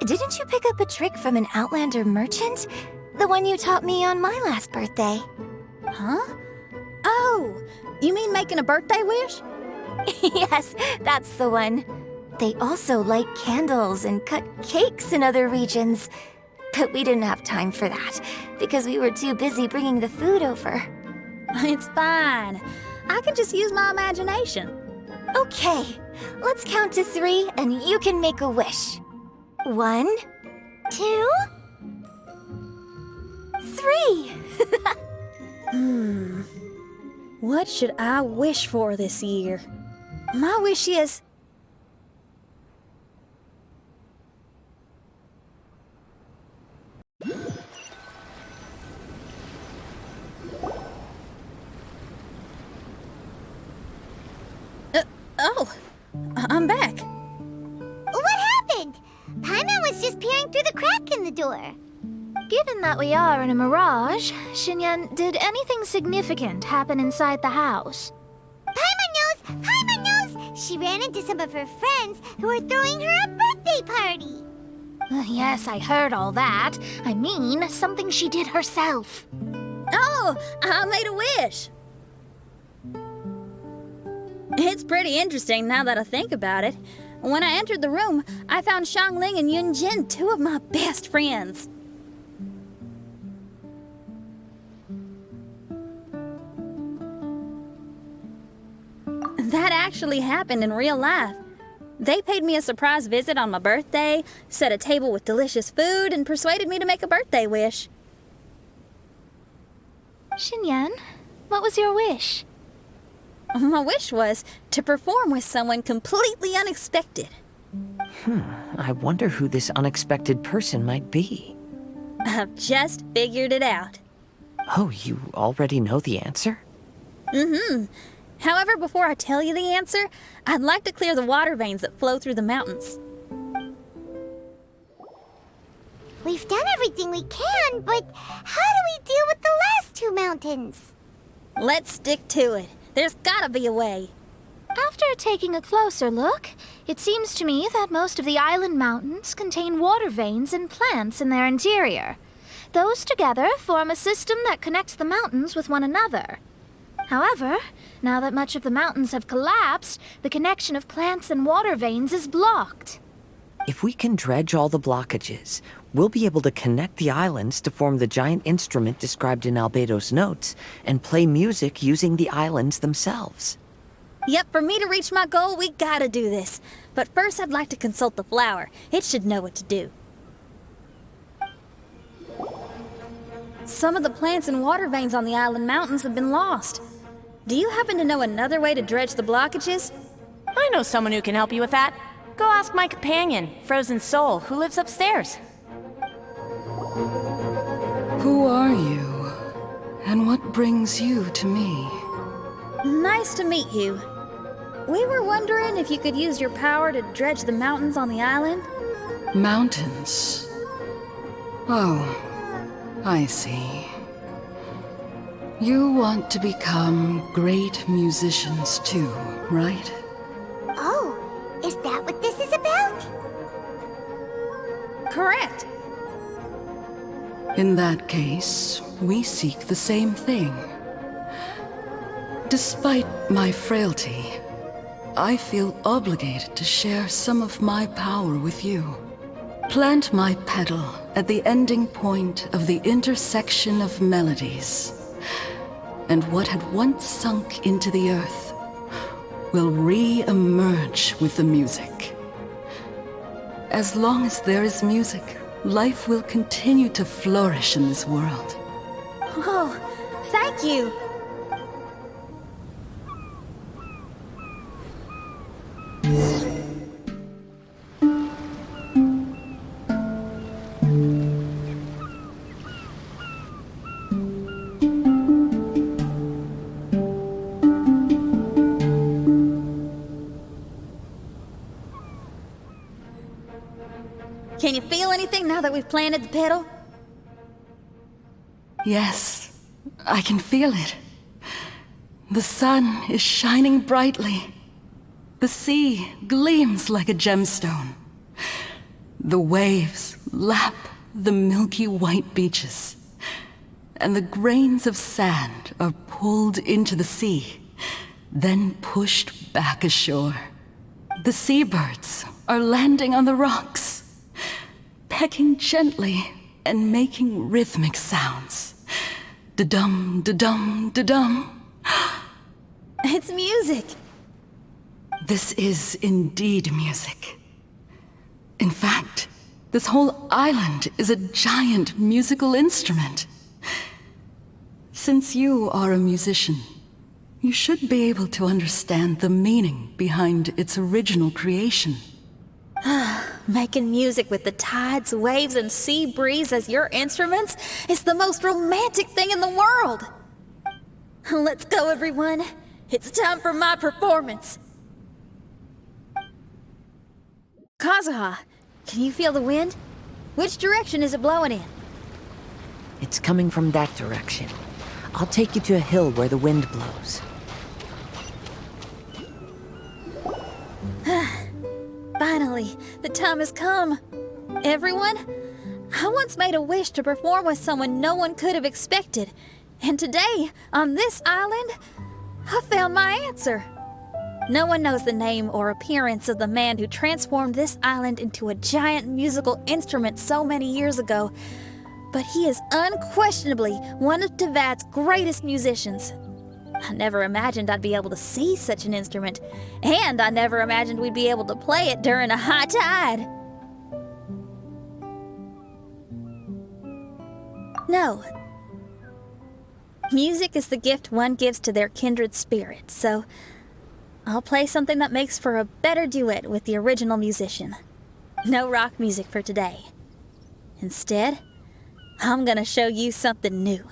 didn't you pick up a trick from an Outlander merchant? The one you taught me on my last birthday. Huh? Oh, you mean making a birthday wish? Yes, that's the one. They also light candles and cut cakes in other regions. But we didn't have time for that, because we were too busy bringing the food over. It's fine. I can just use my imagination. Okay, let's count to 3 and you can make a wish. 1, 2, 3. What should I wish for this year? My wish is... I'm back. What happened? Paimon was just peering through the crack in the door. Given that we are in a mirage, Xinyan, did anything significant happen inside the house? Paimon knows! She ran into some of her friends who were throwing her a birthday party. Yes, I heard all that. I mean, something she did herself. Oh, I made a wish. It's pretty interesting now that I think about it. When I entered the room, I found Xiangling and Yunjin, 2 of my best friends. That actually happened in real life. They paid me a surprise visit on my birthday, set a table with delicious food, and persuaded me to make a birthday wish. Xinyan, what was your wish? My wish was to perform with someone completely unexpected. I wonder who this unexpected person might be. I've just figured it out. Oh, you already know the answer? Mm-hmm. However, before I tell you the answer, I'd like to clear the water veins that flow through the mountains. We've done everything we can, but how do we deal with the last two mountains? Let's stick to it. There's gotta be a way. After taking a closer look, it seems to me that most of the island mountains contain water veins and plants in their interior. Those together form a system that connects the mountains with one another. However, now that much of the mountains have collapsed, the connection of plants and water veins is blocked. If we can dredge all the blockages, we'll be able to connect the islands to form the giant instrument described in Albedo's notes and play music using the islands themselves. Yep, for me to reach my goal, we gotta do this. But first, I'd like to consult the flower. It should know what to do. Some of the plants and water veins on the island mountains have been lost. Do you happen to know another way to dredge the blockages? I know someone who can help you with that. Go ask my companion, Frozen Soul, who lives upstairs. Who are you? And what brings you to me? Nice to meet you. We were wondering if you could use your power to dredge the mountains on the island? Mountains? Oh, I see. You want to become great musicians too, right? Oh, is that what this is about? Correct. In that case, we seek the same thing. Despite my frailty, I feel obligated to share some of my power with you. Plant my petal at the ending point of the intersection of melodies, and what had once sunk into the earth will re-emerge with the music. As long as there is music, life will continue to flourish in this world. Oh, thank you. Can you feel anything now that we've planted the petal? Yes, I can feel it. The sun is shining brightly. The sea gleams like a gemstone. The waves lap the milky white beaches, and the grains of sand are pulled into the sea, then pushed back ashore. The seabirds are landing on the rocks, pecking gently and making rhythmic sounds. Da-dum, da-dum, da-dum. It's music. This is indeed music. In fact, this whole island is a giant musical instrument. Since you are a musician, you should be able to understand the meaning behind its original creation. Making music with the tides, waves, and sea breeze as your instruments is the most romantic thing in the world. Let's go, everyone. It's time for my performance. Kazuha, can you feel the wind? Which direction is it blowing in? It's coming from that direction. I'll take you to a hill where the wind blows. Finally, the time has come. Everyone, I once made a wish to perform with someone no one could have expected. And today, on this island, I found my answer. No one knows the name or appearance of the man who transformed this island into a giant musical instrument so many years ago, but he is unquestionably one of Teyvat's greatest musicians. I never imagined I'd be able to see such an instrument, and I never imagined we'd be able to play it during a high tide. No. Music is the gift one gives to their kindred spirit, so I'll play something that makes for a better duet with the original musician. No rock music for today. Instead, I'm gonna show you something new.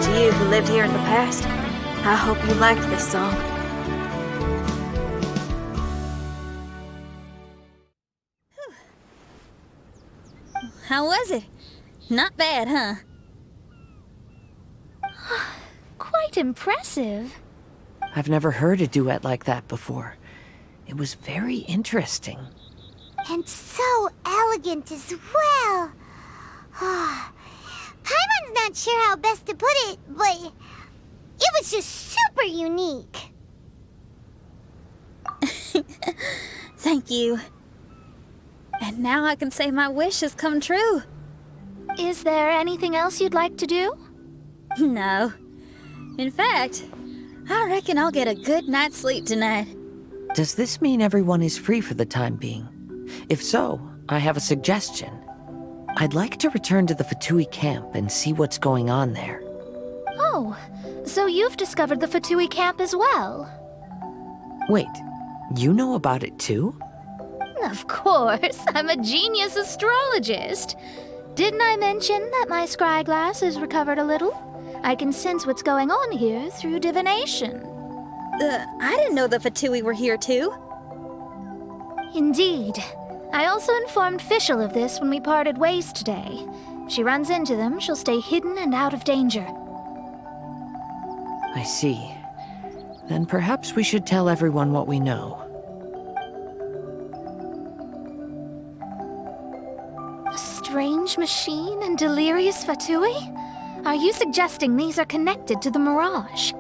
To you who lived here in the past, I hope you liked this song. How was it? Not bad, huh? Quite impressive. I've never heard a duet like that before. It was very interesting. And so elegant as well. Paimon's not sure how best to put it, but it was just super unique. Thank you. And now I can say my wish has come true. Is there anything else you'd like to do? No. In fact, I reckon I'll get a good night's sleep tonight. Does this mean everyone is free for the time being? If so, I have a suggestion. I'd like to return to the Fatui camp and see what's going on there. Oh, so you've discovered the Fatui camp as well? Wait, you know about it too? Of course, I'm a genius astrologist. Didn't I mention that my scry glass is recovered a little? I can sense what's going on here through divination. I didn't know the Fatui were here too. Indeed. I also informed Fischl of this when we parted ways today. If she runs into them, she'll stay hidden and out of danger. I see. Then perhaps we should tell everyone what we know. A strange machine and delirious Fatui? Are you suggesting these are connected to the Mirage?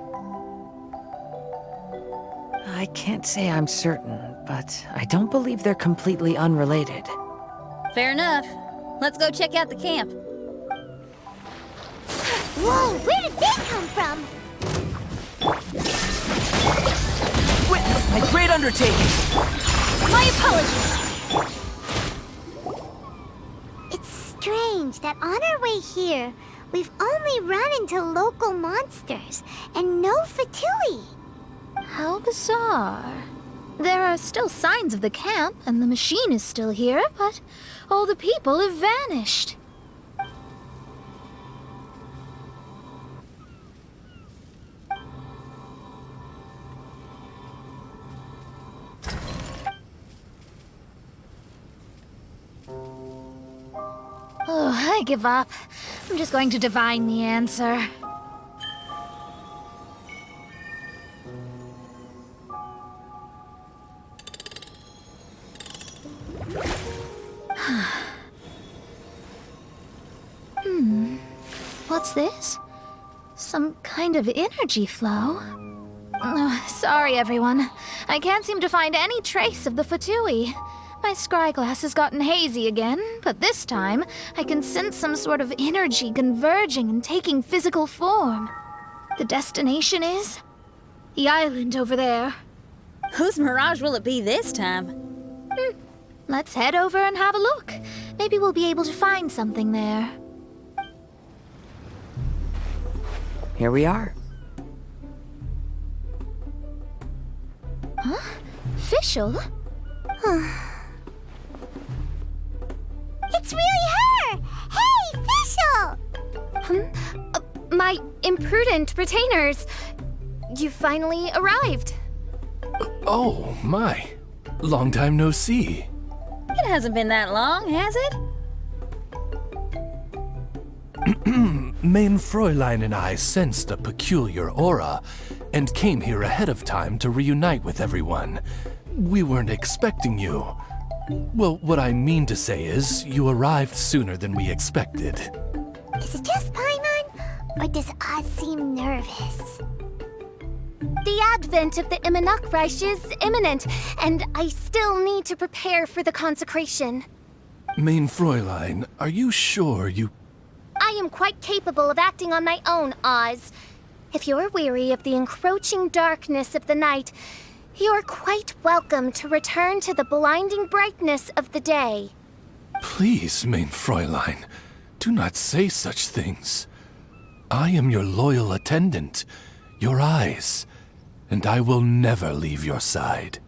I can't say I'm certain, but I don't believe they're completely unrelated. Fair enough. Let's go check out the camp. Whoa, where did they come from? Witness my great undertaking! My apologies! It's strange that on our way here, we've only run into local monsters and no Fatui. How bizarre. There are still signs of the camp, and the machine is still here, but all the people have vanished. Oh, I give up. I'm just going to divine the answer. What's this? Some kind of energy flow? Oh, sorry, everyone. I can't seem to find any trace of the Fatui. My scry glass has gotten hazy again, but this time I can sense some sort of energy converging and taking physical form. The destination is the island over there. Whose mirage will it be this time? Let's head over and have a look. Maybe we'll be able to find something there. Here we are. Huh? Fischl? It's really her! Hey, Fischl! My imprudent retainers. You finally arrived. Oh, my. Long time no see. It hasn't been that long, has it? Main Fräulein and I sensed a peculiar aura and came here ahead of time to reunite with everyone. We weren't expecting you. Well, what I mean to say is, you arrived sooner than we expected. Is it just Paimon? Or does Oz seem nervous? The advent of the Immonocreich is imminent, and I still need to prepare for the consecration. Main Fräulein, are you sure you... I am quite capable of acting on my own, Oz. If you're weary of the encroaching darkness of the night, you're quite welcome to return to the blinding brightness of the day. Please, Main Fräulein, do not say such things. I am your loyal attendant, your eyes, and I will never leave your side.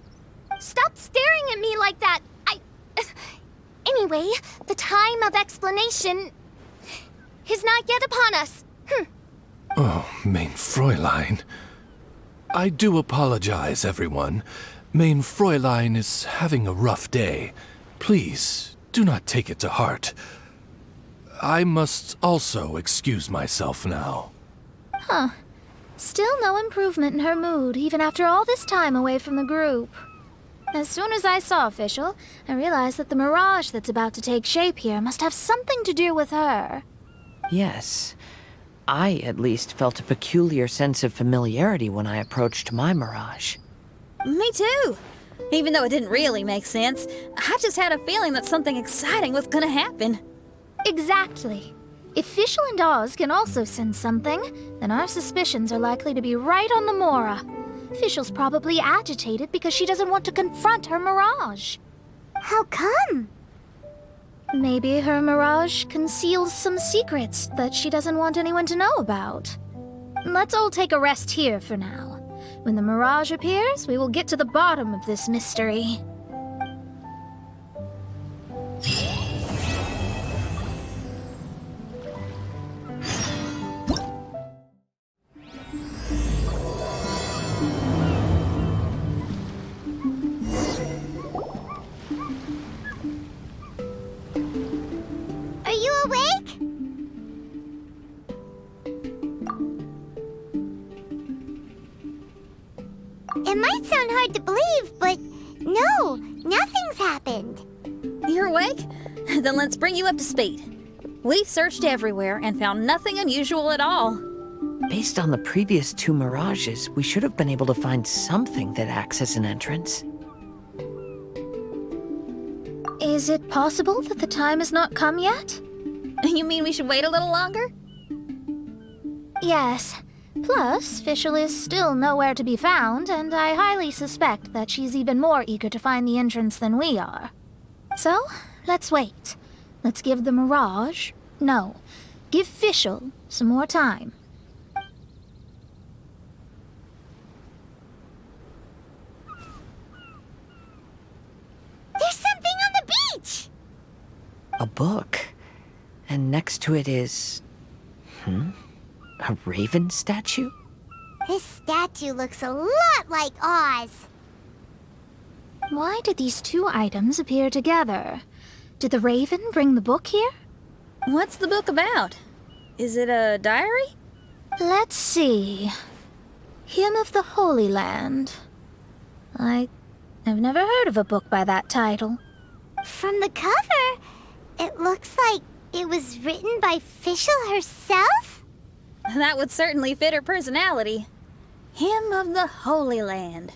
Stop staring at me like that! Anyway, the time of explanation is not yet upon us. Oh, Main Fräulein. I do apologize, everyone. Main Fräulein is having a rough day. Please, do not take it to heart. I must also excuse myself now. Huh. Still no improvement in her mood, even after all this time away from the group. As soon as I saw Fischl, I realized that the mirage that's about to take shape here must have something to do with her. Yes. I, at least, felt a peculiar sense of familiarity when I approached my mirage. Me too. Even though it didn't really make sense, I just had a feeling that something exciting was gonna happen. Exactly. If Fischl and Oz can also sense something, then our suspicions are likely to be right on the Mora. Fischl's probably agitated because she doesn't want to confront her mirage. How come? Maybe her mirage conceals some secrets that she doesn't want anyone to know about. Let's all take a rest here for now. When the mirage appears, we will get to the bottom of this mystery. Are you awake? It might sound hard to believe, but no, nothing's happened. You're awake? Then let's bring you up to speed. We've searched everywhere and found nothing unusual at all. Based on the previous two mirages, we should have been able to find something that acts as an entrance. Is it possible that the time has not come yet? You mean we should wait a little longer? Yes. Plus, Fischl is still nowhere to be found, and I highly suspect that she's even more eager to find the entrance than we are. So, let's wait. Let's give the Mirage... No, give Fischl some more time. There's something on the beach! A book. And next to it is... A raven statue? This statue looks a lot like Oz. Why did these two items appear together? Did the raven bring the book here? What's the book about? Is it a diary? Let's see. Hymn of the Holy Land. I've never heard of a book by that title. From the cover, it looks like it was written by Fischl herself? That would certainly fit her personality. Hymn of the Holy Land.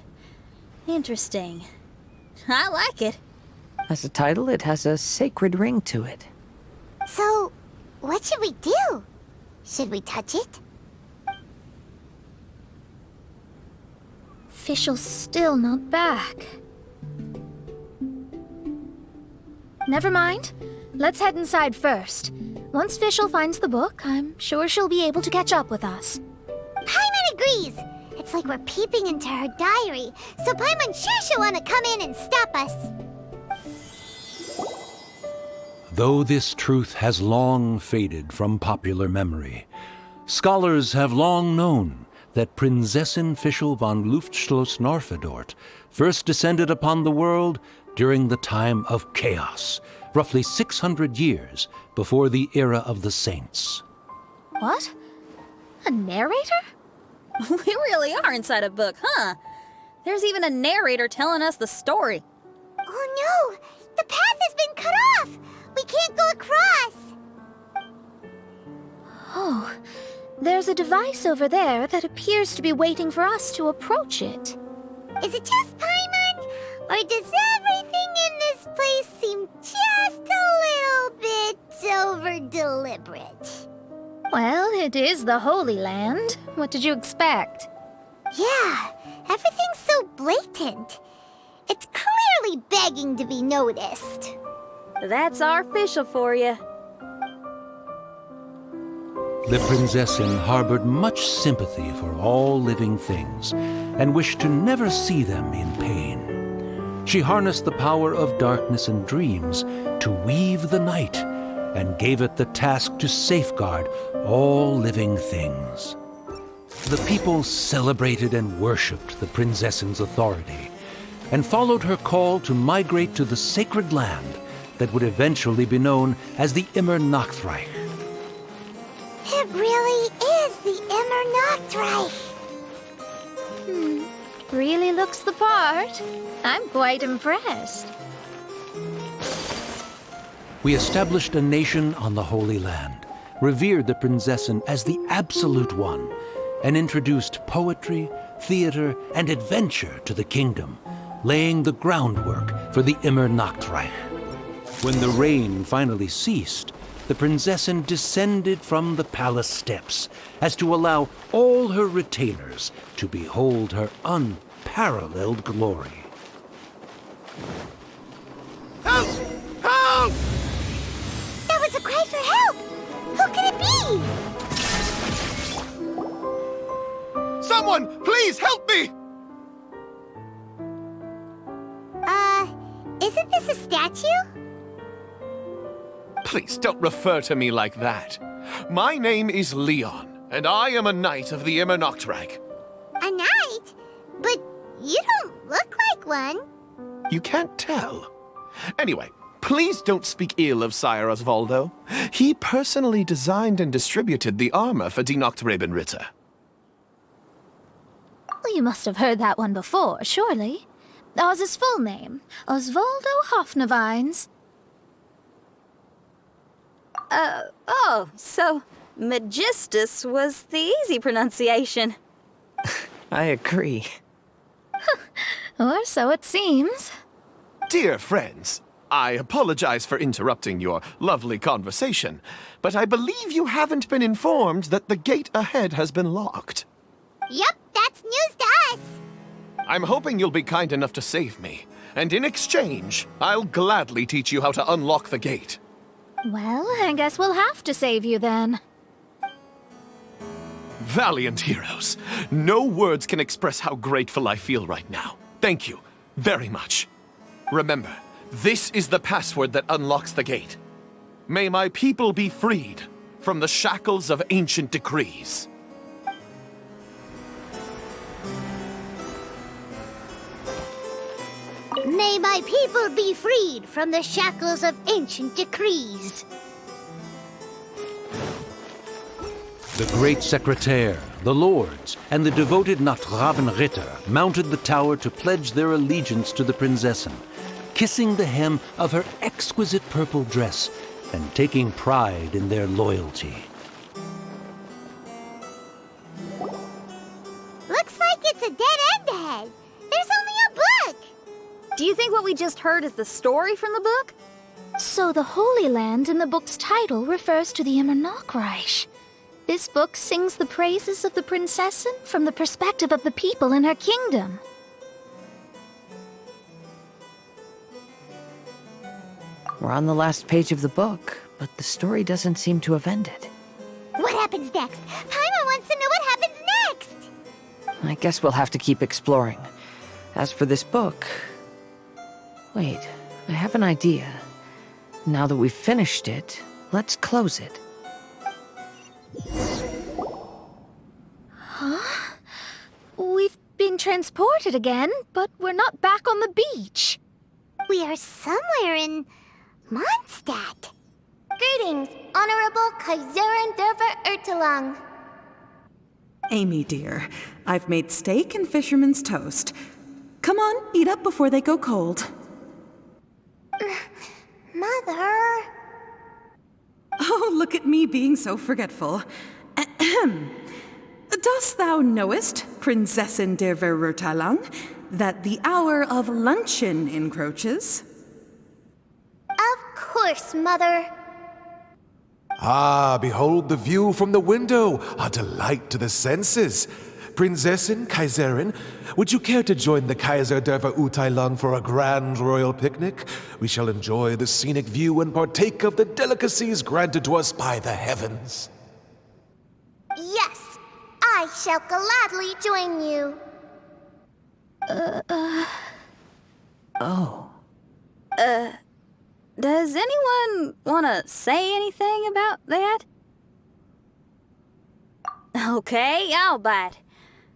Interesting. I like it. As a title, it has a sacred ring to it. So, what should we do? Should we touch it? Fischl's still not back. Never mind. Let's head inside first. Once Fischl finds the book, I'm sure she'll be able to catch up with us. Paimon agrees! It's like we're peeping into her diary, so Paimon's sure she'll want to come in and stop us. Though this truth has long faded from popular memory, scholars have long known that Prinzessin Fischl von Luftschloss-Norfedort first descended upon the world during the time of chaos, roughly 600 years before the era of the saints. What? A narrator? We really are inside a book, huh? There's even a narrator telling us the story. Oh no! The path has been cut off! We can't go across! Oh, there's a device over there that appears to be waiting for us to approach it. Is it just Paimon? Or does everything in this place seem just a little bit over-deliberate? Well, it is the Holy Land. What did you expect? Yeah, everything's so blatant. It's clearly begging to be noticed. That's our Fischl for you. The Prinzessin harbored much sympathy for all living things and wished to never see them in pain. She harnessed the power of darkness and dreams to weave the night and gave it the task to safeguard all living things. The people celebrated and worshipped the Prinzessin's authority and followed her call to migrate to the sacred land that would eventually be known as the Immer Nachtreich. It really is the Immer Nachtreich. Really looks the part. I'm quite impressed. We established a nation on the Holy Land, revered the Prinzessin as the absolute one, and introduced poetry, theater, and adventure to the kingdom, laying the groundwork for the Immer Nachtreich. When the rain finally ceased, the Prinzessin descended from the palace steps as to allow all her retainers to behold her unparalleled glory. Help! Help! That was a cry for help! Who could it be? Someone, please help me! Isn't this a statue? Please don't refer to me like that. My name is Leon, and I am a knight of the Immer Nachtreich. A knight? But you don't look like one. You can't tell. Anyway, please don't speak ill of Sire Osvaldo. He personally designed and distributed the armor for Die Nachtrebenritter. Well, you must have heard that one before, surely. That was his full name, Osvaldo Hofnevines. So Magistus was the easy pronunciation. I agree. Or so it seems. Dear friends, I apologize for interrupting your lovely conversation, but I believe you haven't been informed that the gate ahead has been locked. Yup, that's news to us. I'm hoping you'll be kind enough to save me, and in exchange, I'll gladly teach you how to unlock the gate. Well, I guess we'll have to save you then. Valiant heroes, no words can express how grateful I feel right now. Thank you very much. Remember, this is the password that unlocks the gate. May my people be freed from the shackles of ancient decrees. May my people be freed from the shackles of ancient decrees. The great secretaire, the lords, and the devoted Nachtrebenritter mounted the tower to pledge their allegiance to the Prinzessin, kissing the hem of her exquisite purple dress and taking pride in their loyalty. Looks like it's a dead end ahead. There's only a book. Do you think what we just heard is the story from the book? So the Holy Land in the book's title refers to the Immer Nachtreich. This book sings the praises of the Prinzessin from the perspective of the people in her kingdom. We're on the last page of the book, but the story doesn't seem to have ended. What happens next? Paimon wants to know what happens next. I guess we'll have to keep exploring. As for this book... Wait, I have an idea. Now that we've finished it, let's close it. Huh? We've been transported again, but we're not back on the beach. We are somewhere in Mondstadt. Greetings, Honorable Kaiserin Derver Ertelang. Amy, dear, I've made steak and fisherman's toast. Come on, eat up before they go cold. Mother... Oh, look at me being so forgetful. Ahem. Dost thou knowest, Prinzessin der Verurteilung, that the hour of luncheon encroaches. Of course, Mother. Ah, behold the view from the window, a delight to the senses. Prinzessin, Kaiserin, would you care to join the Kaiser der Verurteilung for a grand royal picnic? We shall enjoy the scenic view and partake of the delicacies granted to us by the heavens. Yes, I shall gladly join you. Oh. Does anyone want to say anything about that? Okay, I'll bite.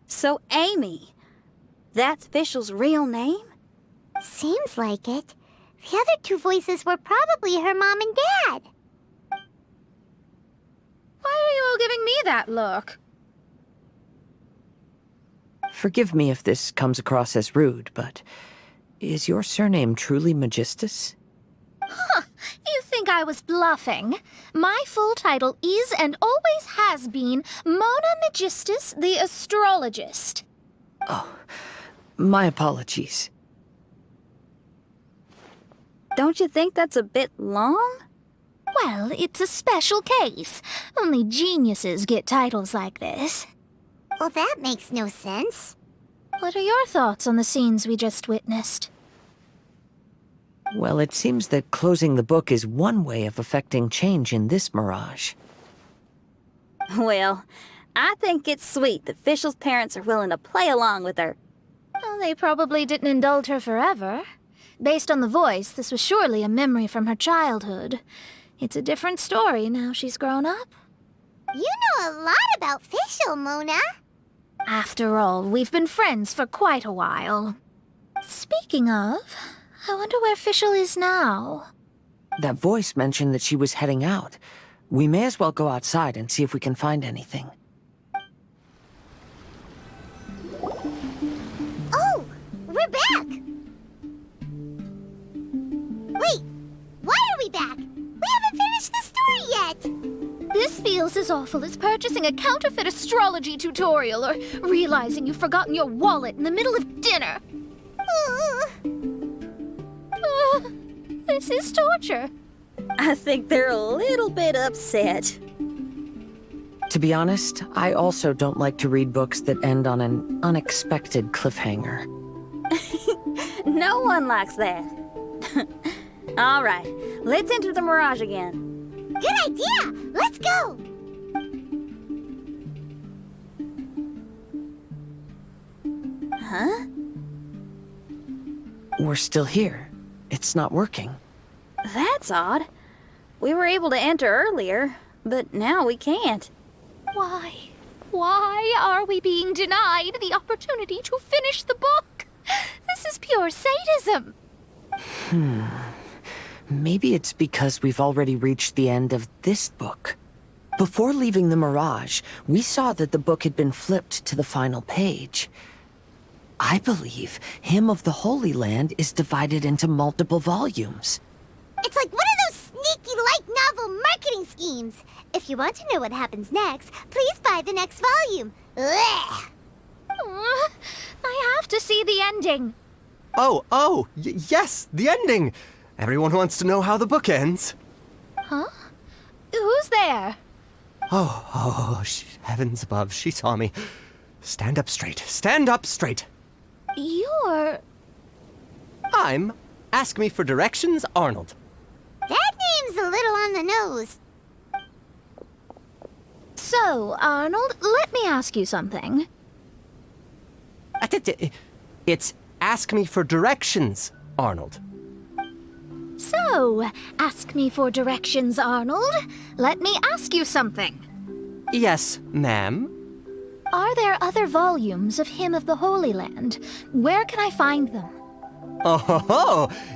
So, Amy, that's Fischl's real name? Seems like it. The other two voices were probably her mom and dad. Why are you all giving me that look? Forgive me if this comes across as rude, but is your surname truly Magistus? Huh, you think I was bluffing? My full title is and always has been Mona Magistus the Astrologist. Oh, my apologies. Don't you think that's a bit long? Well, it's a special case. Only geniuses get titles like this. Well, that makes no sense. What are your thoughts on the scenes we just witnessed? Well, it seems that closing the book is one way of effecting change in this mirage. Well, I think it's sweet that Fischl's parents are willing to play along with her. Well, they probably didn't indulge her forever. Based on the voice, this was surely a memory from her childhood. It's a different story now she's grown up. You know a lot about Fischl, Mona. After all, we've been friends for quite a while. Speaking of, I wonder where Fischl is now. That voice mentioned that she was heading out. We may as well go outside and see if we can find anything. Oh, we're back! Wait, why are we back? We haven't finished the story yet! This feels as awful as purchasing a counterfeit astrology tutorial or realizing you've forgotten your wallet in the middle of dinner. This is torture. I think they're a little bit upset. To be honest, I also don't like to read books that end on an unexpected cliffhanger. No one likes that. All right, let's enter the mirage again. Good idea! Let's go! Huh? We're still here. It's not working. That's odd. We were able to enter earlier, but now we can't. Why? Why are we being denied the opportunity to finish the book? This is pure sadism. Maybe it's because we've already reached the end of this book. Before leaving the Mirage, we saw that the book had been flipped to the final page. I believe Hymn of the Holy Land is divided into multiple volumes. It's like one of those sneaky light novel marketing schemes. If you want to know what happens next, please buy the next volume. Ugh. I have to see the ending. Yes, the ending! Everyone wants to know how the book ends. Huh? Who's there? Heavens above, she saw me. Stand up straight, stand up straight. You're... I'm Ask Me for Directions, Arnold. That name's a little on the nose. So, Arnold, let me ask you something. It's Ask Me for Directions, Arnold. So, ask me for directions, Arnold. Let me ask you something. Yes, ma'am. Are there other volumes of Hymn of the Holy Land? Where can I find them?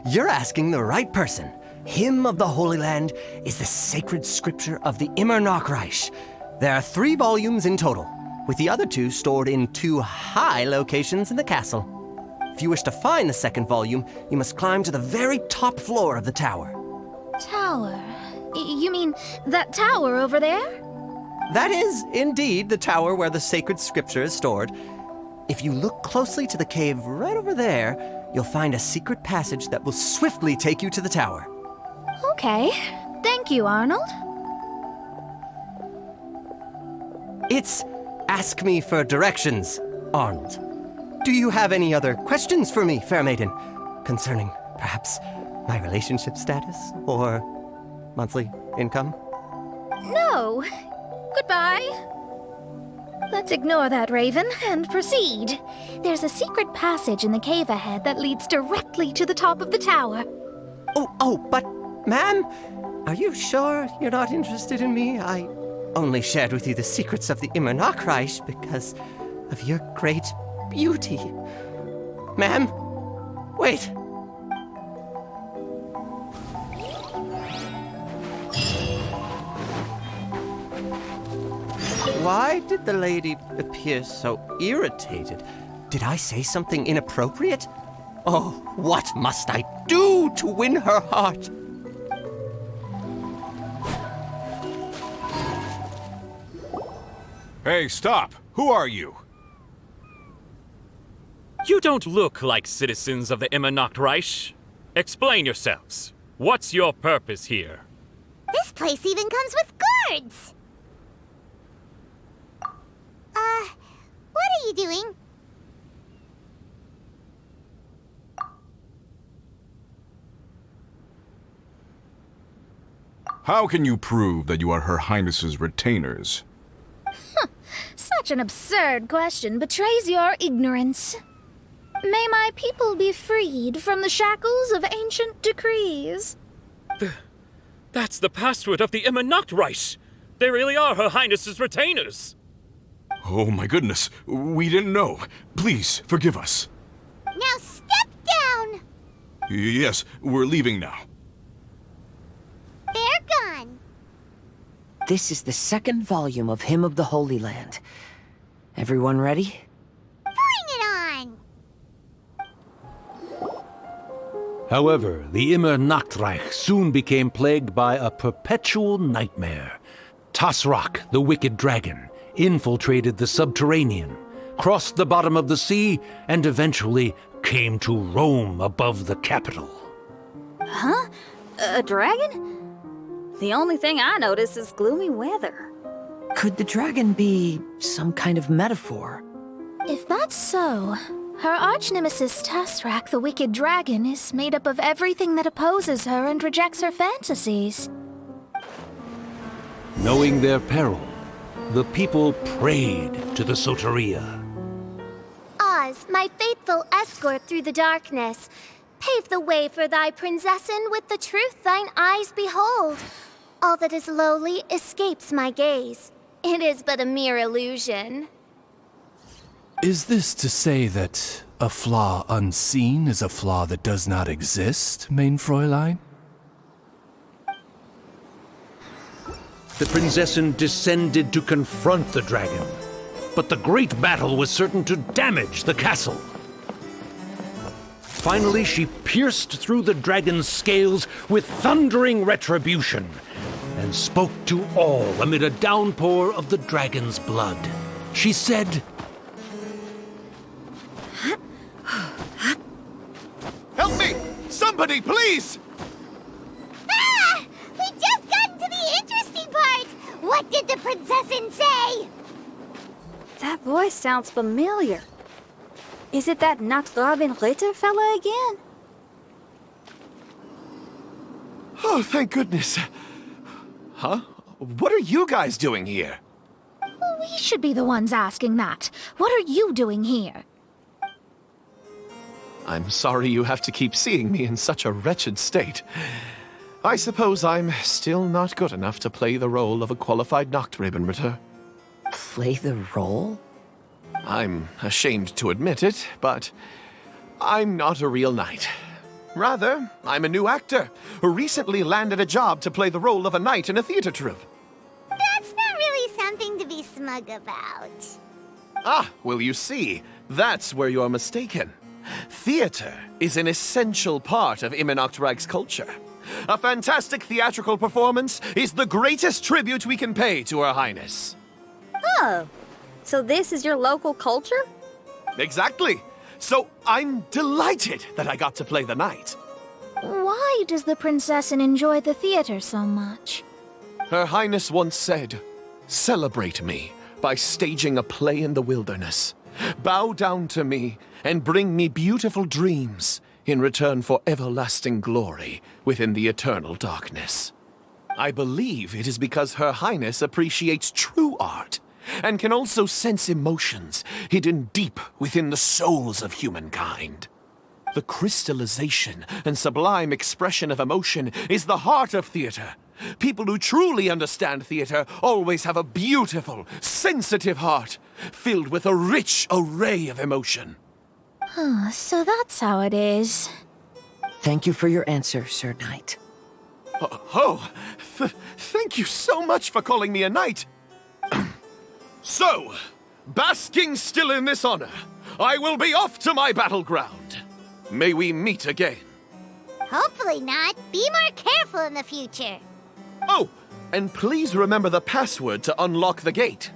You're asking the right person. Hymn of the Holy Land is the sacred scripture of the Immer Nachreich. There are 3 volumes in total, with the other 2 stored in 2 high locations in the castle. If you wish to find the second volume, you must climb to the very top floor of the tower. Tower? You mean that tower over there? That is, indeed, the tower where the sacred scripture is stored. If you look closely to the cave right over there, you'll find a secret passage that will swiftly take you to the tower. Okay. Thank you, Arnold. It's Ask Me for Directions, Arnold. Do you have any other questions for me, fair maiden? Concerning, perhaps, my relationship status or monthly income? No. Goodbye. Let's ignore that, Raven, and proceed. There's a secret passage in the cave ahead that leads directly to the top of the tower. But, ma'am, are you sure you're not interested in me? I only shared with you the secrets of the Immernachtreich because of your great beauty. Ma'am, wait. Why did the lady appear so irritated? Did I say something inappropriate? Oh, what must I do to win her heart? Hey, stop! Who are you? You don't look like citizens of the Immernachtreich. Explain yourselves. What's your purpose here? This place even comes with guards! What are you doing? How can you prove that you are Her Highness's retainers? Such an absurd question betrays your ignorance. May my people be freed from the shackles of ancient decrees. That's the password of the Immernachtreich. They really are Her Highness's retainers. Oh my goodness, we didn't know. Please, forgive us. Now step down! Yes, we're leaving now. They're gone. This is the second volume of Hymn of the Holy Land. Everyone ready? Bring it on! However, the Immernachtreich soon became plagued by a perpetual nightmare. Tasrak, the wicked dragon, infiltrated the subterranean, crossed the bottom of the sea, and eventually came to roam above the capital. Huh? A dragon? The only thing I notice is gloomy weather. Could the dragon be some kind of metaphor? If that's so, her arch-nemesis Tasrak, the wicked dragon, is made up of everything that opposes her and rejects her fantasies. Knowing their peril, the people prayed to the Soteria. Oz, my faithful escort through the darkness, pave the way for thy princessen with the truth thine eyes behold. All that is lowly escapes my gaze. It is but a mere illusion. Is this to say that a flaw unseen is a flaw that does not exist, mein Fräulein? The princessen descended to confront the dragon, but the great battle was certain to damage the castle. Finally, she pierced through the dragon's scales with thundering retribution and spoke to all amid a downpour of the dragon's blood. She said, Help me! Somebody, please! Ah! We just got into the interesting part! What did the princessen say? That voice sounds familiar. Is it that Nacht-Robin Ritter fella again? Oh, thank goodness. Huh? What are you guys doing here? We should be the ones asking that. What are you doing here? I'm sorry you have to keep seeing me in such a wretched state. I suppose I'm still not good enough to play the role of a qualified Nachtrebenritter. Play the role? I'm ashamed to admit it, but I'm not a real knight. Rather, I'm a new actor who recently landed a job to play the role of a knight in a theater troupe. That's not really something to be smug about. Ah, well, you see, that's where you're mistaken. Theater is an essential part of Immernachtreich's culture. A fantastic theatrical performance is the greatest tribute we can pay to Her Highness. Oh, so this is your local culture? Exactly. So I'm delighted that I got to play the knight. Why does the princessin enjoy the theater so much? Her Highness once said, "Celebrate me by staging a play in the wilderness. Bow down to me and bring me beautiful dreams in return for everlasting glory within the eternal darkness." I believe it is because Her Highness appreciates true art and can also sense emotions hidden deep within the souls of humankind. The crystallization and sublime expression of emotion is the heart of theater. People who truly understand theater always have a beautiful, sensitive heart, filled with a rich array of emotion. Oh, so that's how it is. Thank you for your answer, Sir Knight. Thank you so much for calling me a knight. So, basking still in this honor, I will be off to my battleground. May we meet again. Hopefully not. Be more careful in the future. Oh, and please remember the password to unlock the gate.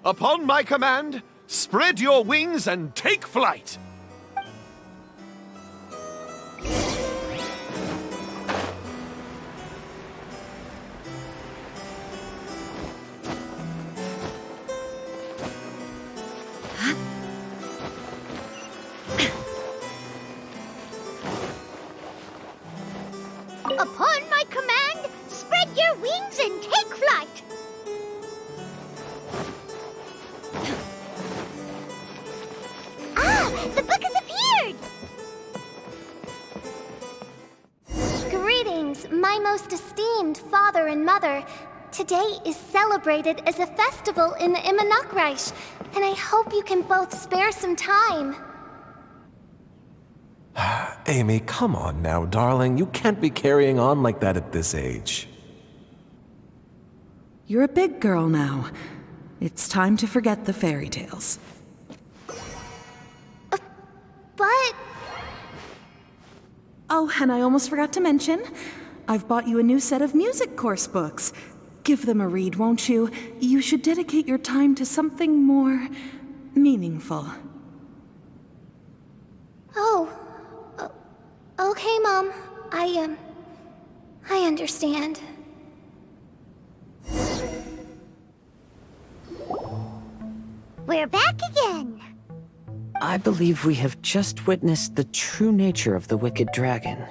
Upon my command, spread your wings and take flight. Upon my command, spread your wings and take flight. Ah, the book has appeared! Greetings, my most esteemed father and mother. Today is celebrated as a festival in the Immonokreich, and I hope you can both spare some time. Amy, come on now, darling. You can't be carrying on like that at this age. You're a big girl now. It's time to forget the fairy tales. But... Oh, and I almost forgot to mention, I've bought you a new set of music course books. Give them a read, won't you? You should dedicate your time to something more meaningful. Oh. Okay, Mom. I understand. We're back again. I believe we have just witnessed the true nature of the wicked dragon.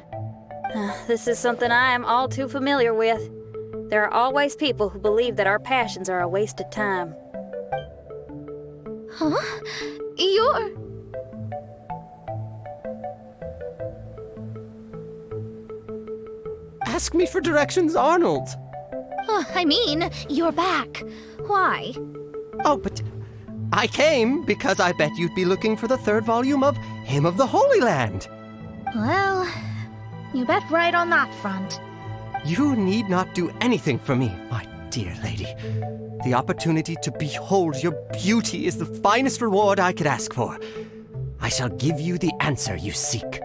This is something I am all too familiar with. There are always people who believe that our passions are a waste of time. Huh? You're... Ask me for directions, Arnold. I mean, you're back. Why? Oh, but I came because I bet you'd be looking for the third volume of Hymn of the Holy Land. Well, you bet right on that front. You need not do anything for me, my dear lady. The opportunity to behold your beauty is the finest reward I could ask for. I shall give you the answer you seek.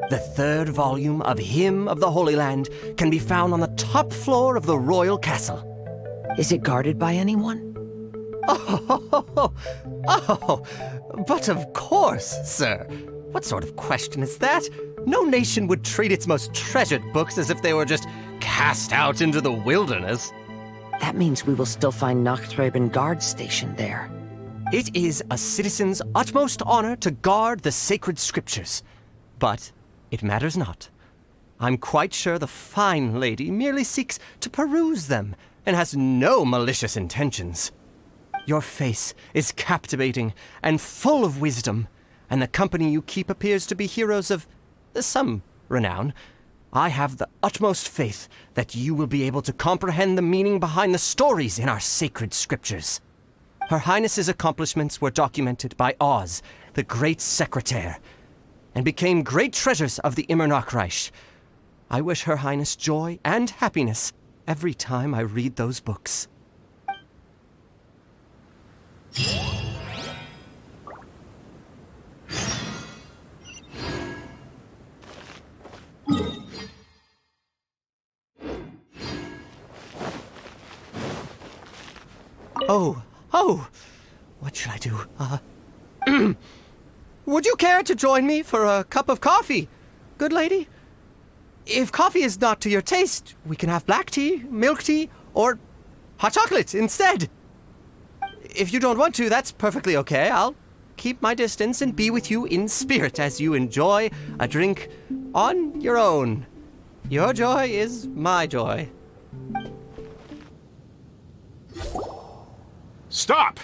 The third volume of Hymn of the Holy Land can be found on the top floor of the royal castle. Is it guarded by anyone? Oh, but of course, sir. What sort of question is that? No nation would treat its most treasured books as if they were just cast out into the wilderness. That means we will still find Nachthreben guard stationed there. It is a citizen's utmost honor to guard the sacred scriptures. But it matters not. I'm quite sure the fine lady merely seeks to peruse them and has no malicious intentions. Your face is captivating and full of wisdom, and the company you keep appears to be heroes of some renown. I have the utmost faith that you will be able to comprehend the meaning behind the stories in our sacred scriptures. Her Highness's accomplishments were documented by Oz, the great secretaire, and became great treasures of the Immonokreich. I wish Her Highness joy and happiness every time I read those books. Oh, what should I do? Would you care to join me for a cup of coffee, good lady? If coffee is not to your taste, we can have black tea, milk tea, or hot chocolate instead. If you don't want to, that's perfectly okay. I'll keep my distance and be with you in spirit as you enjoy a drink on your own. Your joy is my joy. Stop!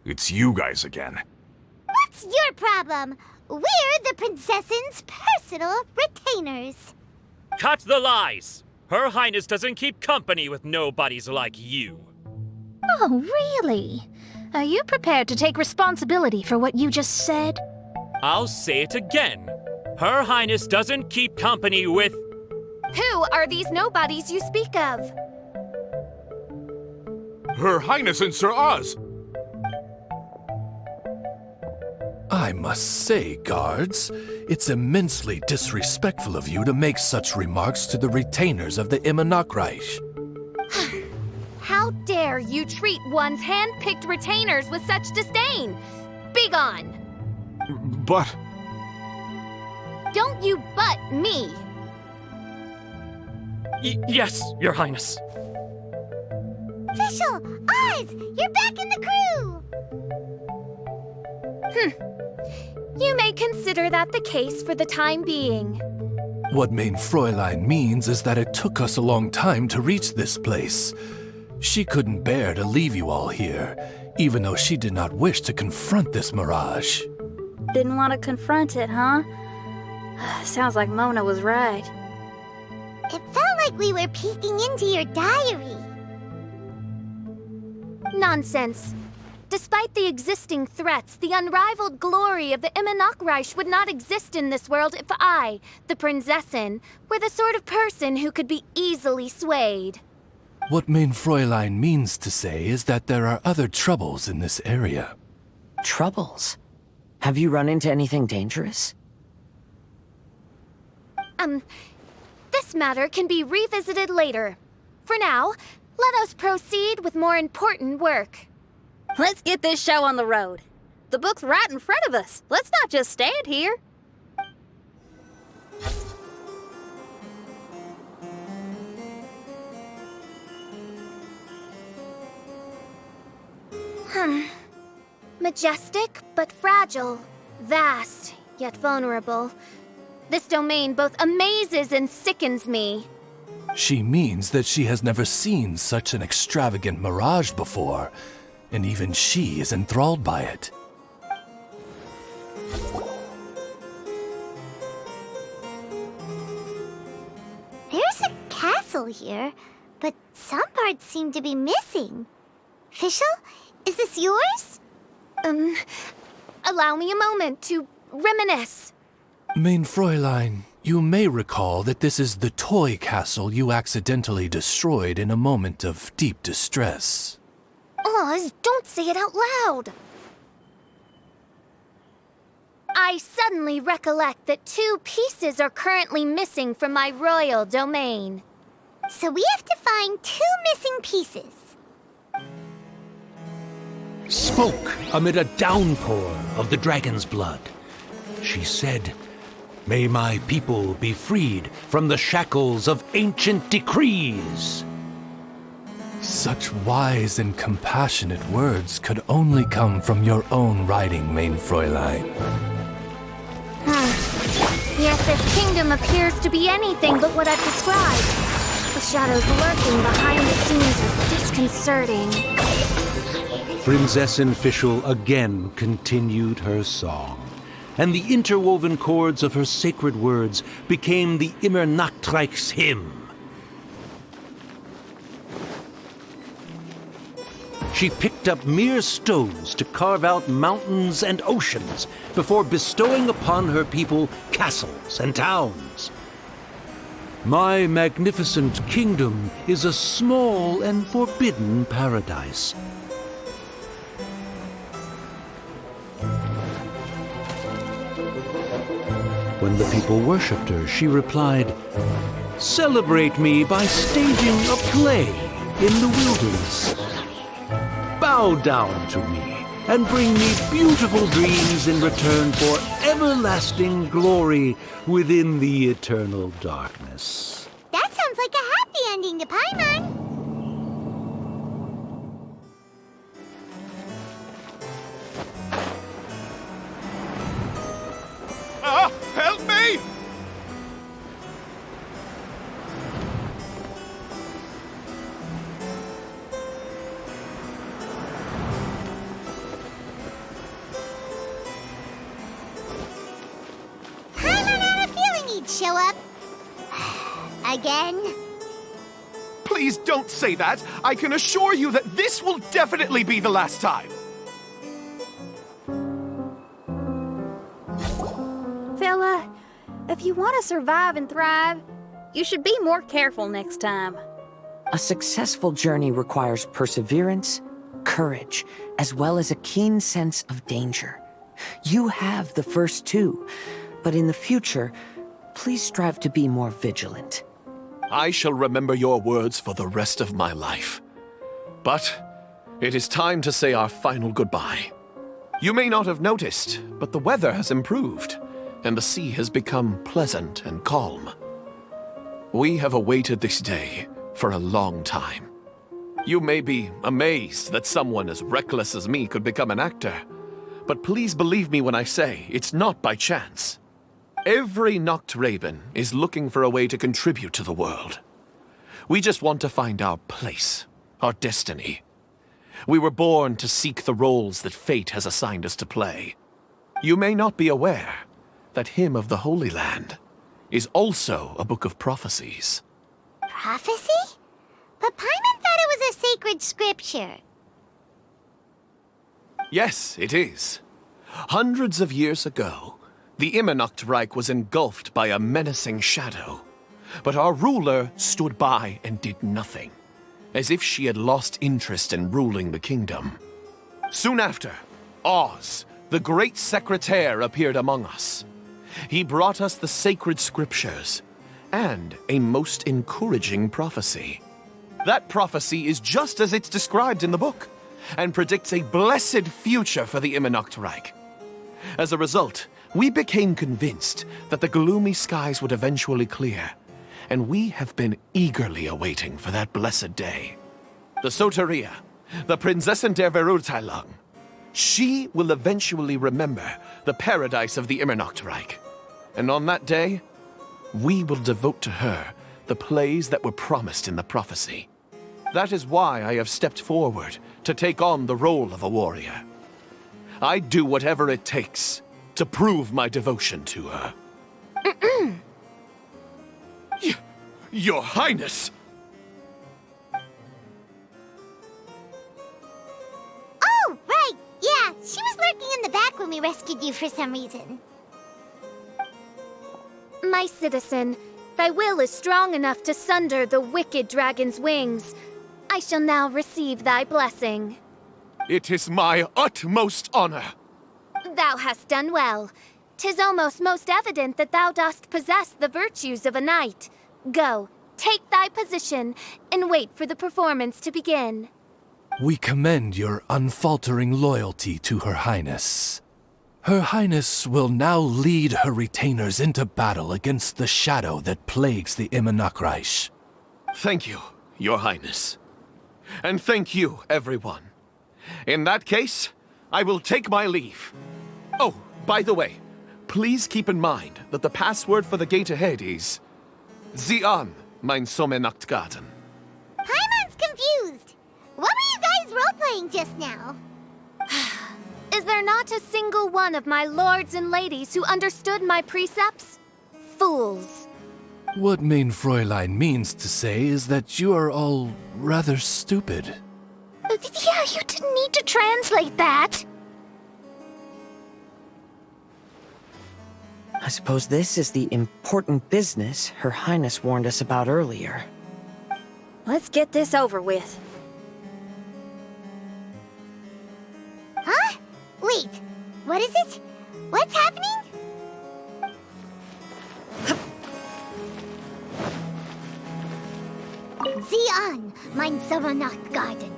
It's you guys again. What's your problem? We're the princess's personal retainers. Cut the lies! Her Highness doesn't keep company with nobodies like you. Oh, really? Are you prepared to take responsibility for what you just said? I'll say it again. Her Highness doesn't keep company with... Who are these nobodies you speak of? Her Highness and Sir Oz. I must say, guards, it's immensely disrespectful of you to make such remarks to the retainers of the Immernachtreich. How dare you treat one's hand-picked retainers with such disdain? Begone! But... Don't you butt me! Yes, Your Highness. Fischl! Oz! You're back in the crew! You may consider that the case for the time being. What Mein Fräulein means is that it took us a long time to reach this place. She couldn't bear to leave you all here, even though she did not wish to confront this mirage. Didn't want to confront it, huh? Sounds like Mona was right. It felt like we were peeking into your diary. Nonsense. Despite the existing threats, the unrivaled glory of the Immernachtreich would not exist in this world if I, the Prinzessin, were the sort of person who could be easily swayed. What Mein Fräulein means to say is that there are other troubles in this area. Troubles? Have you run into anything dangerous? This matter can be revisited later. For now, let us proceed with more important work. Let's get this show on the road. The book's right in front of us. Let's not just stand here. Majestic but fragile. Vast yet vulnerable. This domain both amazes and sickens me. She means that she has never seen such an extravagant mirage before, and even she is enthralled by it. There's a castle here, but some parts seem to be missing. Fischl, is this yours? Allow me a moment to reminisce. Mein Fräulein, you may recall that this is the toy castle you accidentally destroyed in a moment of deep distress. Oz, don't say it out loud. I suddenly recollect that 2 pieces are currently missing from my royal domain. So we have to find 2 missing pieces. Spoke amid a downpour of the dragon's blood. She said, "May my people be freed from the shackles of ancient decrees." Such wise and compassionate words could only come from your own writing, Mein Fräulein. Yet this kingdom appears to be anything but what I've described. The shadows lurking behind the scenes are disconcerting. Prinzessin Fischl again continued her song, and the interwoven chords of her sacred words became the Immernachtreich's hymn. She picked up mere stones to carve out mountains and oceans before bestowing upon her people castles and towns. My magnificent kingdom is a small and forbidden paradise. When the people worshipped her, she replied, "Celebrate me by staging a play in the wilderness. Bow down to me and bring me beautiful dreams in return for everlasting glory within the eternal darkness. That sounds like a happy ending to Paimon. Help me! Paimon had a feeling he'd show up. Again? Please don't say that. I can assure you that this will definitely be the last time. Fella, if you want to survive and thrive, you should be more careful next time. A successful journey requires perseverance, courage, as well as a keen sense of danger. You have the first two, but in the future, please strive to be more vigilant. I shall remember your words for the rest of my life. But it is time to say our final goodbye. You may not have noticed, but the weather has improved, and the sea has become pleasant and calm. We have awaited this day for a long time. You may be amazed that someone as reckless as me could become an actor, but please believe me when I say it's not by chance. Every Nachtraben is looking for a way to contribute to the world. We just want to find our place, our destiny. We were born to seek the roles that fate has assigned us to play. You may not be aware that Hymn of the Holy Land is also a book of prophecies. Prophecy? But Paimon thought it was a sacred scripture. Yes, it is. Hundreds of years ago, the Immernachtreich was engulfed by a menacing shadow. But our ruler stood by and did nothing, as if she had lost interest in ruling the kingdom. Soon after, Oz, the great secretaire, appeared among us. He brought us the sacred scriptures and a most encouraging prophecy. That prophecy is just as it's described in the book, and predicts a blessed future for the Immernachtreich. As a result, we became convinced that the gloomy skies would eventually clear, and we have been eagerly awaiting for that blessed day. The Soteria, the Prinzessin der Verurteilung, she will eventually remember the paradise of the Immernachtreich. And on that day, we will devote to her the plays that were promised in the prophecy. That is why I have stepped forward to take on the role of a warrior. I'd do whatever it takes to prove my devotion to her. Your Highness! Oh, right! Yeah, she was lurking in the back when we rescued you for some reason. My citizen, thy will is strong enough to sunder the wicked dragon's wings. I shall now receive thy blessing. It is my utmost honor. Thou hast done well. 'Tis almost most evident that thou dost possess the virtues of a knight. Go, take thy position, and wait for the performance to begin. We commend your unfaltering loyalty to Her Highness. Her Highness will now lead her retainers into battle against the shadow that plagues the Immernachtreich. Thank you, Your Highness. And thank you, everyone. In that case, I will take my leave. Oh, by the way, please keep in mind that the password for the gate ahead is Xinyan, mein Sommernachtgarten. Paimon's confused. What were you guys role-playing just now? Is there not a single one of my lords and ladies who understood my precepts? Fools. What Mein Fräulein means to say is that you are all rather stupid. Yeah, you didn't need to translate that. I suppose this is the important business Her Highness warned us about earlier. Let's get this over with. Huh? Wait, what is it? What's happening? Xinyan, mein Sommernachtgarten.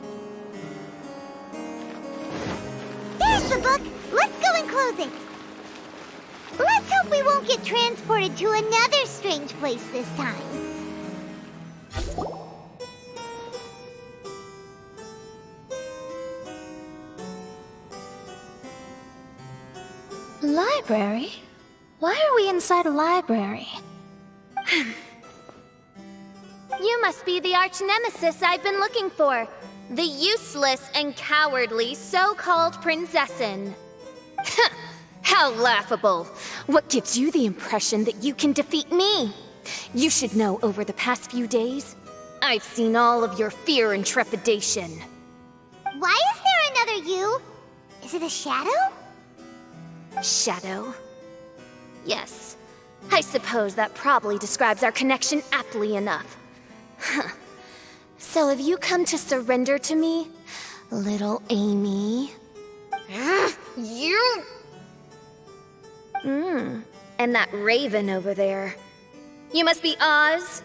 close it. Let's hope we won't get transported to another strange place this time. Library? Why are we inside a library? You must be the arch-nemesis I've been looking for. The useless and cowardly so-called Prinzessin. How laughable. What gives you the impression that you can defeat me? You should know over the past few days, I've seen all of your fear and trepidation. Why is there another you? Is it a shadow? Shadow? Yes. I suppose that probably describes our connection aptly enough. So have you come to surrender to me, little Amy? You... And that raven over there. You must be Oz?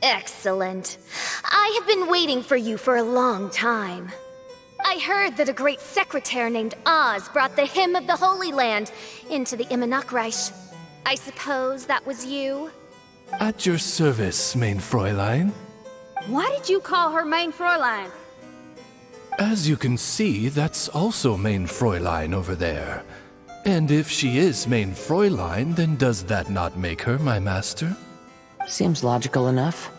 Excellent. I have been waiting for you for a long time. I heard that a great secretary named Oz brought the hymn of the Holy Land into the Immernachtreich. I suppose that was you? At your service, mein Fräulein. Why did you call her Mein Fräulein? As you can see, that's also mein Fräulein over there. And if she is mein Fräulein, then does that not make her my master? Seems logical enough.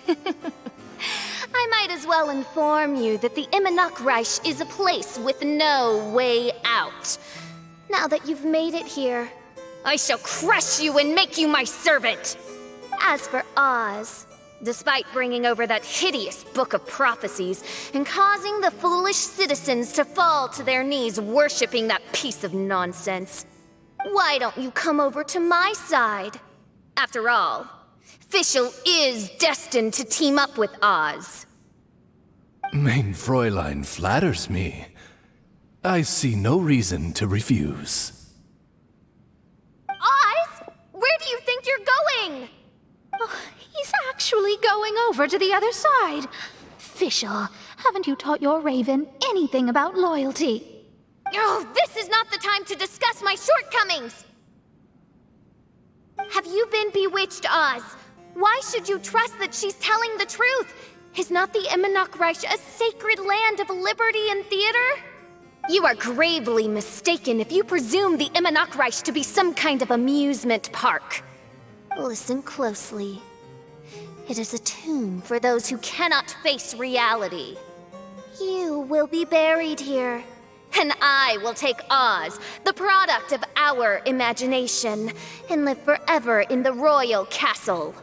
I might as well inform you that the Immernachtreich is a place with no way out. Now that you've made it here, I shall crush you and make you my servant! As for Oz, despite bringing over that hideous book of prophecies and causing the foolish citizens to fall to their knees worshipping that piece of nonsense, why don't you come over to my side? After all, Fischl is destined to team up with Oz. Mein Fräulein flatters me. I see no reason to refuse. Oz? Where do you think you're going? Oh, he's actually going over to the other side. Fischl, haven't you taught your raven anything about loyalty? Oh, this is not the time to discuss my shortcomings! Have you been bewitched, Oz? Why should you trust that she's telling the truth? Is not the Immernachtreich a sacred land of liberty and theater? You are gravely mistaken if you presume the Immernachtreich to be some kind of amusement park. Listen closely. It is a tomb for those who cannot face reality. You will be buried here, and I will take Oz, the product of our imagination, and live forever in the royal castle.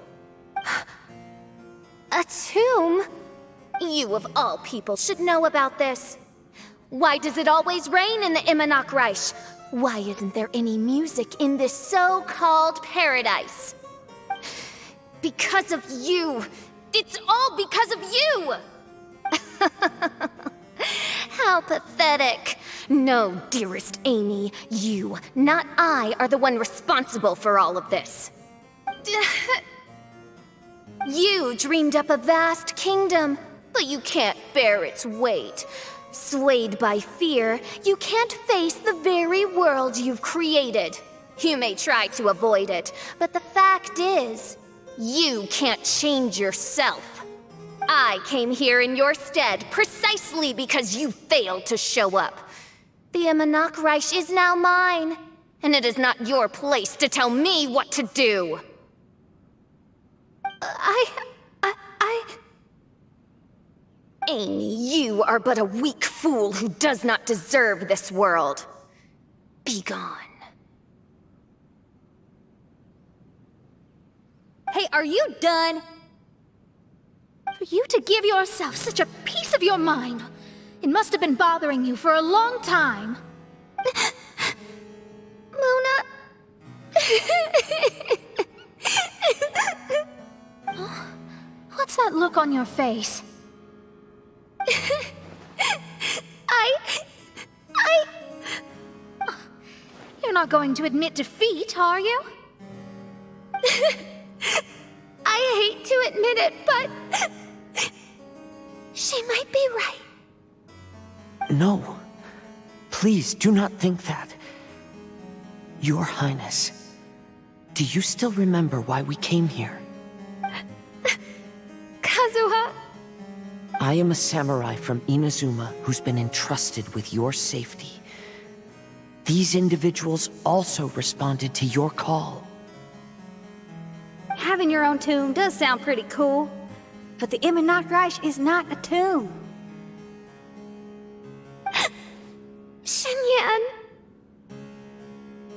A tomb? You of all people should know about this. Why does it always rain in the Immernachtreich? Why isn't there any music in this so-called paradise? Because of you! It's all because of you! How pathetic. No, dearest Amy, you, not I, are the one responsible for all of this. You dreamed up a vast kingdom, but you can't bear its weight. Swayed by fear, you can't face the very world you've created. You may try to avoid it, but the fact is, you can't change yourself. I came here in your stead precisely because you failed to show up. The Immernachtreich is now mine, and it is not your place to tell me what to do. Amy, you are but a weak fool who does not deserve this world. Be gone. Hey, are you done? For you to give yourself such a piece of your mind, it must have been bothering you for a long time. Luna... What's that look on your face? You're not going to admit defeat, are you? I hate to admit it, but... she might be right. No. Please do not think that. Your Highness, do you still remember why we came here? Kazuha! I am a samurai from Inazuma who's been entrusted with your safety. These individuals also responded to your call. Having your own tomb does sound pretty cool, but the Immonok is not a tomb. Xinyan!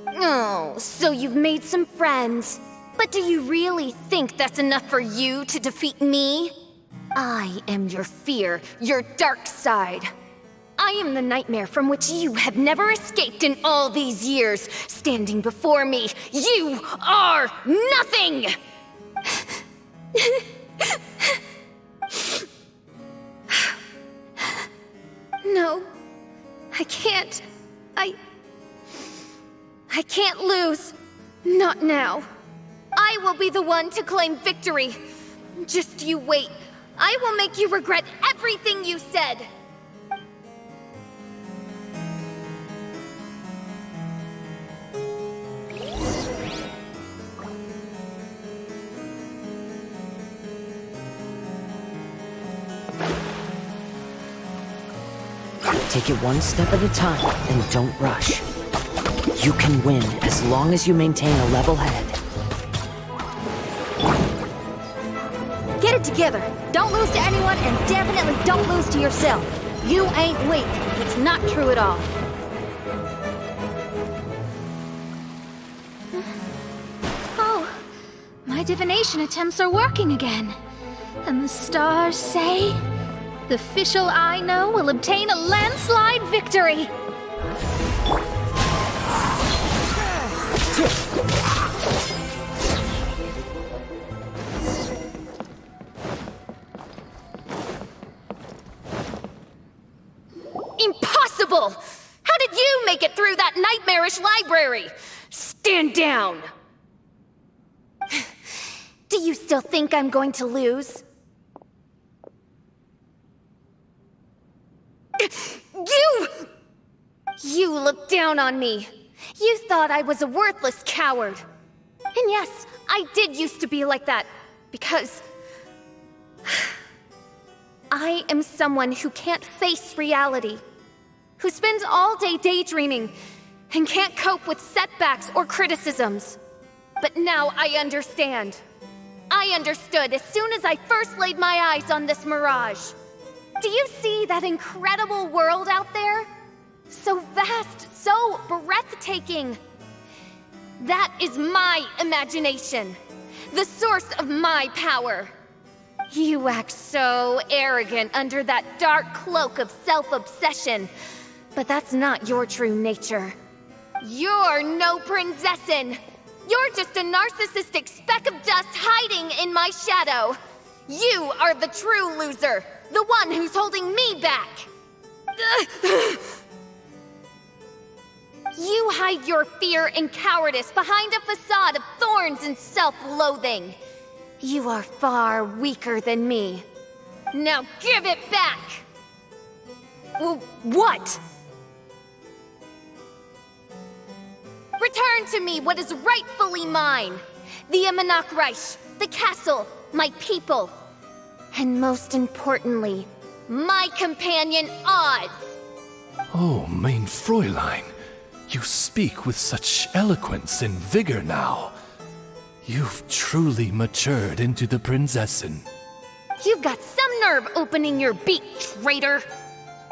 Oh, so you've made some friends. But do you really think that's enough for you to defeat me? I am your fear, your dark side. I am the nightmare from which you have never escaped in all these years. Standing before me, you are nothing! No, I can't. I can't lose. Not now. I will be the one to claim victory. Just you wait. I will make you regret everything you said. Take it one step at a time and don't rush. You can win as long as you maintain a level head. Get it together. Don't lose to anyone, and definitely don't lose to yourself. You ain't weak. It's not true at all. Oh, my divination attempts are working again. And the stars say the Fischl I know will obtain a landslide victory. Impossible! How did you make it through that nightmarish library? Stand down! Do you still think I'm going to lose? You looked down on me. You thought I was a worthless coward. And yes, I did used to be like that, because I am someone who can't face reality, who spends all day daydreaming and can't cope with setbacks or criticisms. But now I understand. I understood as soon as I first laid my eyes on this mirage. Do you see that incredible world out there? So vast, so breathtaking. That is my imagination, the source of my power. You act so arrogant under that dark cloak of self-obsession, but that's not your true nature. You're no Prinzessin. You're just a narcissistic speck of dust hiding in my shadow. You are the true loser, the one who's holding me back. You hide your fear and cowardice behind a facade of thorns and self-loathing. You are far weaker than me. Now give it back! What? Return to me what is rightfully mine. The Immonok, the castle, my people, and most importantly, my companion Oz. Oh, mein Fräulein, you speak with such eloquence and vigor now. You've truly matured into the Prinzessin. You've got some nerve opening your beak, traitor!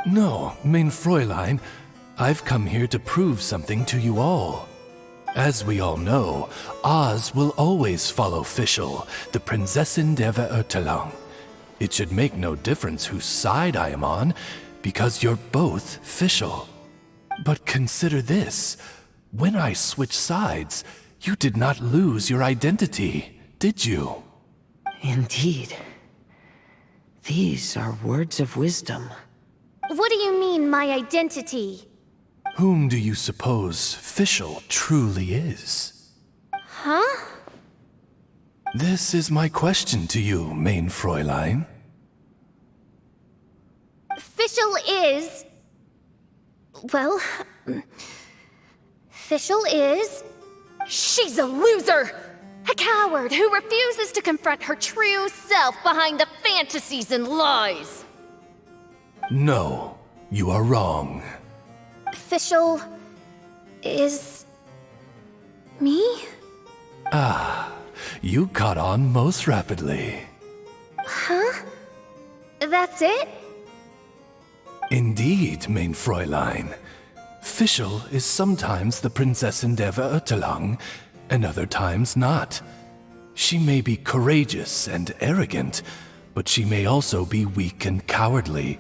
No, mein Fräulein, I've come here to prove something to you all. As we all know, Oz will always follow Fischl, the Prinzessin der Verurteilung. It should make no difference whose side I am on, because you're both Fischl. But consider this. When I switched sides, you did not lose your identity, did you? Indeed. These are words of wisdom. What do you mean, my identity? Whom do you suppose Fischl truly is? Huh? This is my question to you, mein Fräulein. Fischl is... Well, Fischl is... She's a loser! A coward who refuses to confront her true self behind the fantasies and lies. No, you are wrong. Fischl is... me? Ah, you caught on most rapidly. Huh? That's it? Indeed, mein Fräulein. Fischl is sometimes the Prinzessin der Verurteilung, and other times not. She may be courageous and arrogant, but she may also be weak and cowardly.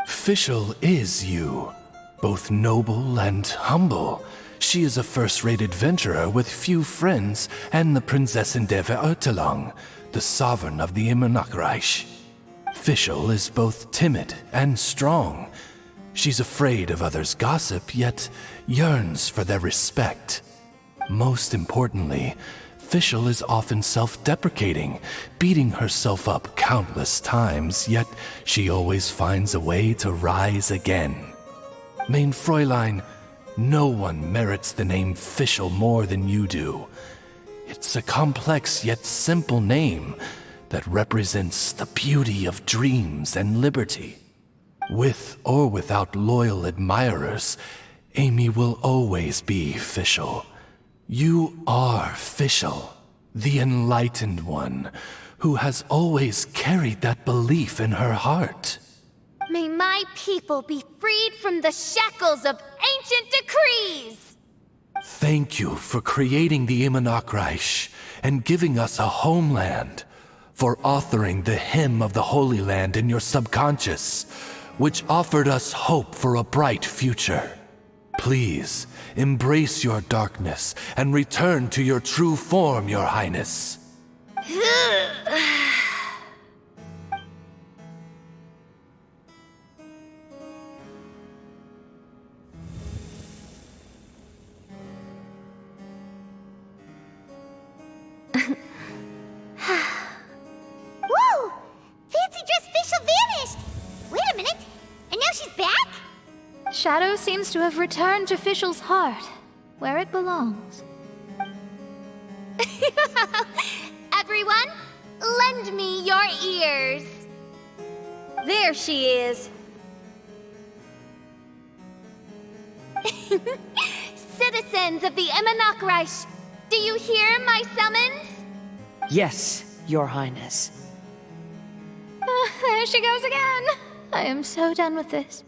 Fischl is you, both noble and humble. She is a first-rate adventurer with few friends and the Prinzessin der Verurteilung, the sovereign of the Immernachtreich. Fischl is both timid and strong. She's afraid of others' gossip, yet yearns for their respect. Most importantly, Fischl is often self-deprecating, beating herself up countless times, yet she always finds a way to rise again. Mein Fräulein, no one merits the name Fischl more than you do. It's a complex yet simple name that represents the beauty of dreams and liberty. With or without loyal admirers, Amy will always be Fischl. You are Fischl, the enlightened one, who has always carried that belief in her heart. May my people be freed from the shackles of ancient decrees! Thank you for creating the Immernachtreich and giving us a homeland, for authoring the hymn of the Holy Land in your subconscious, which offered us hope for a bright future. Please, embrace your darkness and return to your true form, Your Highness. Whoa! Fancy dress Fischl vanished! Wait a minute, and now she's back? Shadow seems to have returned to Fischl's heart, where it belongs. Everyone, lend me your ears. There she is. Citizens of the Immernachtreich, do you hear my summons? Yes, Your Highness. There she goes again. I am so done with this.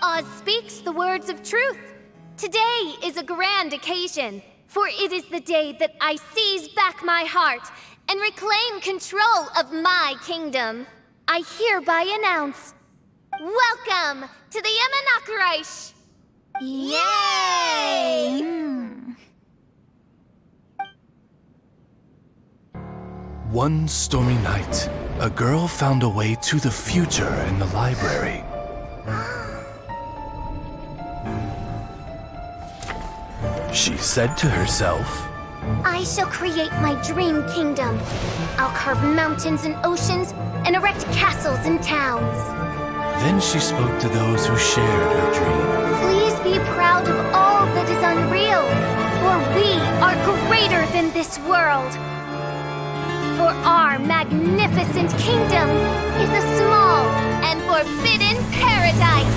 Oz speaks the words of truth. Today is a grand occasion, for it is the day that I seize back my heart and reclaim control of my kingdom. I hereby announce, welcome to the Immernachtreich! Yay! One stormy night, a girl found a way to the future in the library. She said to herself, I shall create my dream kingdom. I'll carve mountains and oceans and erect castles and towns. Then she spoke to those who shared her dream. Please be proud of all that is unreal, for we are greater than this world. For our magnificent kingdom is a small and forbidden paradise.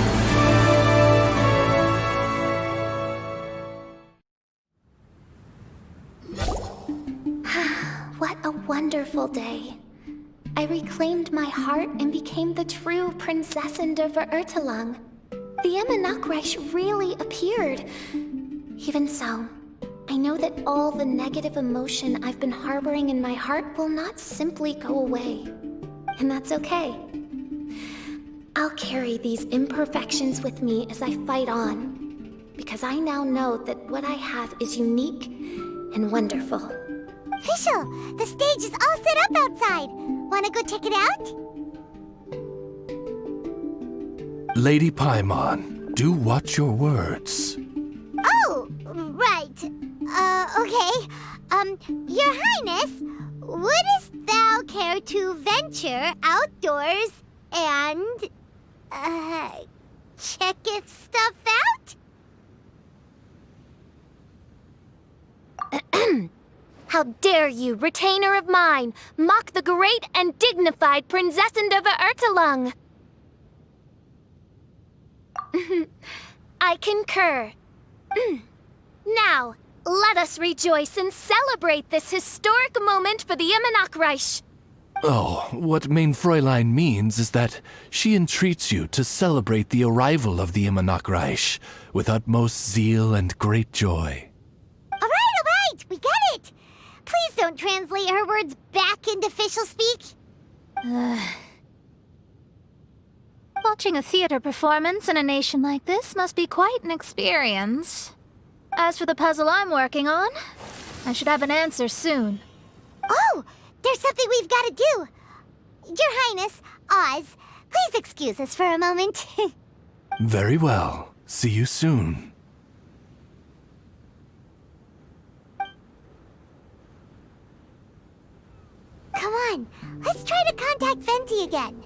What a wonderful day. I reclaimed my heart and became the true Prinzessin der Verurteilung. The Immernachtreich really appeared. Even so, I know that all the negative emotion I've been harboring in my heart will not simply go away. And that's okay. I'll carry these imperfections with me as I fight on, because I now know that what I have is unique and wonderful. Fischl, the stage is all set up outside. Wanna go check it out? Lady Paimon, do watch your words. Oh, right. Okay. Your Highness, wouldst thou care to venture outdoors and, checketh stuff out? How dare you, retainer of mine, mock the great and dignified Prinzessin der Verurteilung! I concur. Now, let us rejoice and celebrate this historic moment for the Immernachtreich. Oh, what Mein Fräulein means is that she entreats you to celebrate the arrival of the Immernachtreich with utmost zeal and great joy. All right, we get it. Please don't translate her words back into Fischl speak. Watching a theater performance in a nation like this must be quite an experience. As for the puzzle I'm working on, I should have an answer soon. Oh, there's something we've got to do. Your Highness, Oz, please excuse us for a moment. Very well. See you soon. Come on, let's try to contact Venti again.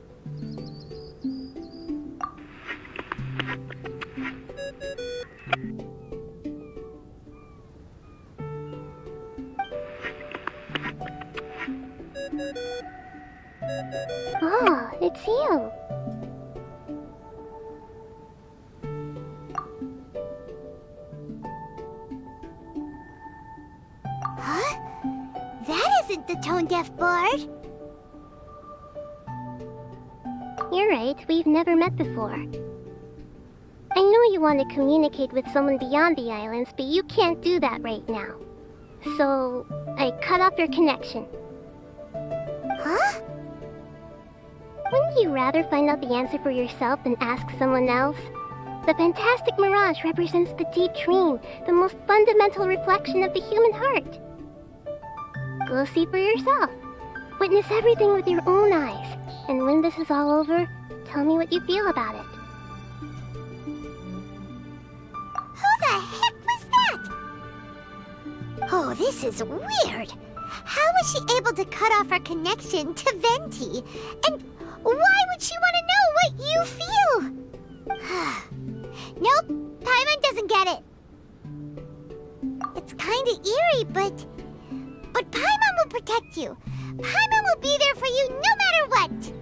Oh, it's you. Huh? That isn't the tone-deaf bard. You're right, we've never met before. I know you want to communicate with someone beyond the islands, but you can't do that right now. So, I cut off your connection. Huh? Wouldn't you rather find out the answer for yourself than ask someone else? The fantastic mirage represents the deep dream, the most fundamental reflection of the human heart. Go see for yourself. Witness everything with your own eyes. And when this is all over, tell me what you feel about it. Who the heck was that? Oh, this is weird. How was she able to cut off her connection to Venti? And why would she want to know what you feel? Nope, Paimon doesn't get it. It's kinda eerie, but Paimon will protect you. Paimon will be there for you no matter what.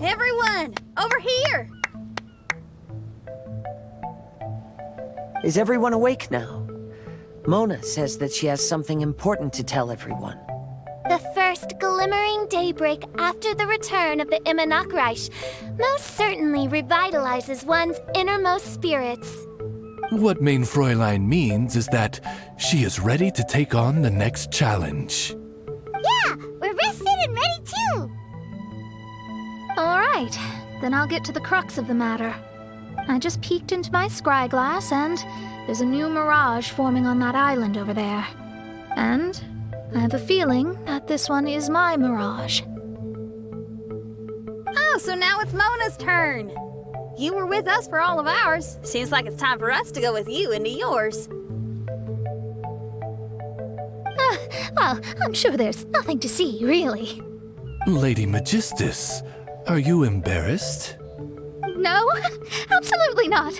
Everyone, over here! Is everyone awake now? Mona says that she has something important to tell everyone. The first glimmering daybreak after the return of the Immernachtreich most certainly revitalizes one's innermost spirits. What Mein Fräulein means is that she is ready to take on the next challenge. Yeah, we're rested and ready too. All right, then I'll get to the crux of the matter. I just peeked into my scry glass and there's a new mirage forming on that island over there. And I have a feeling that this one is my mirage. Oh, so now it's Mona's turn. You were with us for all of ours. Seems like it's time for us to go with you into yours. Well, I'm sure there's nothing to see, really. Lady Magistus, are you embarrassed? No, absolutely not.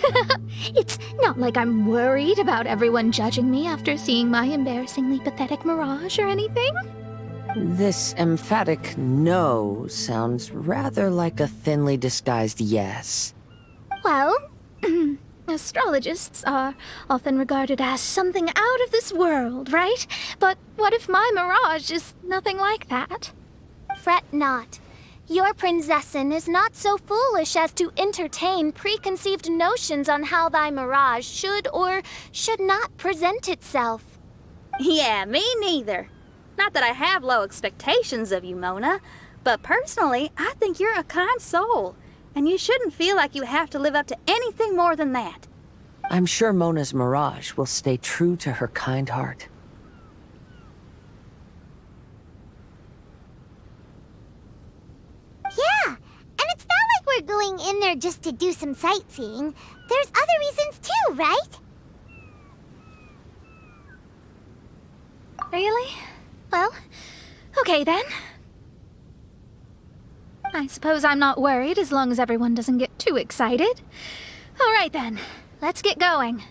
It's not like I'm worried about everyone judging me after seeing my embarrassingly pathetic mirage or anything. This emphatic no sounds rather like a thinly disguised yes. Well, astrologists are often regarded as something out of this world, right? But what if my mirage is nothing like that? Fret not. Your Prinzessin is not so foolish as to entertain preconceived notions on how thy mirage should or should not present itself. Yeah, me neither. Not that I have low expectations of you, Mona, but personally, I think you're a kind soul, and you shouldn't feel like you have to live up to anything more than that. I'm sure Mona's mirage will stay true to her kind heart. in there just to do some sightseeing. There's other reasons too, right? Really? Well, okay then. I suppose I'm not worried as long as everyone doesn't get too excited. All right then, let's get going.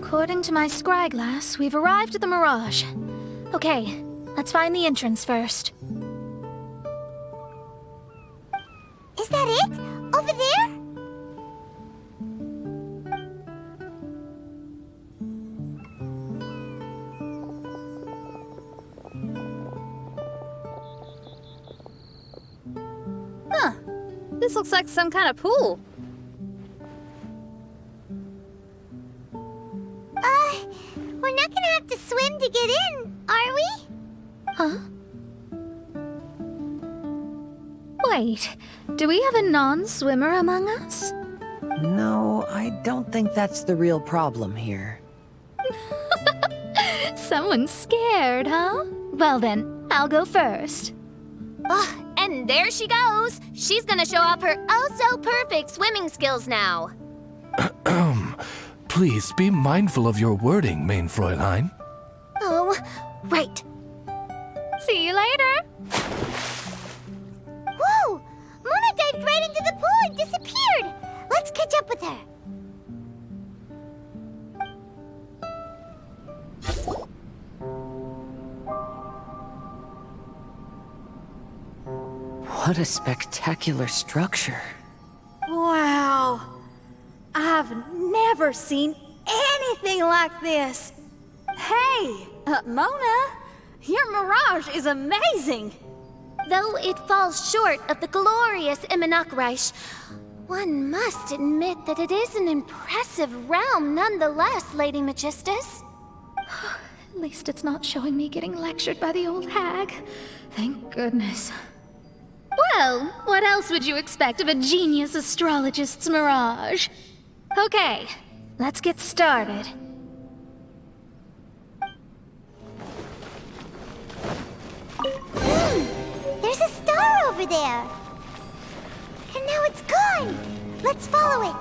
According to my scryglass, we've arrived at the Mirage. Okay, let's find the entrance first. Is that it? Over there? Huh. This looks like some kind of pool. We're not gonna have to swim to get in, are we? Huh? Wait, do we have a non-swimmer among us? No, I don't think that's the real problem here. Someone's scared, huh? Well then, I'll go first. Oh, and there she goes. She's gonna show off her oh-so-perfect swimming skills now. Please be mindful of your wording, main Fräulein. Oh, right. See you later. Whoa! Mona dived right into the pool and disappeared! Let's catch up with her. What a spectacular structure. Wow. I've never seen anything like this. Hey, Mona, your mirage is amazing. Though it falls short of the glorious Immonocreich, one must admit that it is an impressive realm nonetheless, Lady Magistus. At least it's not showing me getting lectured by the old hag. Thank goodness. Well, what else would you expect of a genius astrologist's mirage? Okay, let's get started. There's a star over there. And now it's gone. Let's follow it.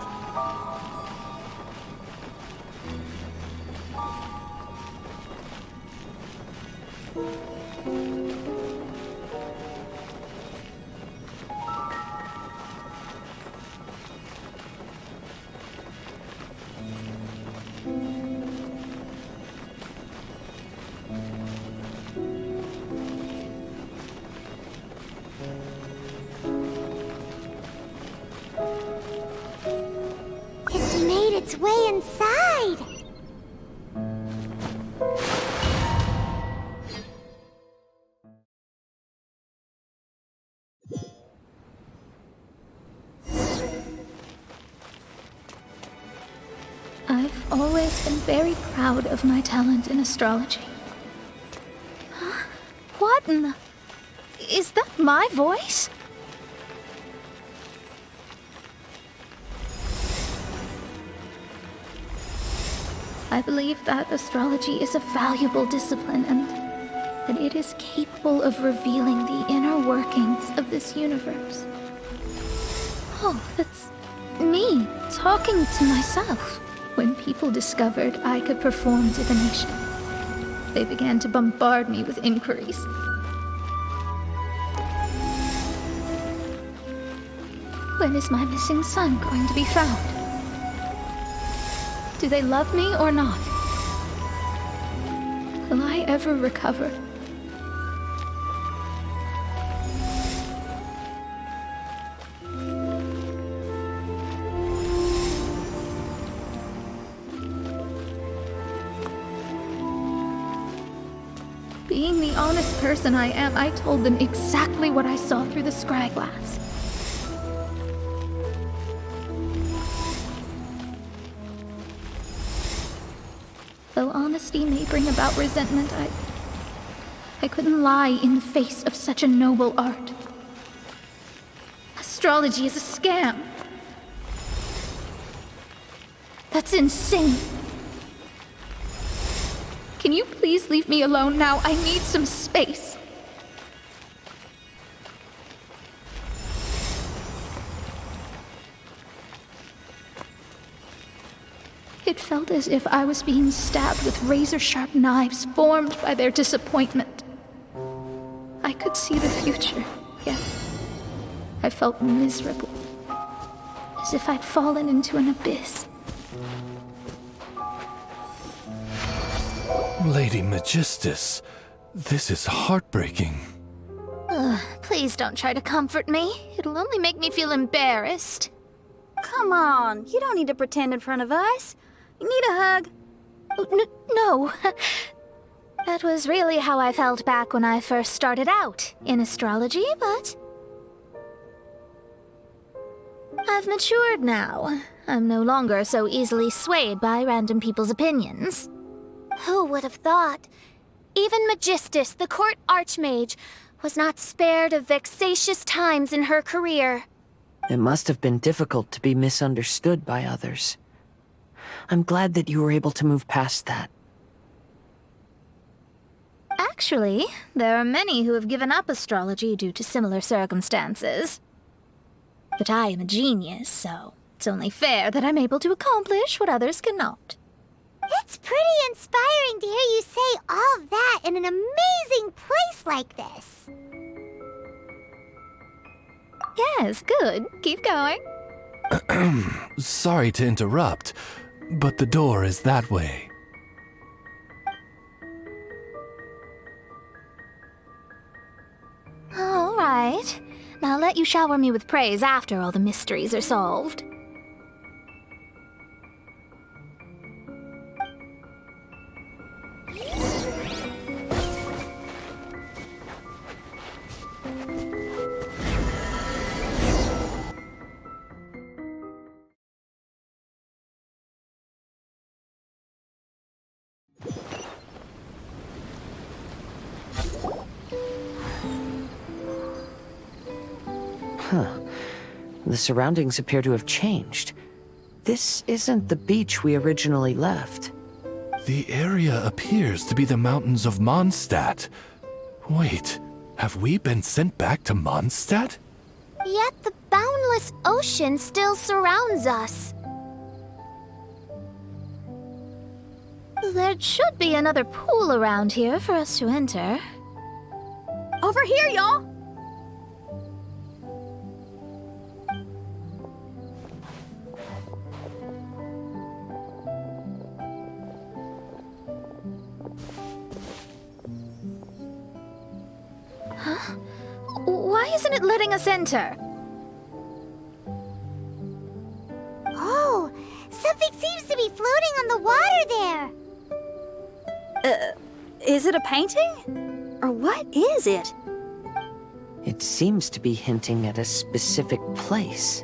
It's made its way inside. I've always been very proud of my talent in astrology. Huh? What in the... Is that my voice? I believe that astrology is a valuable discipline and that it is capable of revealing the inner workings of this universe. Oh, that's me talking to myself. When people discovered I could perform divination, they began to bombard me with inquiries. When is my missing son going to be found? Do they love me or not? Will I ever recover? Being the honest person I am, I told them exactly what I saw through the scryglass. Though honesty may bring about resentment, I couldn't lie in the face of such a noble art. Astrology is a scam. That's insane. Can you please leave me alone now? I need some space. It felt as if I was being stabbed with razor-sharp knives formed by their disappointment. I could see the future, yet I felt miserable, as if I'd fallen into an abyss. Lady Magistus, this is heartbreaking. Please don't try to comfort me. It'll only make me feel embarrassed. Come on, you don't need to pretend in front of us. You need a hug. No. That was really how I felt back when I first started out in astrology, but I've matured now. I'm no longer so easily swayed by random people's opinions. Who would have thought? Even Magistus, the court archmage, was not spared of vexatious times in her career. It must have been difficult to be misunderstood by others. I'm glad that you were able to move past that. Actually, there are many who have given up astrology due to similar circumstances. But I am a genius, so it's only fair that I'm able to accomplish what others cannot. It's pretty inspiring to hear you say all that in an amazing place like this. Yes, good. Keep going. Sorry to interrupt, but the door is that way. All right. I'll let you shower me with praise after all the mysteries are solved. The surroundings appear to have changed. This isn't the beach we originally left. The area appears to be the mountains of Mondstadt. Wait, have we been sent back to Mondstadt? Yet the boundless ocean still surrounds us. There should be another pool around here for us to enter. Over here, y'all! Huh? Why isn't it letting us enter? Oh, something seems to be floating on the water there. Is it a painting? Or what is it? It seems to be hinting at a specific place.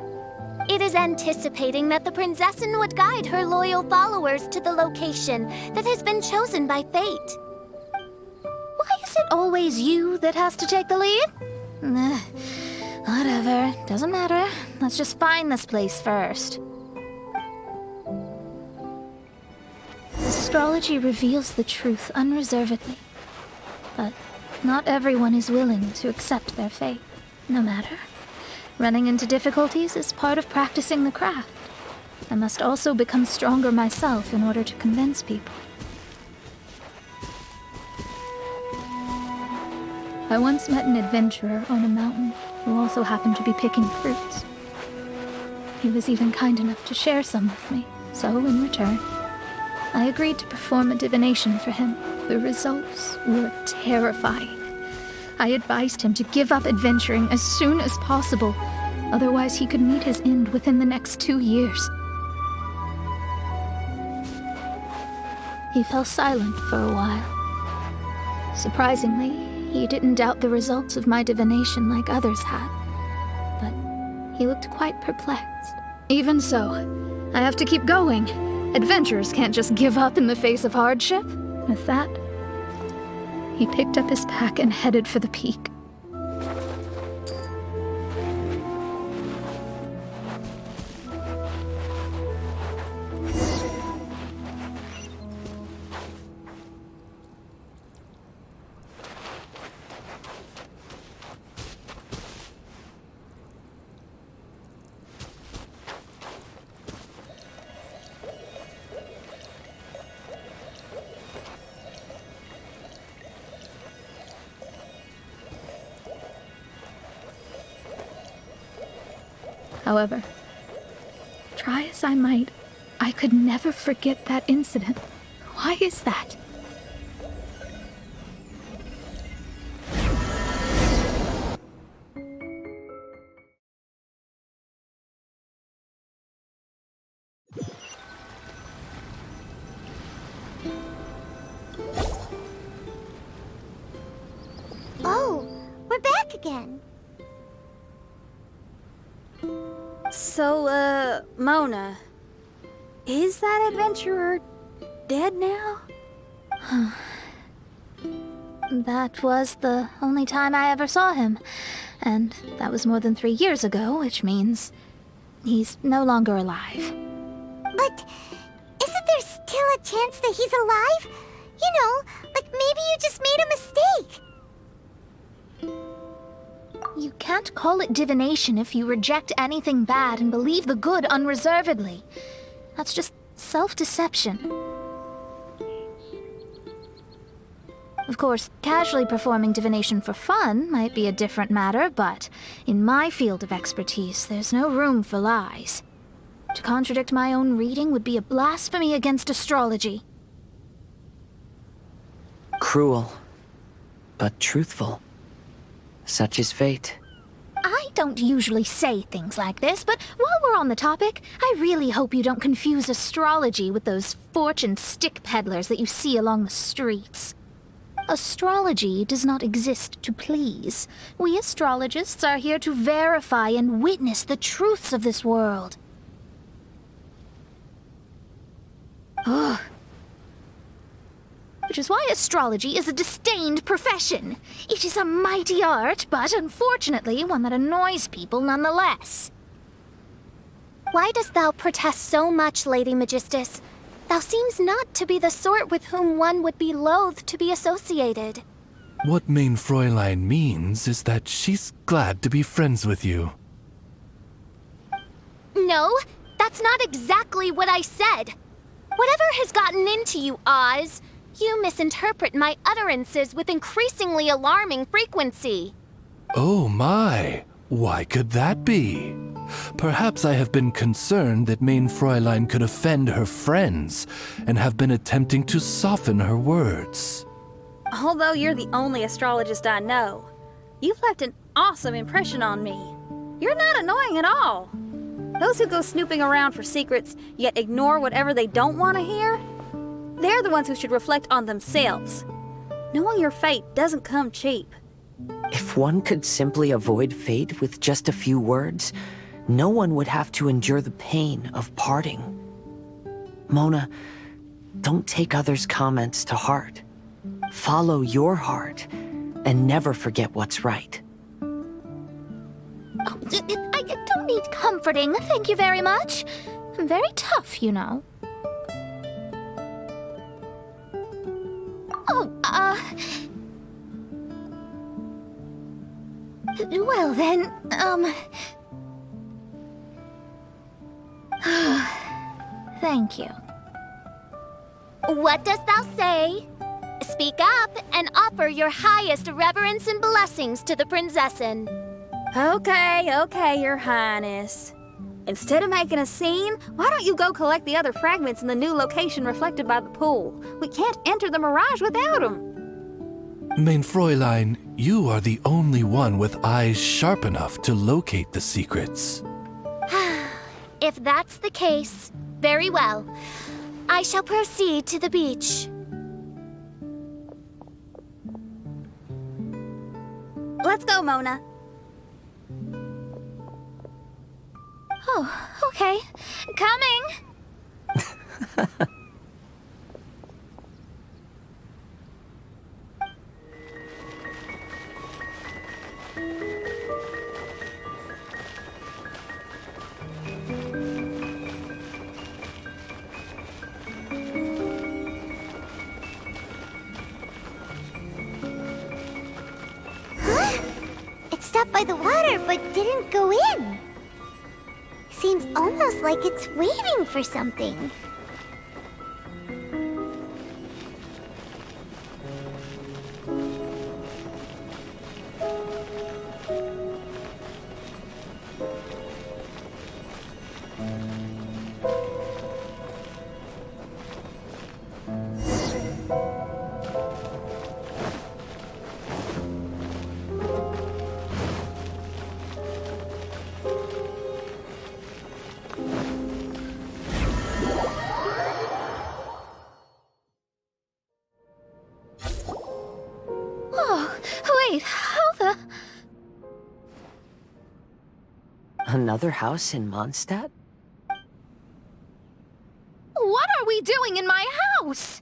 It is anticipating that the Princessin would guide her loyal followers to the location that has been chosen by fate. Why is it always you that has to take the lead? Whatever, doesn't matter. Let's just find this place first. Astrology reveals the truth unreservedly, but not everyone is willing to accept their fate, no matter. Running into difficulties is part of practicing the craft. I must also become stronger myself in order to convince people. I once met an adventurer on a mountain who also happened to be picking fruits. He was even kind enough to share some with me, so in return, I agreed to perform a divination for him. The results were terrifying. I advised him to give up adventuring as soon as possible, otherwise he could meet his end within the next 2 years. He fell silent for a while. Surprisingly, he didn't doubt the results of my divination like others had, but he looked quite perplexed. Even so, I have to keep going. Adventurers can't just give up in the face of hardship. With that, he picked up his pack and headed for the peak. However, try as I might, I could never forget that incident. Why is that? Oh, we're back again. So, Mona, is that adventurer dead now? That was the only time I ever saw him. And that was more than 3 years ago, which means he's no longer alive. But isn't there still a chance that he's alive? You know, like maybe you just made a mistake. You can't call it divination if you reject anything bad and believe the good unreservedly. That's just self-deception. Of course, casually performing divination for fun might be a different matter, but in my field of expertise, there's no room for lies. To contradict my own reading would be a blasphemy against astrology. Cruel, but truthful. Such is fate. I don't usually say things like this, but while we're on the topic, I really hope you don't confuse astrology with those fortune stick peddlers that you see along the streets. Astrology does not exist to please. We astrologists are here to verify and witness the truths of this world. Ugh. Which is why astrology is a disdained profession. It is a mighty art, but unfortunately one that annoys people nonetheless. Why dost thou protest so much, Lady Magistus? Thou seems not to be the sort with whom one would be loath to be associated. What Mein Fräulein means is that she's glad to be friends with you. No, that's not exactly what I said. Whatever has gotten into you, Oz, you misinterpret my utterances with increasingly alarming frequency. Oh my, why could that be? Perhaps I have been concerned that Mein Fräulein could offend her friends and have been attempting to soften her words. Although you're the only astrologist I know, you've left an awesome impression on me. You're not annoying at all. Those who go snooping around for secrets, yet ignore whatever they don't want to hear, they're the ones who should reflect on themselves. Knowing your fate doesn't come cheap. If one could simply avoid fate with just a few words, no one would have to endure the pain of parting. Mona, don't take others' comments to heart. Follow your heart and never forget what's right. Oh, I don't need comforting, thank you very much. I'm very tough, you know. Oh, well then, thank you. What dost thou say? Speak up and offer your highest reverence and blessings to the Prinzessin. Okay, Your Highness. Instead of making a scene, why don't you go collect the other fragments in the new location reflected by the pool? We can't enter the mirage without them. Mein Fräulein, you are the only one with eyes sharp enough to locate the secrets. If that's the case, very well. I shall proceed to the beach. Let's go, Mona. Oh, okay. Coming! Huh? It stopped by the water, but didn't go in. Seems almost like it's waiting for something. Oh, wait, how the... Another house in Mondstadt? What are we doing in my house?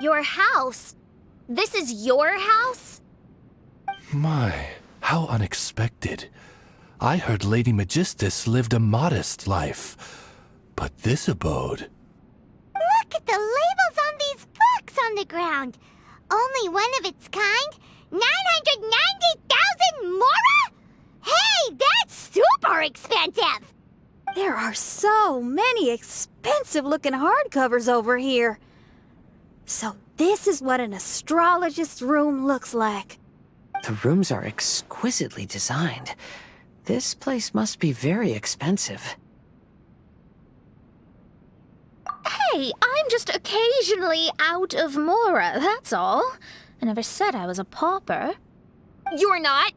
Your house? This is your house? My, how unexpected. I heard Lady Magistus lived a modest life, but this abode... Look at the labels on these books on the ground. Only one of its kind? 990,000 mora? Hey, that's super expensive! There are so many expensive-looking hardcovers over here. So this is what an astrologist's room looks like. The rooms are exquisitely designed. This place must be very expensive. Hey, I'm just occasionally out of mora, that's all. I never said I was a pauper. You're not?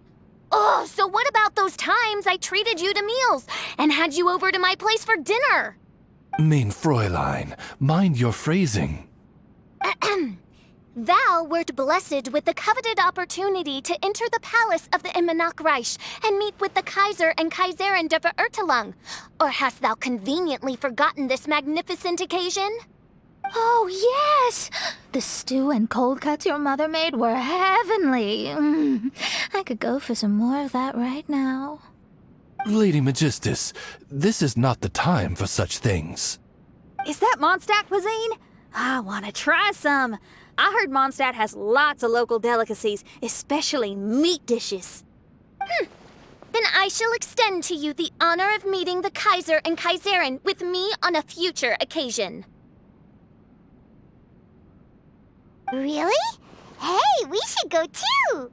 Oh, so what about those times I treated you to meals and had you over to my place for dinner? Mein Fräulein, mind your phrasing. Thou wert blessed with the coveted opportunity to enter the palace of the Immernachtreich and meet with the Kaiser and Kaiserin der Verurteilung. Or hast thou conveniently forgotten this magnificent occasion? Oh, yes! The stew and cold cuts your mother made were heavenly. I could go for some more of that right now. Lady Magistus, this is not the time for such things. Is that Mondstadt cuisine? I want to try some. I heard Mondstadt has lots of local delicacies, especially meat dishes. Then I shall extend to you the honor of meeting the Kaiser and Kaiserin with me on a future occasion. Really? Hey, we should go too!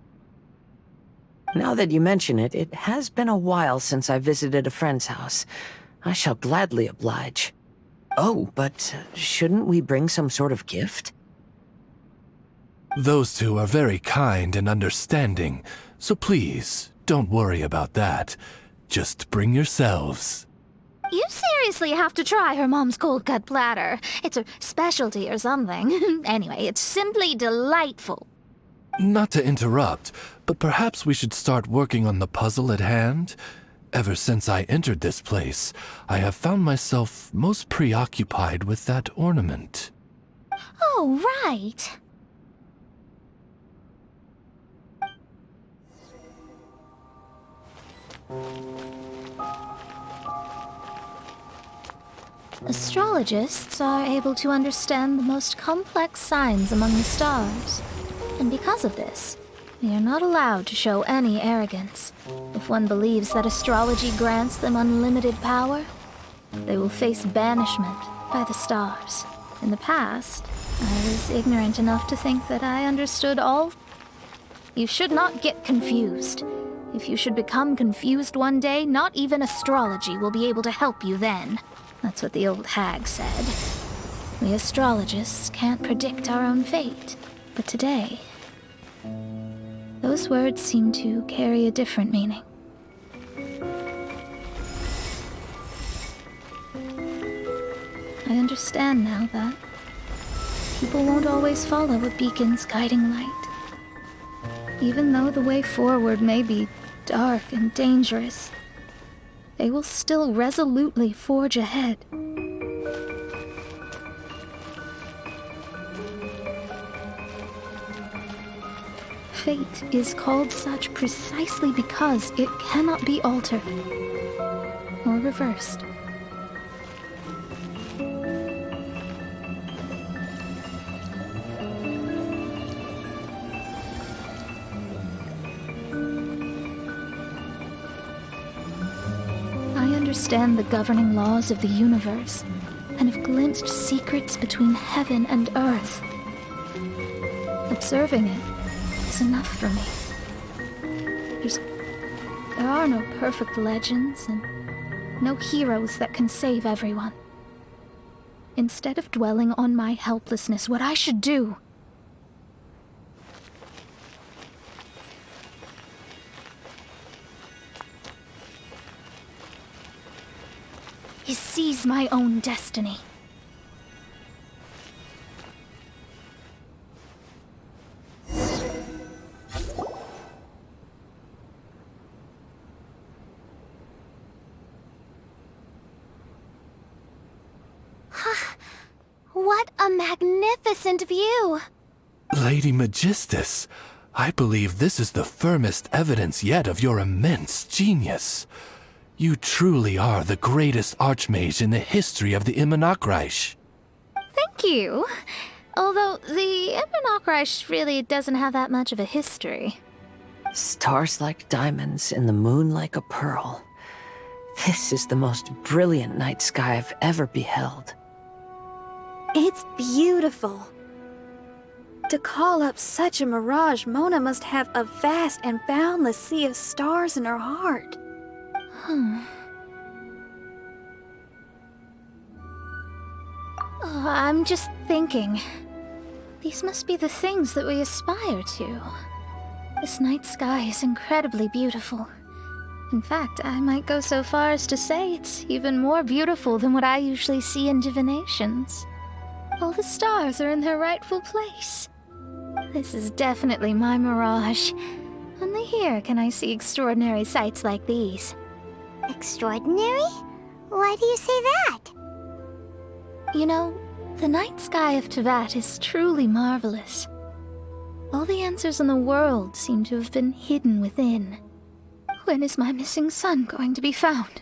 Now that you mention it, it has been a while since I visited a friend's house. I shall gladly oblige. Oh, but shouldn't we bring some sort of gift? Those two are very kind and understanding, so please, don't worry about that. Just bring yourselves. You seriously have to try her mom's cold cut platter. It's her specialty or something. Anyway, it's simply delightful. Not to interrupt, but perhaps we should start working on the puzzle at hand? Ever since I entered this place, I have found myself most preoccupied with that ornament. Oh, right. Astrologists are able to understand the most complex signs among the stars. And because of this, they are not allowed to show any arrogance. If one believes that astrology grants them unlimited power, they will face banishment by the stars. In the past, I was ignorant enough to think that I understood all. You should not get confused. If you should become confused one day, not even astrology will be able to help you then. That's what the old hag said. We astrologists can't predict our own fate. But today, those words seem to carry a different meaning. I understand now that people won't always follow a beacon's guiding light. Even though the way forward may be dark and dangerous, they will still resolutely forge ahead. Fate is called such precisely because it cannot be altered or reversed. I understand the governing laws of the universe and have glimpsed secrets between heaven and earth. Observing it is enough for me. There are no perfect legends and no heroes that can save everyone. Instead of dwelling on my helplessness, what I should do is seize my own destiny. What a magnificent view! Lady Magistus, I believe this is the firmest evidence yet of your immense genius. You truly are the greatest archmage in the history of the Immonokreich. Thank you. Although the Immonokreich really doesn't have that much of a history. Stars like diamonds and the moon like a pearl. This is the most brilliant night sky I've ever beheld. It's beautiful. To call up such a mirage, Mona must have a vast and boundless sea of stars in her heart. I'm just thinking. These must be the things that we aspire to. This night sky is incredibly beautiful. In fact, I might go so far as to say it's even more beautiful than what I usually see in divinations. All the stars are in their rightful place. This is definitely my mirage. Only here can I see extraordinary sights like these. Extraordinary? Why do you say that? You know, the night sky of Tevat is truly marvelous. All the answers in the world seem to have been hidden within. When is my missing son going to be found?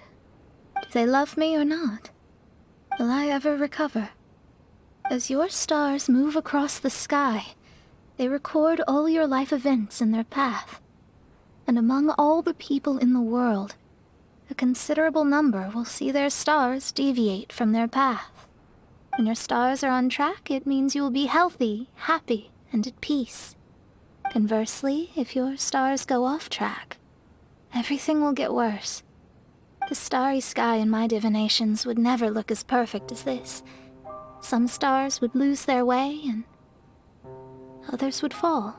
Do they love me or not? Will I ever recover? As your stars move across the sky, they record all your life events in their path. And among all the people in the world, a considerable number will see their stars deviate from their path. When your stars are on track, it means you will be healthy, happy, and at peace. Conversely, if your stars go off track, everything will get worse. The starry sky in my divinations would never look as perfect as this. Some stars would lose their way, and others would fall.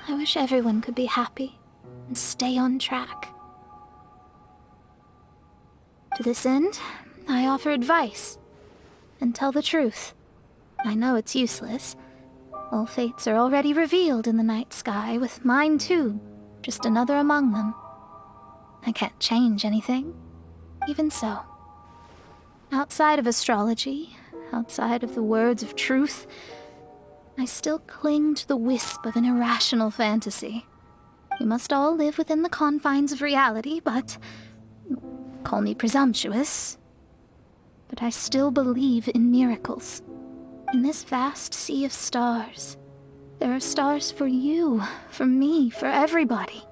I wish everyone could be happy and stay on track. To this end, I offer advice and tell the truth. I know it's useless. All fates are already revealed in the night sky, with mine too, just another among them. I can't change anything. Even so, outside of astrology, outside of the words of truth, I still cling to the wisp of an irrational fantasy. We must all live within the confines of reality, but call me presumptuous. But I still believe in miracles. In this vast sea of stars, there are stars for you, for me, for everybody.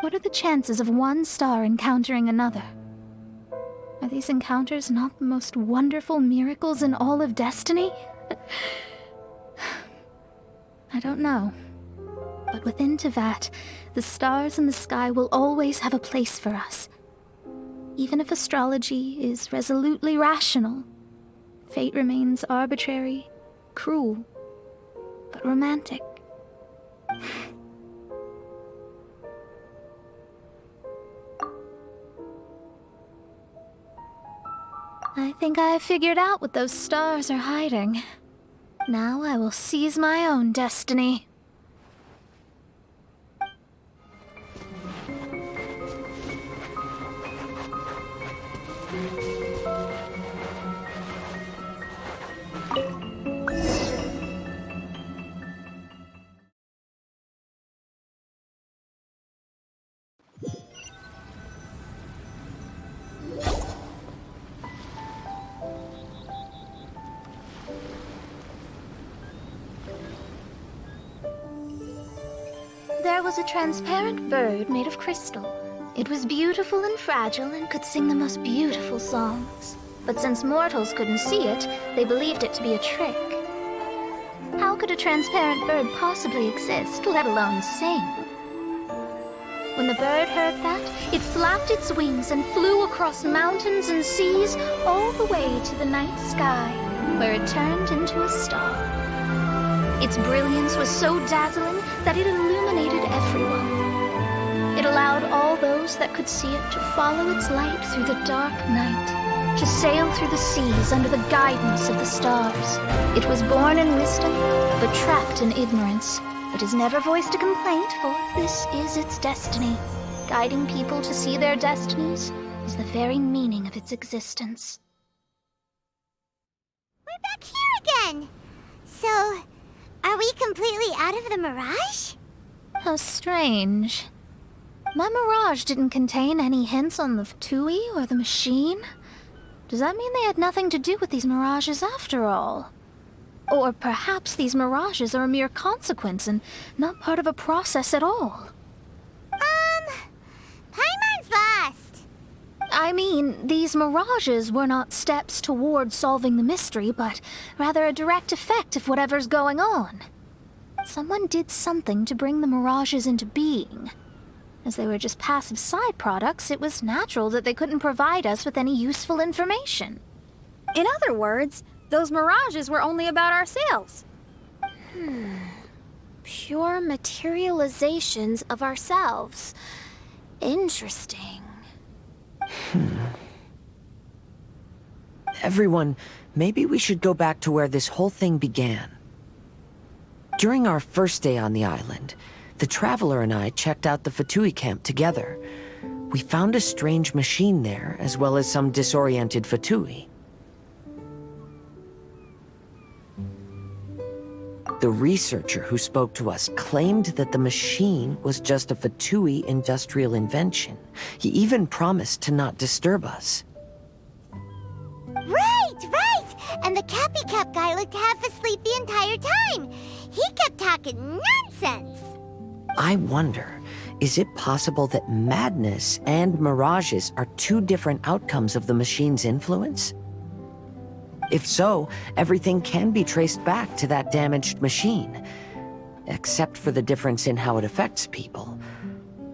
What are the chances of one star encountering another? Are these encounters not the most wonderful miracles in all of destiny? I don't know. But within Tevat, the stars in the sky will always have a place for us. Even if astrology is resolutely rational, fate remains arbitrary, cruel, but romantic. I think I have figured out what those stars are hiding. Now I will seize my own destiny. There was a transparent bird made of crystal. It was beautiful and fragile and could sing the most beautiful songs. But since mortals couldn't see it, they believed it to be a trick. How could a transparent bird possibly exist, let alone sing? When the bird heard that, it flapped its wings and flew across mountains and seas all the way to the night sky, where it turned into a star. Its brilliance was so dazzling that it illuminated everyone. It allowed all those that could see it to follow its light through the dark night, to sail through the seas under the guidance of the stars. It was born in wisdom, but trapped in ignorance. It has never voiced a complaint, for this is its destiny. Guiding people to see their destinies is the very meaning of its existence. We're back here again! So, are we completely out of the mirage? How strange. My mirage didn't contain any hints on the Fatui or the machine. Does that mean they had nothing to do with these mirages after all? Or perhaps these mirages are a mere consequence and not part of a process at all? Paimon's lost. I mean, these mirages were not steps towards solving the mystery, but rather a direct effect of whatever's going on. Someone did something to bring the mirages into being. As they were just passive side products, it was natural that they couldn't provide us with any useful information. In other words, those mirages were only about ourselves. Pure materializations of ourselves. Interesting. Everyone, maybe we should go back to where this whole thing began. During our first day on the island, the Traveler and I checked out the Fatui camp together. We found a strange machine there, as well as some disoriented Fatui. The researcher who spoke to us claimed that the machine was just a Fatui industrial invention. He even promised to not disturb us. Right! And the Cappy Cap guy looked half asleep the entire time. He kept talking nonsense. I wonder, is it possible that madness and mirages are two different outcomes of the machine's influence? If so, everything can be traced back to that damaged machine, except for the difference in how it affects people.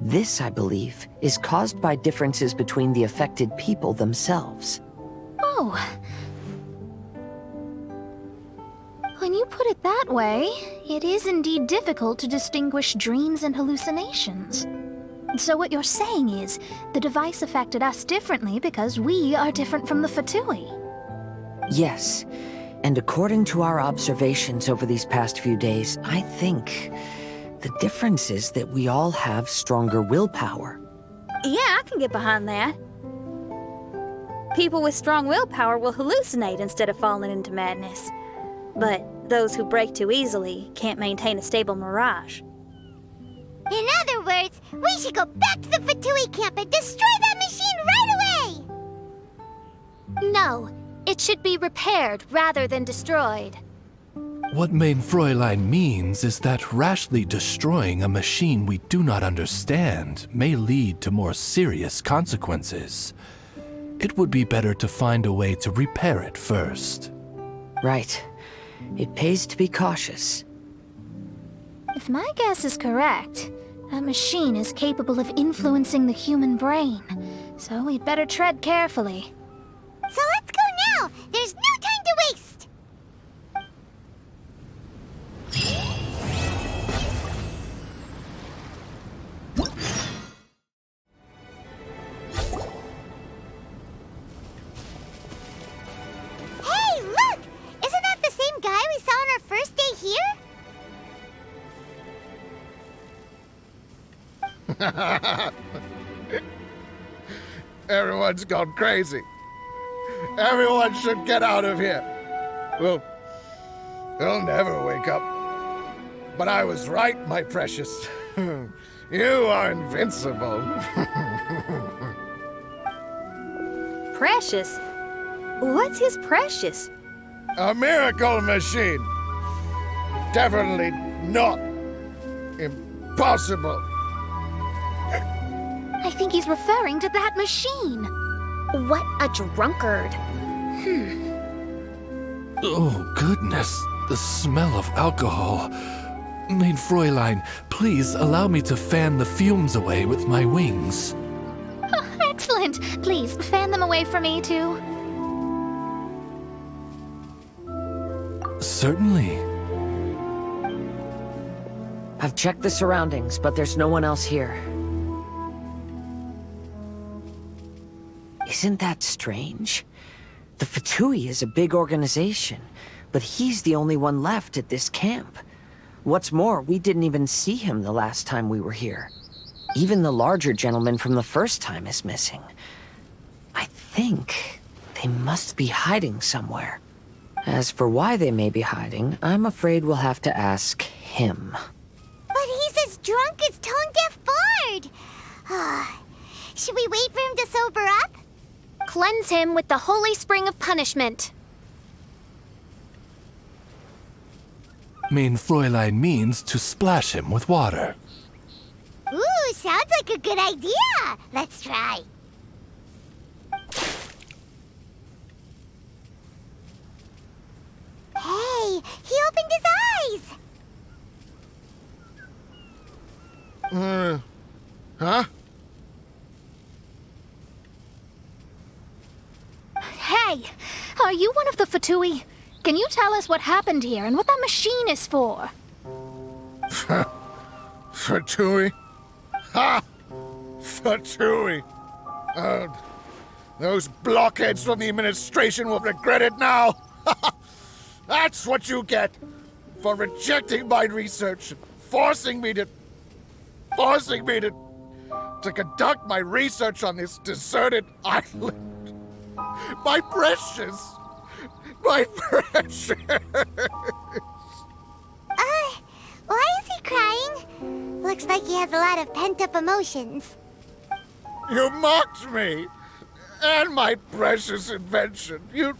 This, I believe, is caused by differences between the affected people themselves. Oh. When you put it that way, it is indeed difficult to distinguish dreams and hallucinations. So what you're saying is, the device affected us differently because we are different from the Fatui. Yes, and according to our observations over these past few days, I think the difference is that we all have stronger willpower. Yeah, I can get behind that. People with strong willpower will hallucinate instead of falling into madness. But those who break too easily can't maintain a stable mirage. In other words, we should go back to the Fatui camp and destroy that machine right away! No, it should be repaired rather than destroyed. What Mein Fräulein means is that rashly destroying a machine we do not understand may lead to more serious consequences. It would be better to find a way to repair it first. Right. It pays to be cautious. If my guess is correct, that machine is capable of influencing the human brain, so we'd better tread carefully. So let's go now! There's no time to waste! Hey, look! Isn't that the same guy we saw on our first day here? Everyone's gone crazy. Everyone should get out of here. We'll never wake up. But I was right, my precious. You are invincible. Precious? What's his precious? A miracle machine. Definitely not impossible. I think he's referring to that machine. What a drunkard. Oh, goodness. The smell of alcohol. Main Fräulein, please allow me to fan the fumes away with my wings. Oh, excellent! Please, fan them away from me, too. Certainly. I've checked the surroundings, but there's no one else here. Isn't that strange? The Fatui is a big organization, but he's the only one left at this camp. What's more, we didn't even see him the last time we were here. Even the larger gentleman from the first time is missing. I think they must be hiding somewhere. As for why they may be hiding, I'm afraid we'll have to ask him. But he's as drunk as Tone-Deaf Bard! Should we wait for him to sober up? Cleanse him with the holy spring of punishment. Main Fräulein means to splash him with water. Ooh, sounds like a good idea! Let's try. Hey, he opened his eyes! Huh? Hey, are you one of the Fatui? Can you tell us what happened here and what that machine is for? Fatui? Ha! Fatui! Those blockheads from the administration will regret it now! That's what you get for rejecting my research and forcing me to conduct my research on this deserted island. My precious! My precious! Why is he crying? Looks like he has a lot of pent-up emotions. You mocked me! And my precious invention. You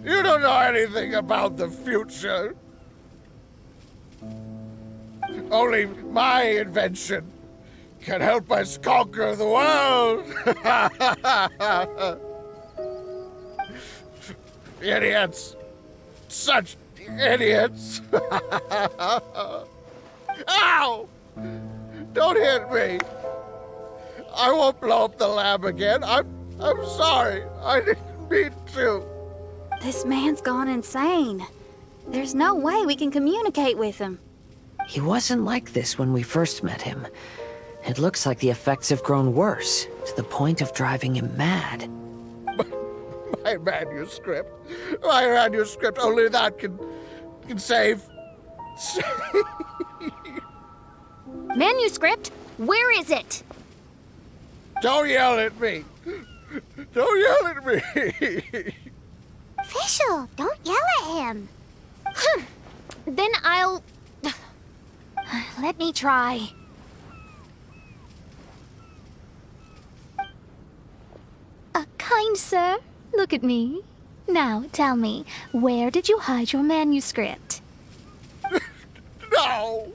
don't know anything about the future. Only my invention can help us conquer the world! Idiots! Such idiots! Ow! Don't hit me! I won't blow up the lab again. I'm sorry. I didn't mean to. This man's gone insane. There's no way we can communicate with him. He wasn't like this when we first met him. It looks like the effects have grown worse, to the point of driving him mad. My manuscript. My manuscript. Only that can save. Manuscript? Where is it? Don't yell at me. Don't yell at me. Fischl, don't yell at him. Then I'll... Let me try. Kind sir, look at me. Now, tell me, where did you hide your manuscript? No!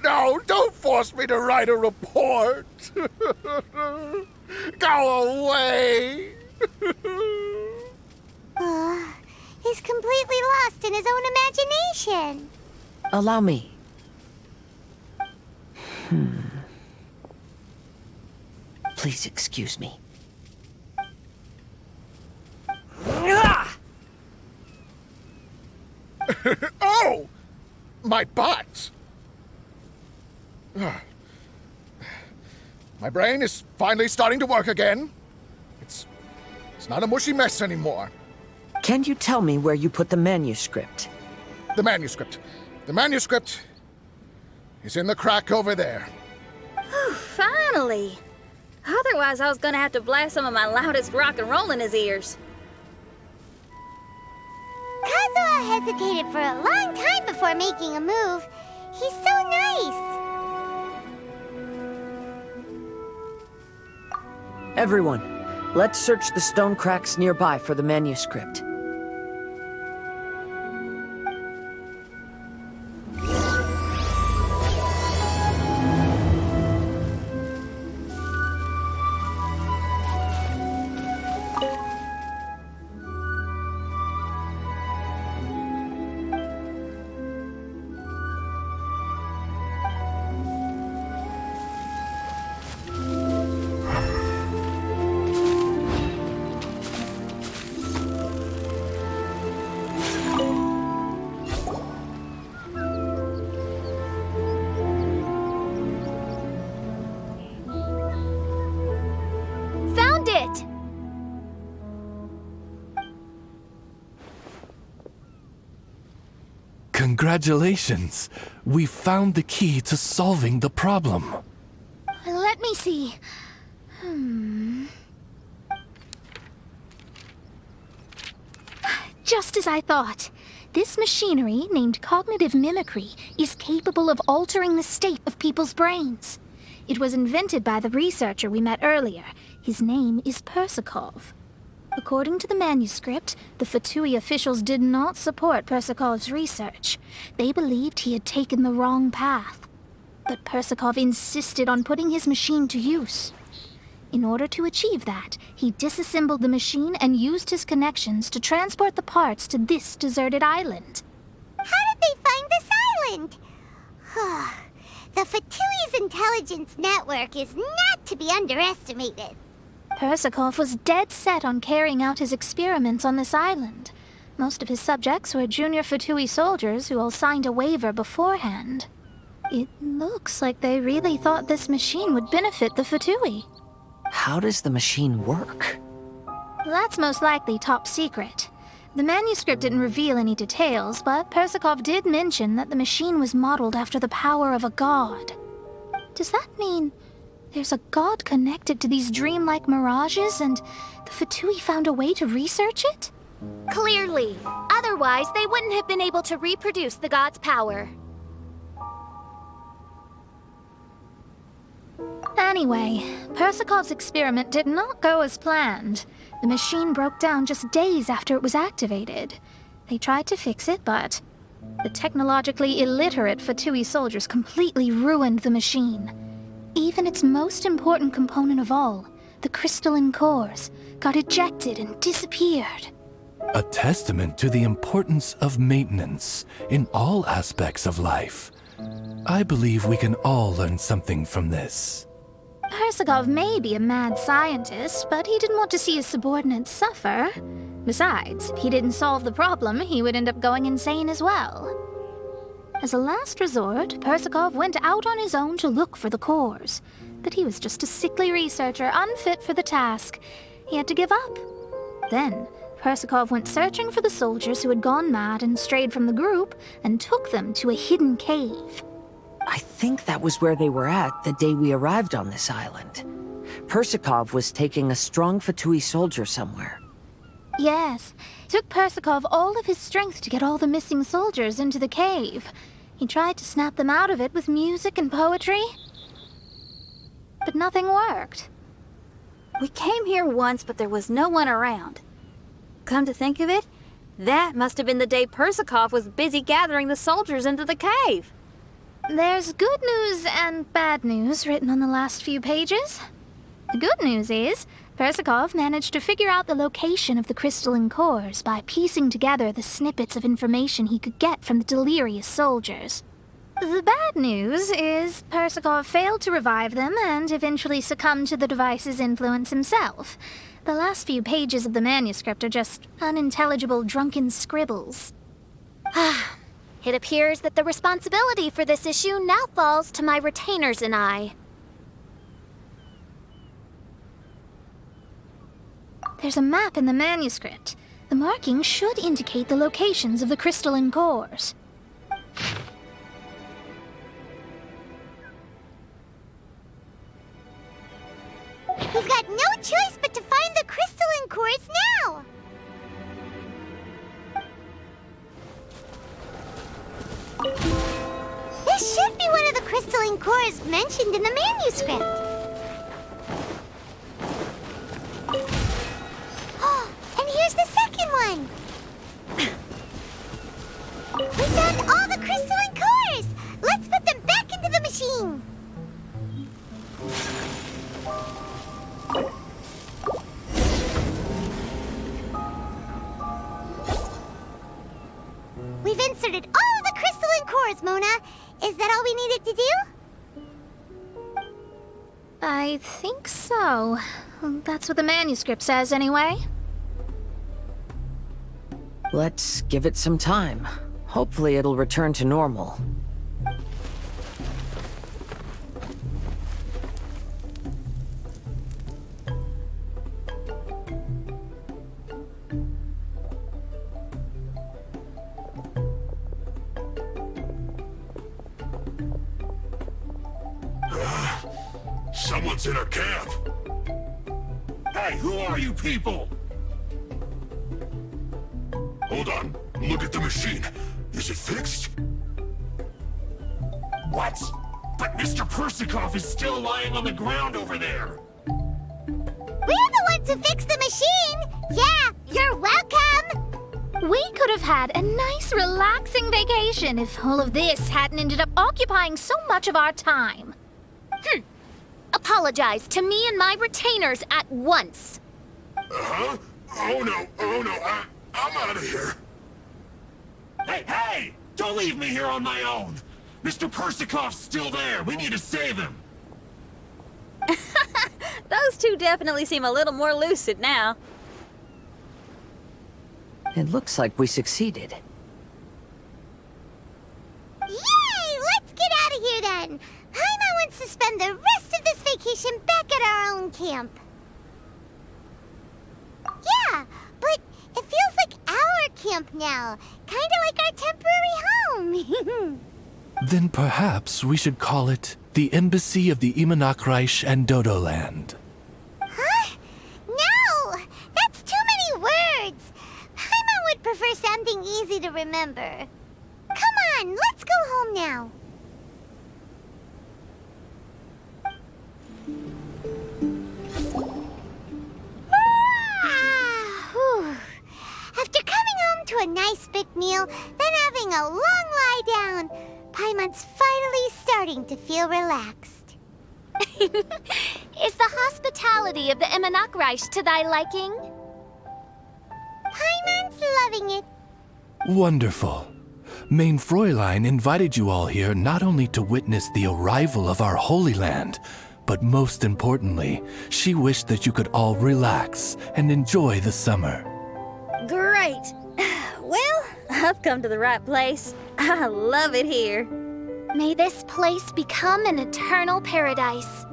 No, don't force me to write a report! Go away! He's completely lost in his own imagination. Allow me. Please excuse me. Oh! My butt! My brain is finally starting to work again. It's not a mushy mess anymore. Can you tell me where you put the manuscript? The manuscript. The manuscript is in the crack over there. Finally! Otherwise, I was gonna have to blast some of my loudest rock and roll in his ears. Kazuha hesitated for a long time before making a move. He's so nice. Everyone, let's search the stone cracks nearby for the manuscript. Congratulations! We found the key to solving the problem. Let me see. Just as I thought. This machinery, named cognitive mimicry, is capable of altering the state of people's brains. It was invented by the researcher we met earlier. His name is Persakov. According to the manuscript, the Fatui officials did not support Persakov's research. They believed he had taken the wrong path. But Persakov insisted on putting his machine to use. In order to achieve that, he disassembled the machine and used his connections to transport the parts to this deserted island. How did they find this island? The Fatui's intelligence network is not to be underestimated. Persakov was dead set on carrying out his experiments on this island. Most of his subjects were junior Fatui soldiers who all signed a waiver beforehand. It looks like they really thought this machine would benefit the Fatui. How does the machine work? That's most likely top secret. The manuscript didn't reveal any details, but Persakov did mention that the machine was modeled after the power of a god. Does that mean there's a god connected to these dreamlike mirages, and the Fatui found a way to research it? Clearly. Otherwise, they wouldn't have been able to reproduce the god's power. Anyway, Persakov's experiment did not go as planned. The machine broke down just days after it was activated. They tried to fix it, but the technologically illiterate Fatui soldiers completely ruined the machine. Even its most important component of all, the crystalline cores, got ejected and disappeared. A testament to the importance of maintenance in all aspects of life. I believe we can all learn something from this. Persakov may be a mad scientist, but he didn't want to see his subordinates suffer. Besides, if he didn't solve the problem, he would end up going insane as well. As a last resort, Persakov went out on his own to look for the cores. But he was just a sickly researcher, unfit for the task. He had to give up. Then, Persakov went searching for the soldiers who had gone mad and strayed from the group, and took them to a hidden cave. I think that was where they were at the day we arrived on this island. Persakov was taking a strong Fatui soldier somewhere. Yes, it took Persakov all of his strength to get all the missing soldiers into the cave. He tried to snap them out of it with music and poetry, but nothing worked. We came here once, but there was no one around. Come to think of it, that must have been the day Persakov was busy gathering the soldiers into the cave. There's good news and bad news written on the last few pages. The good news is, Persakov managed to figure out the location of the crystalline cores by piecing together the snippets of information he could get from the delirious soldiers. The bad news is Persakov failed to revive them and eventually succumbed to the device's influence himself. The last few pages of the manuscript are just unintelligible drunken scribbles. It appears that the responsibility for this issue now falls to my retainers and I. There's a map in the manuscript. The markings should indicate the locations of the crystalline cores. We've got no choice but to find the crystalline cores now! This should be one of the crystalline cores mentioned in the manuscript. Oh, and here's the second one. We found all the crystalline cores! Let's put them back into the machine! We've inserted all of the crystalline cores, Mona. Is that all we needed to do? I think so. That's what the manuscript says, anyway. Let's give it some time. Hopefully it'll return to normal. Someone's in our camp. Hey, who are you people? Hold on. Look at the machine. Is it fixed? What? But Mr. Persikov is still lying on the ground over there. We're the ones who fixed the machine! Yeah, you're welcome! We could have had a nice, relaxing vacation if all of this hadn't ended up occupying so much of our time. Apologize to me and my retainers at once. Huh? Oh no, I'm out of here. Hey! Don't leave me here on my own! Mr. Persikov's still there! We need to save him! Those two definitely seem a little more lucid now. It looks like we succeeded. Yay! Let's get out of here then! Paimon wants to spend the rest of this vacation back at our own camp. Yeah, but it feels like our camp now. Kinda like our temporary home. Then perhaps we should call it the Embassy of the Imanakreich and Dodoland. Huh? No! That's too many words! Paimon would prefer something easy to remember. Come on, let's go home now. After coming home to a nice big meal, then having a long lie down, Paimon's finally starting to feel relaxed. Is the hospitality of the Imanakreich to thy liking? Paimon's loving it. Wonderful. Main Fräulein invited you all here not only to witness the arrival of our Holy Land, but most importantly, she wished that you could all relax and enjoy the summer. Great. Well, I've come to the right place. I love it here. May this place become an eternal paradise.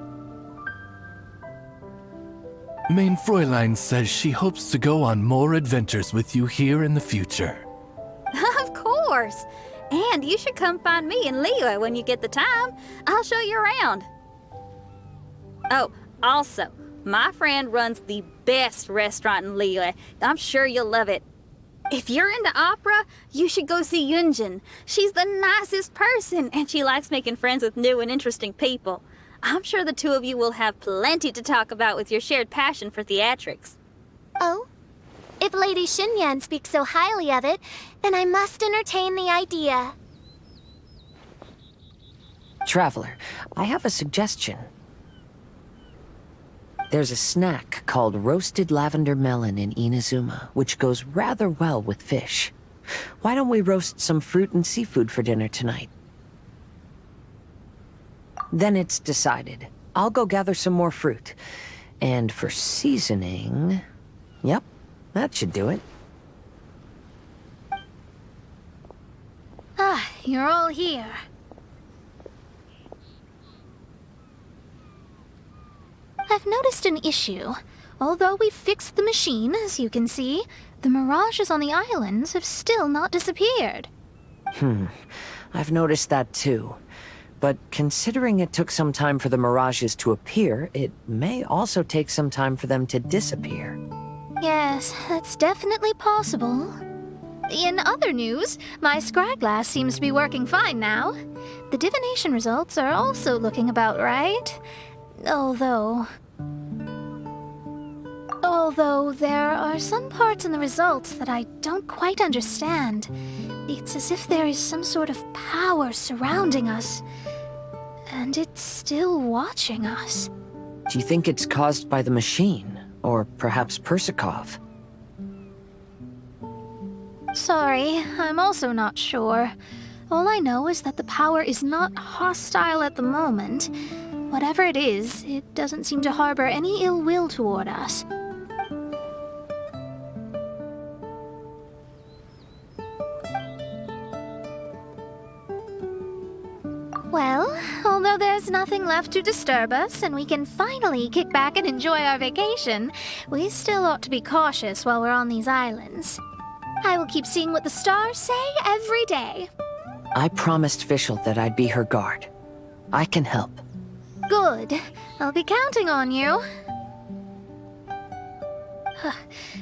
Main Fräulein says she hopes to go on more adventures with you here in the future. Of course. And you should come find me and Liyue when you get the time. I'll show you around. Oh, also, my friend runs the best restaurant in Liyue. I'm sure you'll love it. If you're into opera, you should go see Yunjin. She's the nicest person, and she likes making friends with new and interesting people. I'm sure the two of you will have plenty to talk about with your shared passion for theatrics. Oh? If Lady Xinyan speaks so highly of it, then I must entertain the idea. Traveler, I have a suggestion. There's a snack called roasted lavender melon in Inazuma, which goes rather well with fish. Why don't we roast some fruit and seafood for dinner tonight? Then it's decided. I'll go gather some more fruit. And for seasoning... Yep, that should do it. Ah, you're all here. I've noticed an issue. Although we've fixed the machine, as you can see, the mirages on the islands have still not disappeared. I've noticed that too. But considering it took some time for the mirages to appear, it may also take some time for them to disappear. Yes, that's definitely possible. In other news, my scryglass seems to be working fine now. The divination results are also looking about right. Although there are some parts in the results that I don't quite understand. It's as if there is some sort of power surrounding us, and it's still watching us. Do you think it's caused by the machine? Or perhaps Persikov? Sorry, I'm also not sure. All I know is that the power is not hostile at the moment. Whatever it is, it doesn't seem to harbor any ill will toward us. Well, although there's nothing left to disturb us and we can finally kick back and enjoy our vacation, we still ought to be cautious while we're on these islands. I will keep seeing what the stars say every day. I promised Fischl that I'd be her guard. I can help. Good. I'll be counting on you.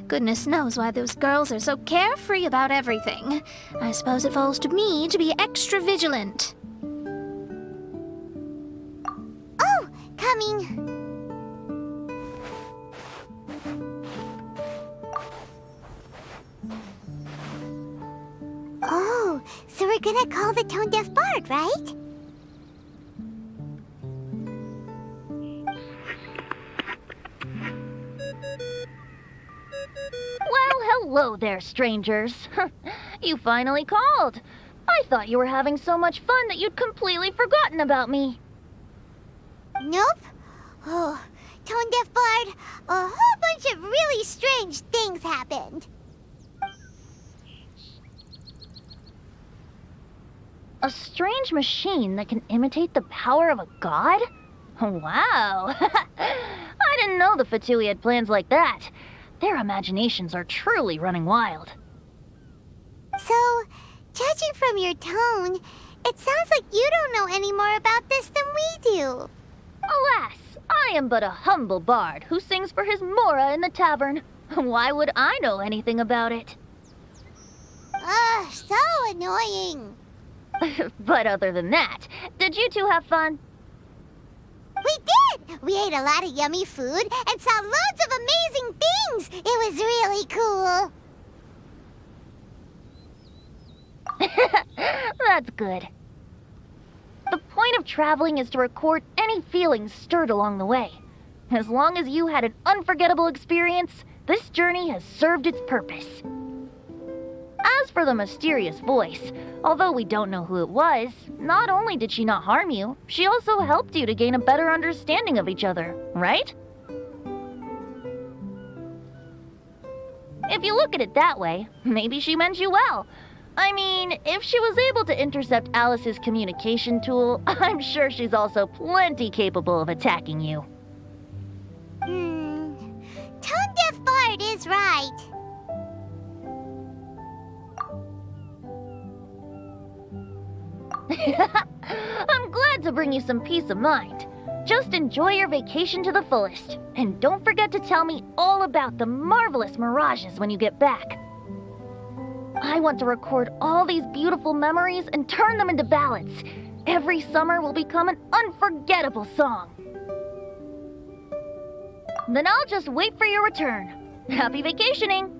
Goodness knows why those girls are so carefree about everything. I suppose it falls to me to be extra vigilant. Oh, coming. Oh, so we're gonna call the tone-deaf bard, right? Well, hello there, strangers. You finally called. I thought you were having so much fun that you'd completely forgotten about me. Nope. Oh, tone-deaf bard, a whole bunch of really strange things happened. A strange machine that can imitate the power of a god? Wow. I didn't know the Fatui had plans like that. Their imaginations are truly running wild. So, judging from your tone, it sounds like you don't know any more about this than we do. Alas, I am but a humble bard who sings for his Mora in the tavern. Why would I know anything about it? Ugh, so annoying. But other than that, did you two have fun? We did! We ate a lot of yummy food and saw loads of amazing things! It was really cool! That's good. The point of traveling is to record any feelings stirred along the way. As long as you had an unforgettable experience, this journey has served its purpose. As for the mysterious voice, although we don't know who it was, not only did she not harm you, she also helped you to gain a better understanding of each other, right? If you look at it that way, maybe she meant you well. I mean, if she was able to intercept Alice's communication tool, I'm sure she's also plenty capable of attacking you. Tone-deaf bard is right. I'm glad to bring you some peace of mind. Just enjoy your vacation to the fullest, and don't forget to tell me all about the marvelous mirages when you get back. I want to record all these beautiful memories and turn them into ballads. Every summer will become an unforgettable song. Then I'll just wait for your return. Happy vacationing!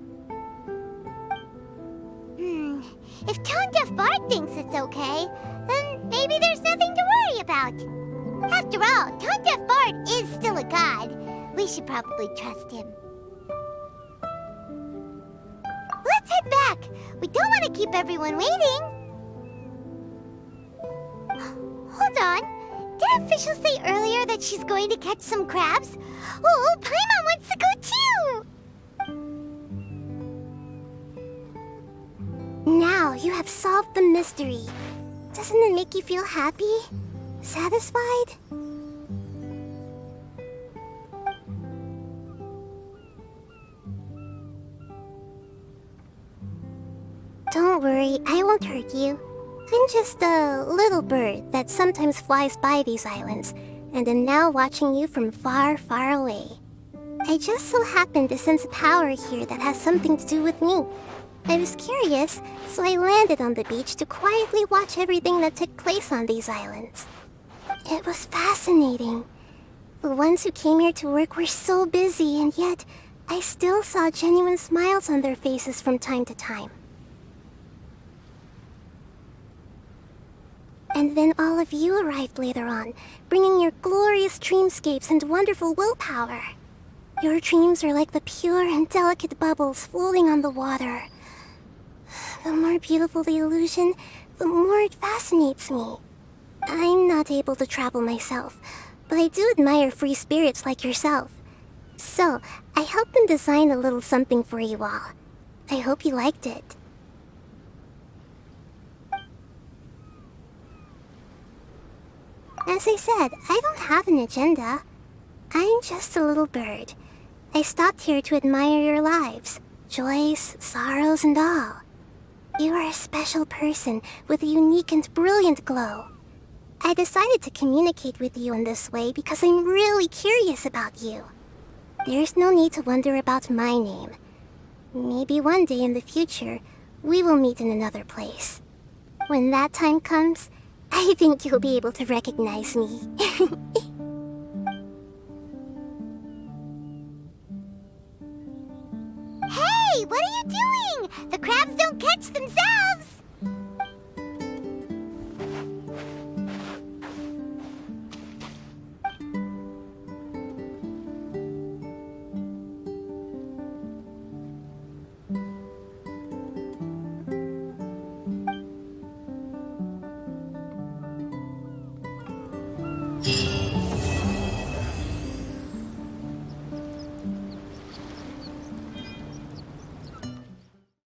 If tone-deaf bard thinks it's okay, then maybe there's nothing to worry about. After all, tone-deaf bard is still a god. We should probably trust him. Let's head back. We don't want to keep everyone waiting. Hold on. Didn't Fischl say earlier that she's going to catch some crabs? Oh, Paimon wants to go too! Now you have solved the mystery. Doesn't it make you feel happy? Satisfied? Don't worry, I won't hurt you. I'm just a little bird that sometimes flies by these islands, and am now watching you from far, far away. I just so happened to sense a power here that has something to do with me. I was curious, so I landed on the beach to quietly watch everything that took place on these islands. It was fascinating. The ones who came here to work were so busy, and yet I still saw genuine smiles on their faces from time to time. And then all of you arrived later on, bringing your glorious dreamscapes and wonderful willpower. Your dreams are like the pure and delicate bubbles floating on the water. The more beautiful the illusion, the more it fascinates me. I'm not able to travel myself, but I do admire free spirits like yourself. So, I helped them design a little something for you all. I hope you liked it. As I said, I don't have an agenda. I'm just a little bird. I stopped here to admire your lives, joys, sorrows, and all. You are a special person with a unique and brilliant glow. I decided to communicate with you in this way because I'm really curious about you. There's no need to wonder about my name. Maybe one day in the future, we will meet in another place. When that time comes, I think you'll be able to recognize me. Hey, what are you doing? The crabs don't catch themselves!